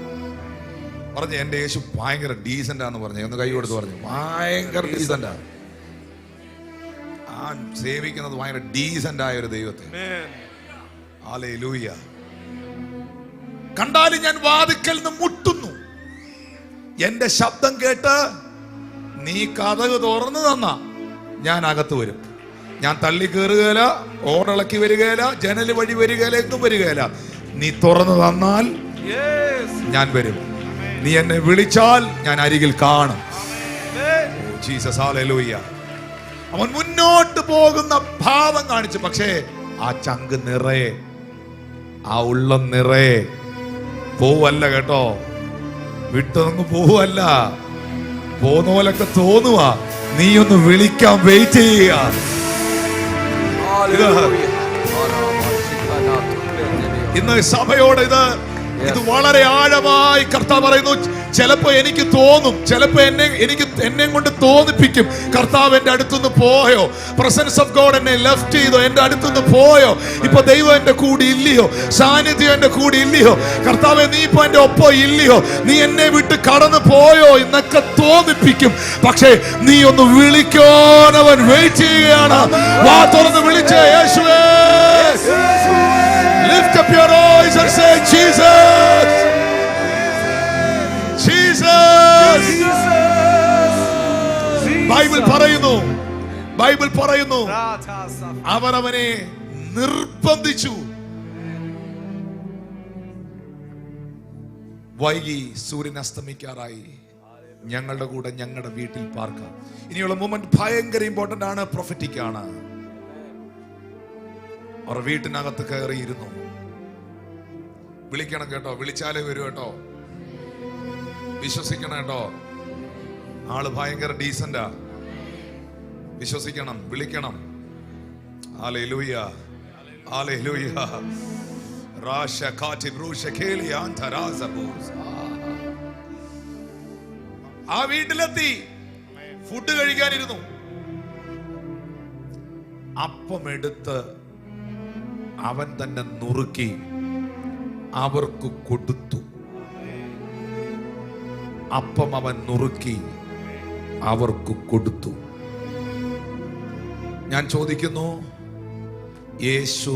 പറഞ്ഞു എന്റെ യേശു ഭയങ്കര ഡീസന്റാന്ന് പറഞ്ഞു. ഒന്ന് കൈ കൊടുത്ത് പറഞ്ഞു ഭയങ്കര ഡീസന്റാ. ആ സേവിക്കുന്നത് ഭയങ്കര ഡീസന്റ് ആയ ഒരു ദൈവത്തെ. ഹല്ലേലൂയ. കണ്ടാലും ഞാൻ വാതിക്കൽ നിന്ന് മുട്ടുന്നു, എന്റെ ശബ്ദം കേട്ട് നീ കതക് തുറന്നു തന്നാ ഞാൻ അകത്ത് വരും. ഞാൻ തള്ളി കയറുകയില്ല, ഓടിളക്കി വരികയില്ല, ജനൽ വഴി വരികയില്ല, എങ്ങും വരികയില്ല. നീ തുറന്നു തന്നാൽ ഞാൻ വരും. നീ എന്നെ വിളിച്ചാൽ ഞാൻ അരികിൽ കാണും. Jesus hallelujah. അവൻ മുന്നോട്ട് പോകുന്ന ഭാവം കാണിച്ചു. പക്ഷേ ആ ചങ്ക് നിറയെ, ആ ഉള്ളം നിറയെ പോവല്ല കേട്ടോ. വിട്ടൊന്നും പോവല്ല, പോന്ന പോലൊക്കെ തോന്നുക. നീ ഒന്ന് വിളിക്കാൻ വെയിറ്റ് ചെയ്യുക. ഇന്ന് സഭയോട് ഇത് വളരെ ആഴമായി കർത്താവ് പറയുന്നു. ചിലപ്പോ എനിക്ക് തോന്നും, ചിലപ്പോ എന്നെ കൊണ്ട് തോന്നിപ്പിക്കും കർത്താവ് എന്റെ അടുത്തുനിന്ന് പോയോ, പ്രസൻസ് ഓഫ് ഗോഡ് എന്നെ ലെഫ്റ്റ് ചെയ്തോ, എന്റെ അടുത്തുനിന്ന് പോയോ, ഇപ്പൊ ദൈവം എന്റെ കൂടെ ഇല്ലയോ, സാന്നിധ്യം എന്റെ കൂടെ ഇല്ലയോ, കർത്താവെ നീ ഇപ്പൊ എന്റെ ഒപ്പം ഇല്ലയോ, നീ എന്നെ വിട്ട് കടന്നു പോയോ എന്നൊക്കെ തോന്നിപ്പിക്കും. പക്ഷേ നീ ഒന്ന് വിളിക്കാൻ അവൻ വെയിറ്റ് ചെയ്യുകയാണ്. വാ തുറന്ന് വിളിച്ചേ, യേശുവേ. Lift up your voice and say Jesus. Jesus. Bible പറയുന്നു അവർ അവനെ നിർബന്ധിച്ചു. വൈകി, സൂര്യൻ അസ്തമിക്കാറായി. ഞങ്ങളുടെ കൂടെ ഞങ്ങളുടെ വീട്ടിൽ പാർക്കാം. ഇനിയുള്ള മൊമെന്റ് ഭയങ്കര ഇമ്പോർട്ടന്റ് ആണ്, പ്രൊഫറ്റിക് ആണ്. അവർ വീട്ടിനകത്ത് കയറിയിരുന്നു. വിളിക്കണം കേട്ടോ, വിളിച്ചാലേ വരൂ കേട്ടോ, വിശ്വസിക്കണം കേട്ടോ. ആള് ഭയങ്കര ഡീസന്റാ, വിശ്വസിക്കണം, വിളിക്കണം. Hallelujah, hallelujah. ആ വീട്ടിലെത്തി, ഫുഡ് കഴിക്കാനിരുന്നു. അപ്പം എടുത്ത് അവൻ തന്നെ നുറുക്കി അവർക്ക് കൊടുത്തു. അപ്പം അവൻ നുറുക്കി അവർക്ക് കൊടുത്തു. ഞാൻ ചോദിക്കുന്നു, യേശു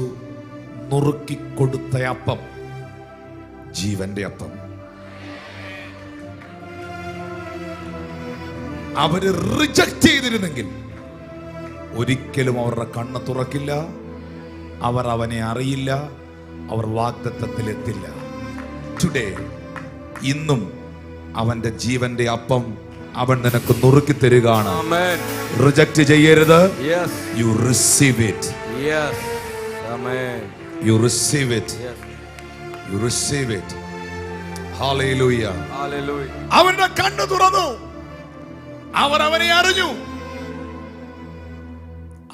നുറുക്കി കൊടുത്ത അപ്പം ജീവന്റെ അപ്പം. അവര് റിജക്ട് ചെയ്തിരുന്നെങ്കിൽ ഒരിക്കലും അവരുടെ കണ്ണ് തുറക്കില്ല, അവർ അവനെ അറിയില്ല, അവർ വാഗ്ദത്തത്തിൽ എത്തില്ല. ടുഡേ, ഇന്നും അവന്റെ ജീവന്റെ അപ്പം അവൻ നിനക്ക് നുറുക്കി തരികയാണ്. റിജക്ട് ചെയ്യരുത്. U receive it. U receive it. U receive it. Hallelujah. അവന്റെ കണ്ണ് തുറന്നു, അവർ അവനെ അറിഞ്ഞു,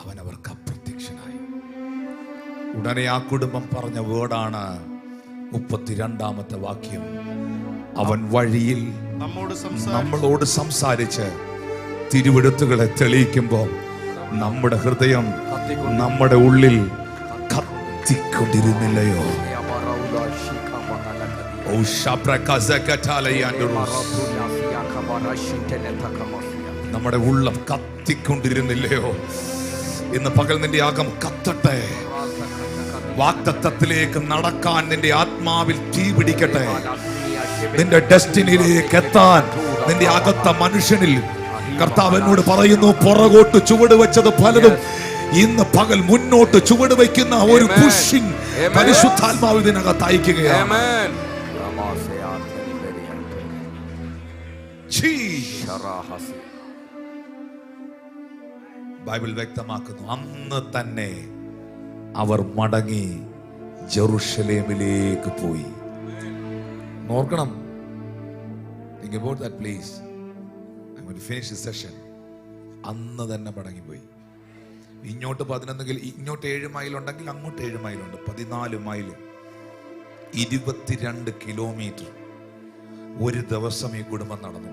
അവൻ അവർക്ക് അപ്രത്യക്ഷനായി. ഉടനെ ആ കുടുംബം പറഞ്ഞ വേർഡാണ് 32-ാമത്തെ വാക്യം. അവൻ വഴിയിൽ നമ്മളോട് സംസാരിച്ച് തിരുവെഴുത്തുകളെ തെളിയിക്കുമ്പോൾ നമ്മുടെ ഹൃദയം നമ്മുടെ ഉള്ളിൽ കത്തിക്കൊണ്ടിരുന്നില്ലയോ? നമ്മുടെ ഉള്ളം കത്തിക്കൊണ്ടിരുന്നില്ലയോ? ഇന്ന് പകൽ നിന്റെ അകം കത്തട്ടെ. വാഗ്ദത്തത്തിലേക്ക് നടക്കാൻ നിന്റെ ആത്മാവിൽ തീ പിടിക്കട്ടെ. നിന്റെ ഡെസ്റ്റിനിയിലേക്ക് എത്താൻ നിന്റെ അകത്ത മനുഷ്യനിൽ കർത്താവ് എന്നോട് പറയുന്നു, പുറകോട്ട് ചുവട് വെച്ചത് പലതും ഇന്ന് പകൽ മുന്നോട്ട് ചുവട് വയ്ക്കുന്ന ഒരു പുഷിംഗ് പരിശുദ്ധാത്മാവ് ഇതിനകത്ത് അയക്കുകയാണ്. ബൈബിൾ വ്യക്തമാക്കുന്നു, അന്ന് തന്നെ അവർ മടങ്ങി ജെറുസലേമിലേക്ക് പോയി. നോക്കണം. Think about that, please. I'm going to finish this session. അന്ന് തന്നെ മടങ്ങിപ്പോയി. ഇങ്ങോട്ട് 11 ഇങ്ങോട്ട് 7 മൈൽ ഉണ്ടെങ്കിൽ അങ്ങോട്ട് 7 മൈലുണ്ട്. 14 മൈൽ, 22 കിലോമീറ്റർ ഒരു ദിവസം ഈ കുടുംബം നടന്നു.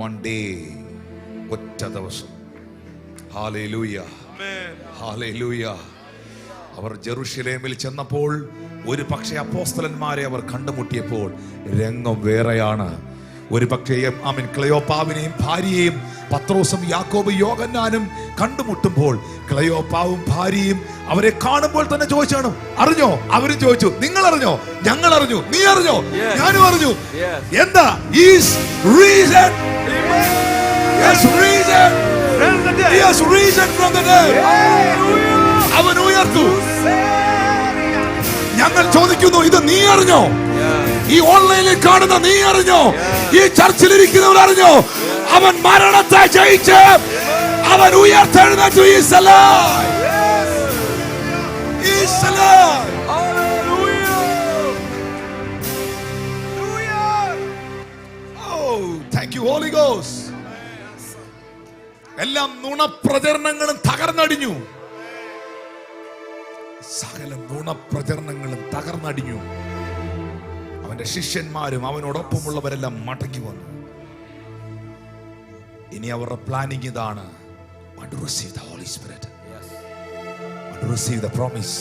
1 day, ഒറ്റ ദിവസം. Hallelujah, hallelujah. അവർ ജെറുസലേമിൽ ചെന്നപ്പോൾ ഒരു പക്ഷേ അപ്പോസ്തലന്മാരെ അവർ കണ്ടുമുട്ടിയപ്പോൾ രംഗം വേറെയാണ്. ഒരു പക്ഷേ ക്ലയോപ്പാവിനെയും ഭാര്യയെയും പത്രോസും യാക്കോബും യോഹന്നാനും കണ്ടുമുട്ടുമ്പോൾ ക്ലയോപ്പാവും ഭാര്യയും അവരെ കാണുമ്പോൾ തന്നെ ചോദിച്ചാണ്, അറിഞ്ഞോ? അവരും ചോദിച്ചു, നിങ്ങൾ അറിഞ്ഞോ? ഞങ്ങൾ അറിഞ്ഞു. നീ അറിഞ്ഞോ? ഞാനും അറിഞ്ഞു. എന്താ? അവൻ ഉയർത്തു. ഞങ്ങൾ ചോദിക്കുന്നു, ഇത് നീ അറിഞ്ഞോ? ഈ ഓൺലൈനിൽ കാണുന്ന നീ അറിഞ്ഞോ? ഈ ചർച്ചിലിരിക്കുന്നവർ അറിഞ്ഞോ? അവൻ മരണത്തെ ജയിച്ച് അവൻ ഉയർത്തെഴുന്നേറ്റു. എല്ലാം നുണപ്രചരണങ്ങളും തകർന്നടിഞ്ഞു. സകല നുണപ്രചരണങ്ങളും തകർന്നടിഞ്ഞു. അവന്റെ ശിഷ്യന്മാരും അവനോടൊപ്പമുള്ളവരെല്ലാം മടങ്ങി വന്നു. ഇനി അവരുടെ പ്ലാനിങ് ഇതാണ്, to receive the Holy Spirit, to receive the promise.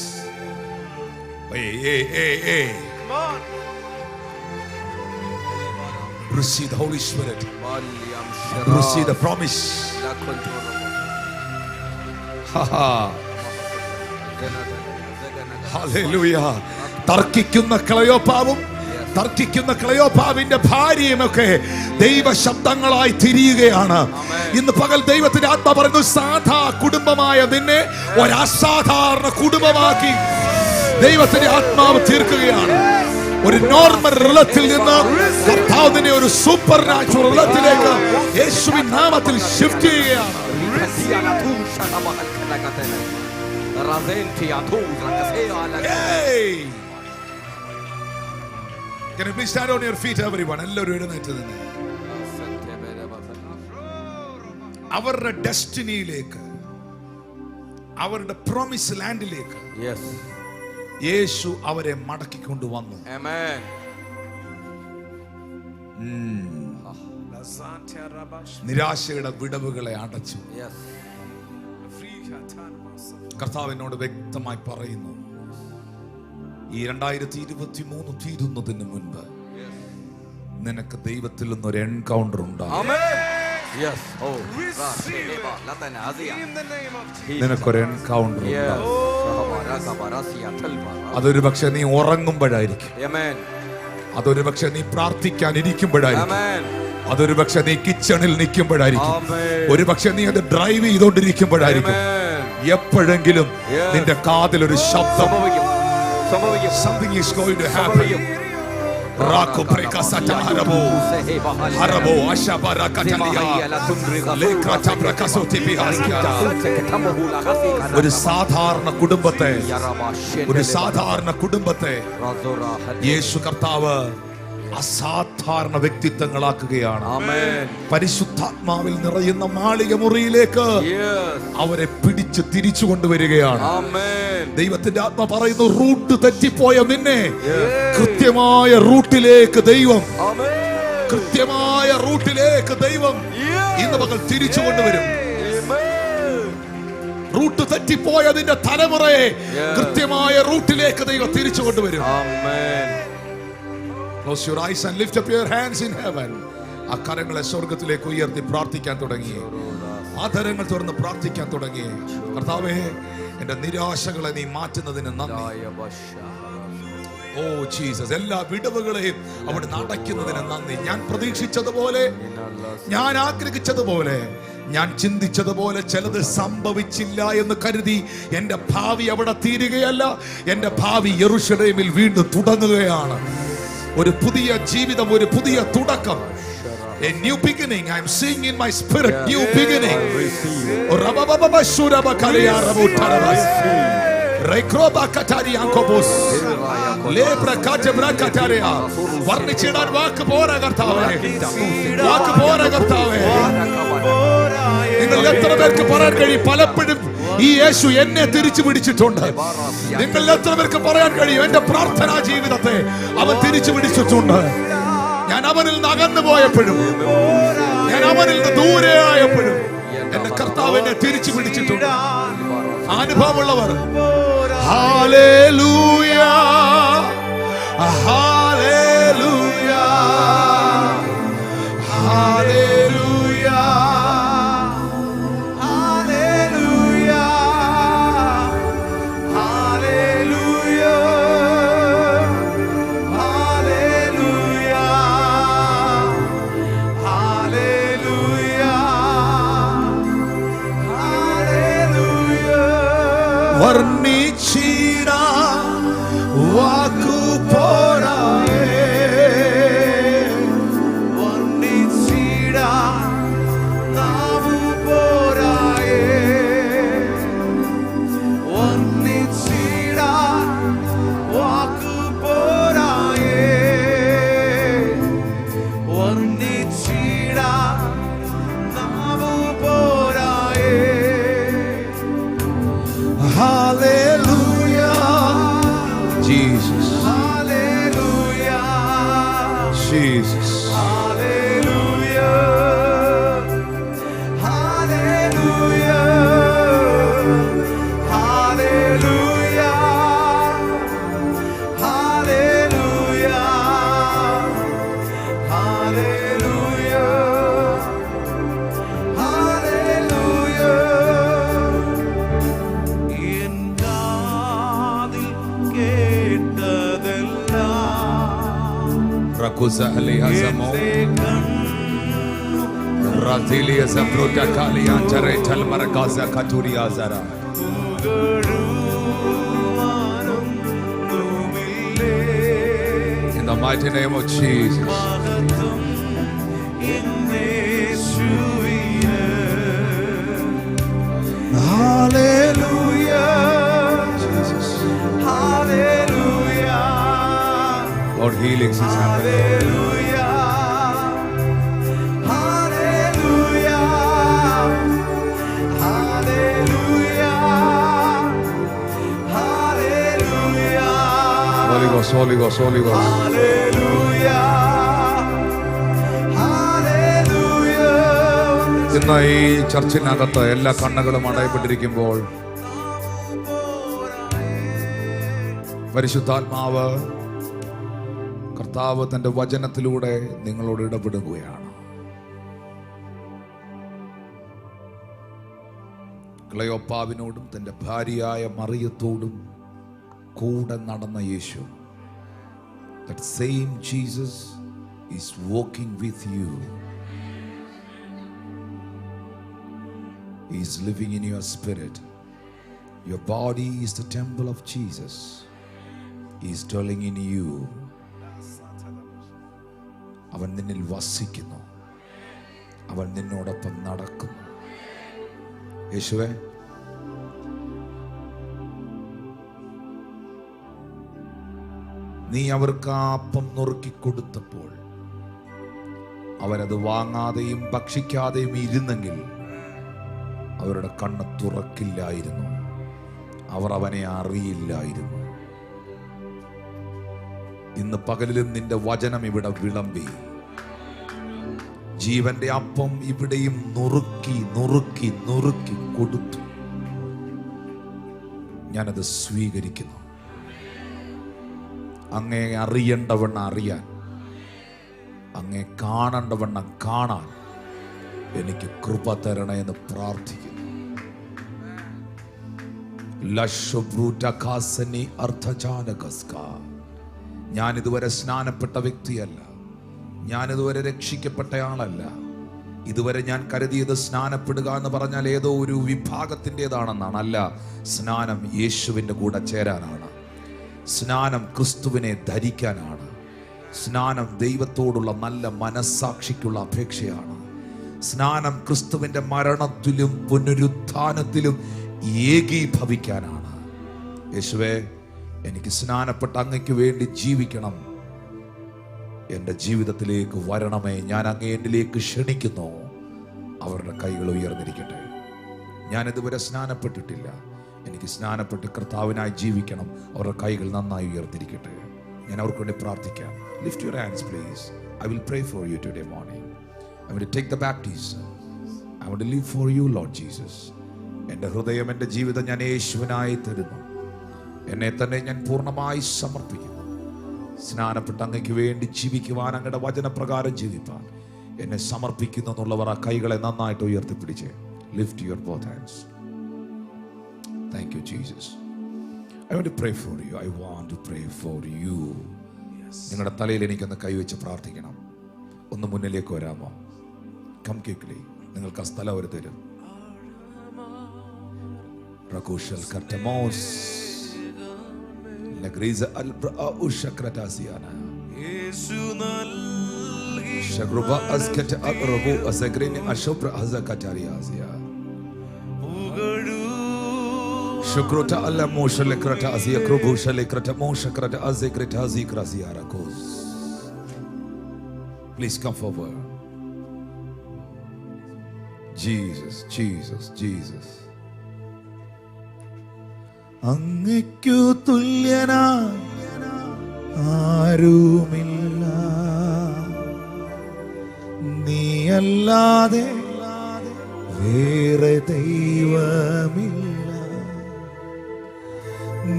Hey. Come on. Receive the Holy Spirit. Receive the promise. Hallelujah. തർക്കിക്കുന്ന ക്ലയോപ്പാവിന്റെ ഭാര്യയുമൊക്കെ ദൈവ ശബ്ദങ്ങളായി തിരിയുകയാണ്. ഇന്ന് പകൽ ദൈവത്തിന്റെ ആത്മാ പറയുന്നു, സാധാ കുടുംബമായ നിന്നെ ഒരു അസാധാരണ കുടുംബമാക്കി ദൈവത്തിന്റെ ആത്മാവ് തീർക്കുകയാണ്. ഒരു നോർമൽ റിലത്തിൽ നിന്ന് കർത്താവിനെ ഒരു സൂപ്പർ നാച്ചുറൽ റിലത്തിലേക്ക് യേശുവിൻ നാമത്തിൽ ഷിഫ്റ്റ് ചെയ്യുകയാണ്. Can you please stand on your feet, everyone? എല്ലാവരും എഴുന്നേറ്റ് നിന്ന് അവരുടെ ഡെസ്റ്റിനിയിലേക്ക്, അവരുടെ പ്രോമിസ് ലാൻഡിലേക്ക് യേശു അവരെ മടക്കിക്കൊണ്ടുവന്നു. നിരാശയുടെ വിടവുകളെ അടച്ചു. കർത്താവിനോട് വ്യക്തമായി പറയുന്നു, ഈ 2023 തീരുന്നതിന് മുൻപ് നിനക്ക് ദൈവത്തിൽ നിന്നൊരു എൻകൗണ്ടർ ഉണ്ടാകും. നിനക്കൊരു എൻകൗണ്ടർ ഉണ്ടാകും. അതൊരു പക്ഷെ നീ ഉറങ്ങുമ്പോഴായിരിക്കും, അതൊരു പക്ഷെ നീ പ്രാർത്ഥിക്കാൻ ഇരിക്കുമ്പോഴായിരിക്കും, അതൊരു പക്ഷെ നീ കിച്ചണിൽ നിൽക്കുമ്പോഴായിരിക്കും, ഒരു പക്ഷെ നീ അത് ഡ്രൈവ് ചെയ്തോണ്ടിരിക്കുമ്പോഴായിരിക്കും. എപ്പോഴെങ്കിലും നിന്റെ കാതിൽ ഒരു ശബ്ദം, something is going to happen. Rako prekasata harabo ashabara katalia lekrata prakasoti bihaskia. ഒരു സാധാരണ കുടുംബത്തെ യേശു കർത്താവ് അസാധാരണ വ്യക്തിത്വങ്ങളാക്കുകയാണ്. പരിശുദ്ധാത്മാവിൽ നിറയുന്ന മാളിക മുറിയിലേക്ക് അവരെ പിടിച്ച് തിരിച്ചു കൊണ്ടുവരികയാണ്. ദൈവത്തിന്റെ ആത്മ പറയുന്നു, റൂട്ട് തെറ്റിപ്പോയ നിന്നെ കൃത്യമായ റൂട്ടിലേക്ക് ദൈവം കൃത്യമായ റൂട്ടിലേക്ക് ദൈവം ഇന്ന് പകൽ തിരിച്ചു കൊണ്ടുവരും. റൂട്ട് തെറ്റിപ്പോയതിന്റെ തലമുറയെ കൃത്യമായ റൂട്ടിലേക്ക് ദൈവം തിരിച്ചു കൊണ്ടുവരും. Close your eyes and lift up your hands in heaven. ആ കരങ്ങളെ സ്വർഗത്തിലേക്ക് ഉയർത്തി പ്രാർത്ഥിക്കാൻ തുടങ്ങി. ആദരങ്ങൾ തുറന്ന് പ്രാർത്ഥിക്കാൻ തുടങ്ങി. കർത്താവേ, എന്റെ നിരാശകളെ നീ മാറ്റുന്നതിന് നന്ദി. ഓ ജീസസ്, എല്ലാ വിടവുകളെയും അവിടെ നടക്കുന്നതിന് നന്ദി. ഞാൻ പ്രതീക്ഷിച്ചതുപോലെ, ഞാൻ ആഗ്രഹിച്ചതുപോലെ, ഞാൻ ചിന്തിച്ചതുപോലെ ചിലത് സംഭവിച്ചില്ല എന്ന് കരുതി എന്റെ ഭാവി അവിടെ തീരുകയല്ല. എന്റെ ഭാവി യെരൂശലേമിൽ വീണ്ടും തുടങ്ങുകയാണ്. ഒരു പുതിയ ജീവിതം, ഒരു പുതിയ തുടക്കം. A new beginning. I am seeing in my spirit new beginning. വർണ്ണിച്ചിടാൻ വാക്ക് പോരാ കർത്താവേ, വാക്ക് പോരാ കർത്താവേ. നിങ്ങൾ എത്ര പേർക്ക് പറയാൻ കഴിയും പലപ്പോഴും ഈ യേശു എന്നെ തിരിച്ചു പിടിച്ചിട്ടുണ്ട്? നിങ്ങൾ എത്ര പേർക്ക് പറയാൻ കഴിയും എന്റെ പ്രാർത്ഥനാ ജീവിതത്തെ അവൻ തിരിച്ചു പിടിച്ചിട്ടുണ്ട്? ഞാൻ അവനിൽ നിന്ന് അകന്നു പോയപ്പോഴും, ഞാൻ അവനിൽ നിന്ന് ദൂരെ ആയപ്പോഴും എന്റെ കർത്താവ് എന്നെ തിരിച്ചു പിടിച്ചിട്ടുണ്ട്. അനുഭവമുള്ളവർ hallelujah, hallelujah, hallelujah, hallelujah, hallelujah, hallelujah, hallelujah, hallelujah. വർണ്ണിച്ചിടാ വാക്കു പോരായേ, വർണ്ണിച്ചിടാ നാവു പോരായേ, വർണ്ണിച്ചിടാ വാക്കു പോരായേ, വർണ്ണിച്ചിടാ നാവു പോരായേ. Hallelujah, Jesus. Hallelujah, Jesus. Hallelujah, hallelujah, hallelujah, hallelujah, hallelujah, hallelujah. N കാതിൽ കേട്ടതെല്ലാം Rakuzalia Zamo Razilia Zabruta Kalia Jaretal Marakaza Katuria Zara. In the mighty name of Jesus. Hallelujah, Jesus. Hallelujah, Lord, healings is happening. hallelujah, hallelujah, hallelujah, hallelujah, Holy Ghost, Holy Ghost, Holy Ghost. hallelujah, hallelujah. ഇന്ന് ഈ ചർച്ചിനകത്ത് എല്ലാ കണ്ണുകളും അടയപ്പെട്ടിരിക്കുമ്പോൾ പരിശുദ്ധാത്മാവ് കർത്താവ് തന്റെ വചനത്തിലൂടെ നിങ്ങളോട് ഇടപെടുകയാണ്. ക്ലെയോപ്പാവിനോടും തന്റെ ഭാര്യയായ മറിയത്തോടും കൂടെ നടന്ന യേശു, that same Jesus is walking with you. He is living in your spirit. Your body is the temple of Jesus. He is dwelling in you. അവൻ നിന്നിൽ വസിക്കുന്നു. അവൻ നിന്നോടൊപ്പം നടക്കുന്നു. യേശുവേ, നീ അവർക്ക് ആ അപ്പം നുറുക്കിക്കൊടുത്തപ്പോൾ അവരത് വാങ്ങാതെയും ഭക്ഷിക്കാതെയും ഇരുന്നെങ്കിൽ അവരുടെ കണ്ണ് തുറക്കില്ലായിരുന്നു, അവർ അവനെ അറിയില്ലായിരുന്നു. ഇന്ന് പകലിലും നിന്റെ വചനം ഇവിടെ വിളമ്പി ജീവന്റെ അപ്പം ഇവിടെയും നുറുക്കി നുറുക്കി നുറുക്കി കൊടുത്തു. ഞാനത് സ്വീകരിക്കുന്നു. അങ്ങേ അറിയേണ്ടവണ്ണം അറിയാൻ, അങ്ങേ കാണേണ്ടവണ്ണം കാണാൻ എനിക്ക് കൃപ തരണേ എന്ന് പ്രാർത്ഥിക്കുന്നു. ഞാൻ ഇതുവരെ സ്നാനപ്പെട്ട വ്യക്തിയല്ല. ഞാൻ ഇതുവരെ രക്ഷിക്കപ്പെട്ട ആളല്ല. ഇതുവരെ ഞാൻ കരുതിയത് സ്നാനപ്പെടുക എന്ന് പറഞ്ഞാൽ ഏതോ ഒരു വിഭാഗത്തിൻ്റെതാണെന്നാണ്. അല്ല, സ്നാനം യേശുവിൻ്റെ കൂടെ ചേരാനാണ്. സ്നാനം ക്രിസ്തുവിനെ ധരിക്കാനാണ്. സ്നാനം ദൈവത്തോടുള്ള നല്ല മനസ്സാക്ഷിക്കുള്ള അപേക്ഷയാണ്. സ്നാനം ക്രിസ്തുവിൻ്റെ മരണത്തിലും പുനരുത്ഥാനത്തിലും ഏകീഭവിക്കാനാണ്. യേശുവേ, എനിക്ക് സ്നാനപ്പെട്ട അങ്ങയ്ക്ക് വേണ്ടി ജീവിക്കണം. എൻ്റെ ജീവിതത്തിലേക്ക് വരണമേ. ഞാൻ അങ്ങേ എന്നിലേക്ക് ക്ഷണിക്കുന്നു. അവരുടെ കൈകൾ ഉയർന്നിരിക്കട്ടെ. ഞാൻ ഇതുവരെ സ്നാനപ്പെട്ടിട്ടില്ല. എനിക്ക് സ്നാനപ്പെട്ട് കർത്താവിനായി ജീവിക്കണം. അവരുടെ കൈകൾ നന്നായി ഉയർന്നിരിക്കട്ടെ. ഞാൻ അവർക്ക് വേണ്ടി പ്രാർത്ഥിക്കാം. Lift your hands please. I will pray for you today morning. I want to take the baptism. I want to live for you, Lord Jesus. എൻ്റെ ഹൃദയം, എൻ്റെ ജീവിതം ഞാൻ യേശുവിനായി തരുന്നു. എന്നെ തന്നെ ഞാൻ പൂർണ്ണമായി സമർപ്പിക്കുന്നു. സ്നാനപ്പെട്ട അങ്ങയ്ക്ക് വേണ്ടി ജീവിക്കുവാൻ, അങ്ങയുടെ വചനപ്രകാരം ജീവിപ്പാൻ എന്നെ സമർപ്പിക്കുന്നു എന്നുള്ളവർ ആ കൈകളെ നന്നായിട്ട് ഉയർത്തിപ്പിടിച്ച് lift your both hands. Thank you Jesus. I want to pray for you. I want to pray for you. നിങ്ങളുടെ തലയിൽ എനിക്കൊന്ന് കൈവച്ച് പ്രാർത്ഥിക്കണം. ഒന്ന് മുന്നിലേക്ക് വരാമോ? Come quickly. നിങ്ങൾക്ക് ആ സ്ഥലം അവർ തരും. റകൂഷൽ കർട്ടമോസ് ലഗ്രീസ അൽബ്രാ ഉഷക്രതാസിയാന യേശു നൽകി ശഗ്രുബ അസ്കത അറബു അസഗ്രിനി അശബ്ര അസകതാരിയാസിയ ഉഗഡു ശുക്രത അല്ല മോഷലക്രത Asiya ക്രബുഷലക്രത മോഷക്രത അസക്രത അസിക്രസിയാരകോസ്. Please come forward. Jesus, Jesus, Jesus. അങ്ങയ്ക്കു തുല്യനായി ആരുമില്ല. നീയല്ലാതെ വേറെ ദൈവമില്ല.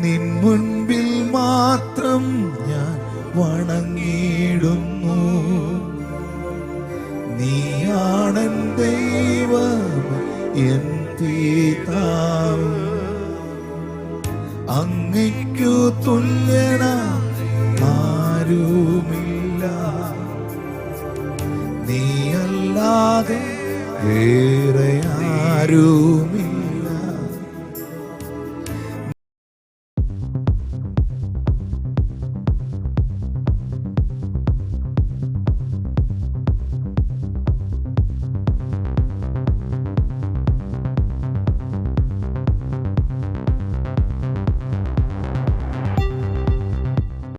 നിൻ മുൻപിൽ മാത്രം ഞാൻ വണങ്ങിയിടുന്നു. നീയാണൻ ദൈവം, എൻ പിതാവ്. അങ്ങയ്ക്കു തുല്യനായി ആരുമില്ല. നീയല്ലാതെ വേറെ ആരുമില്ല.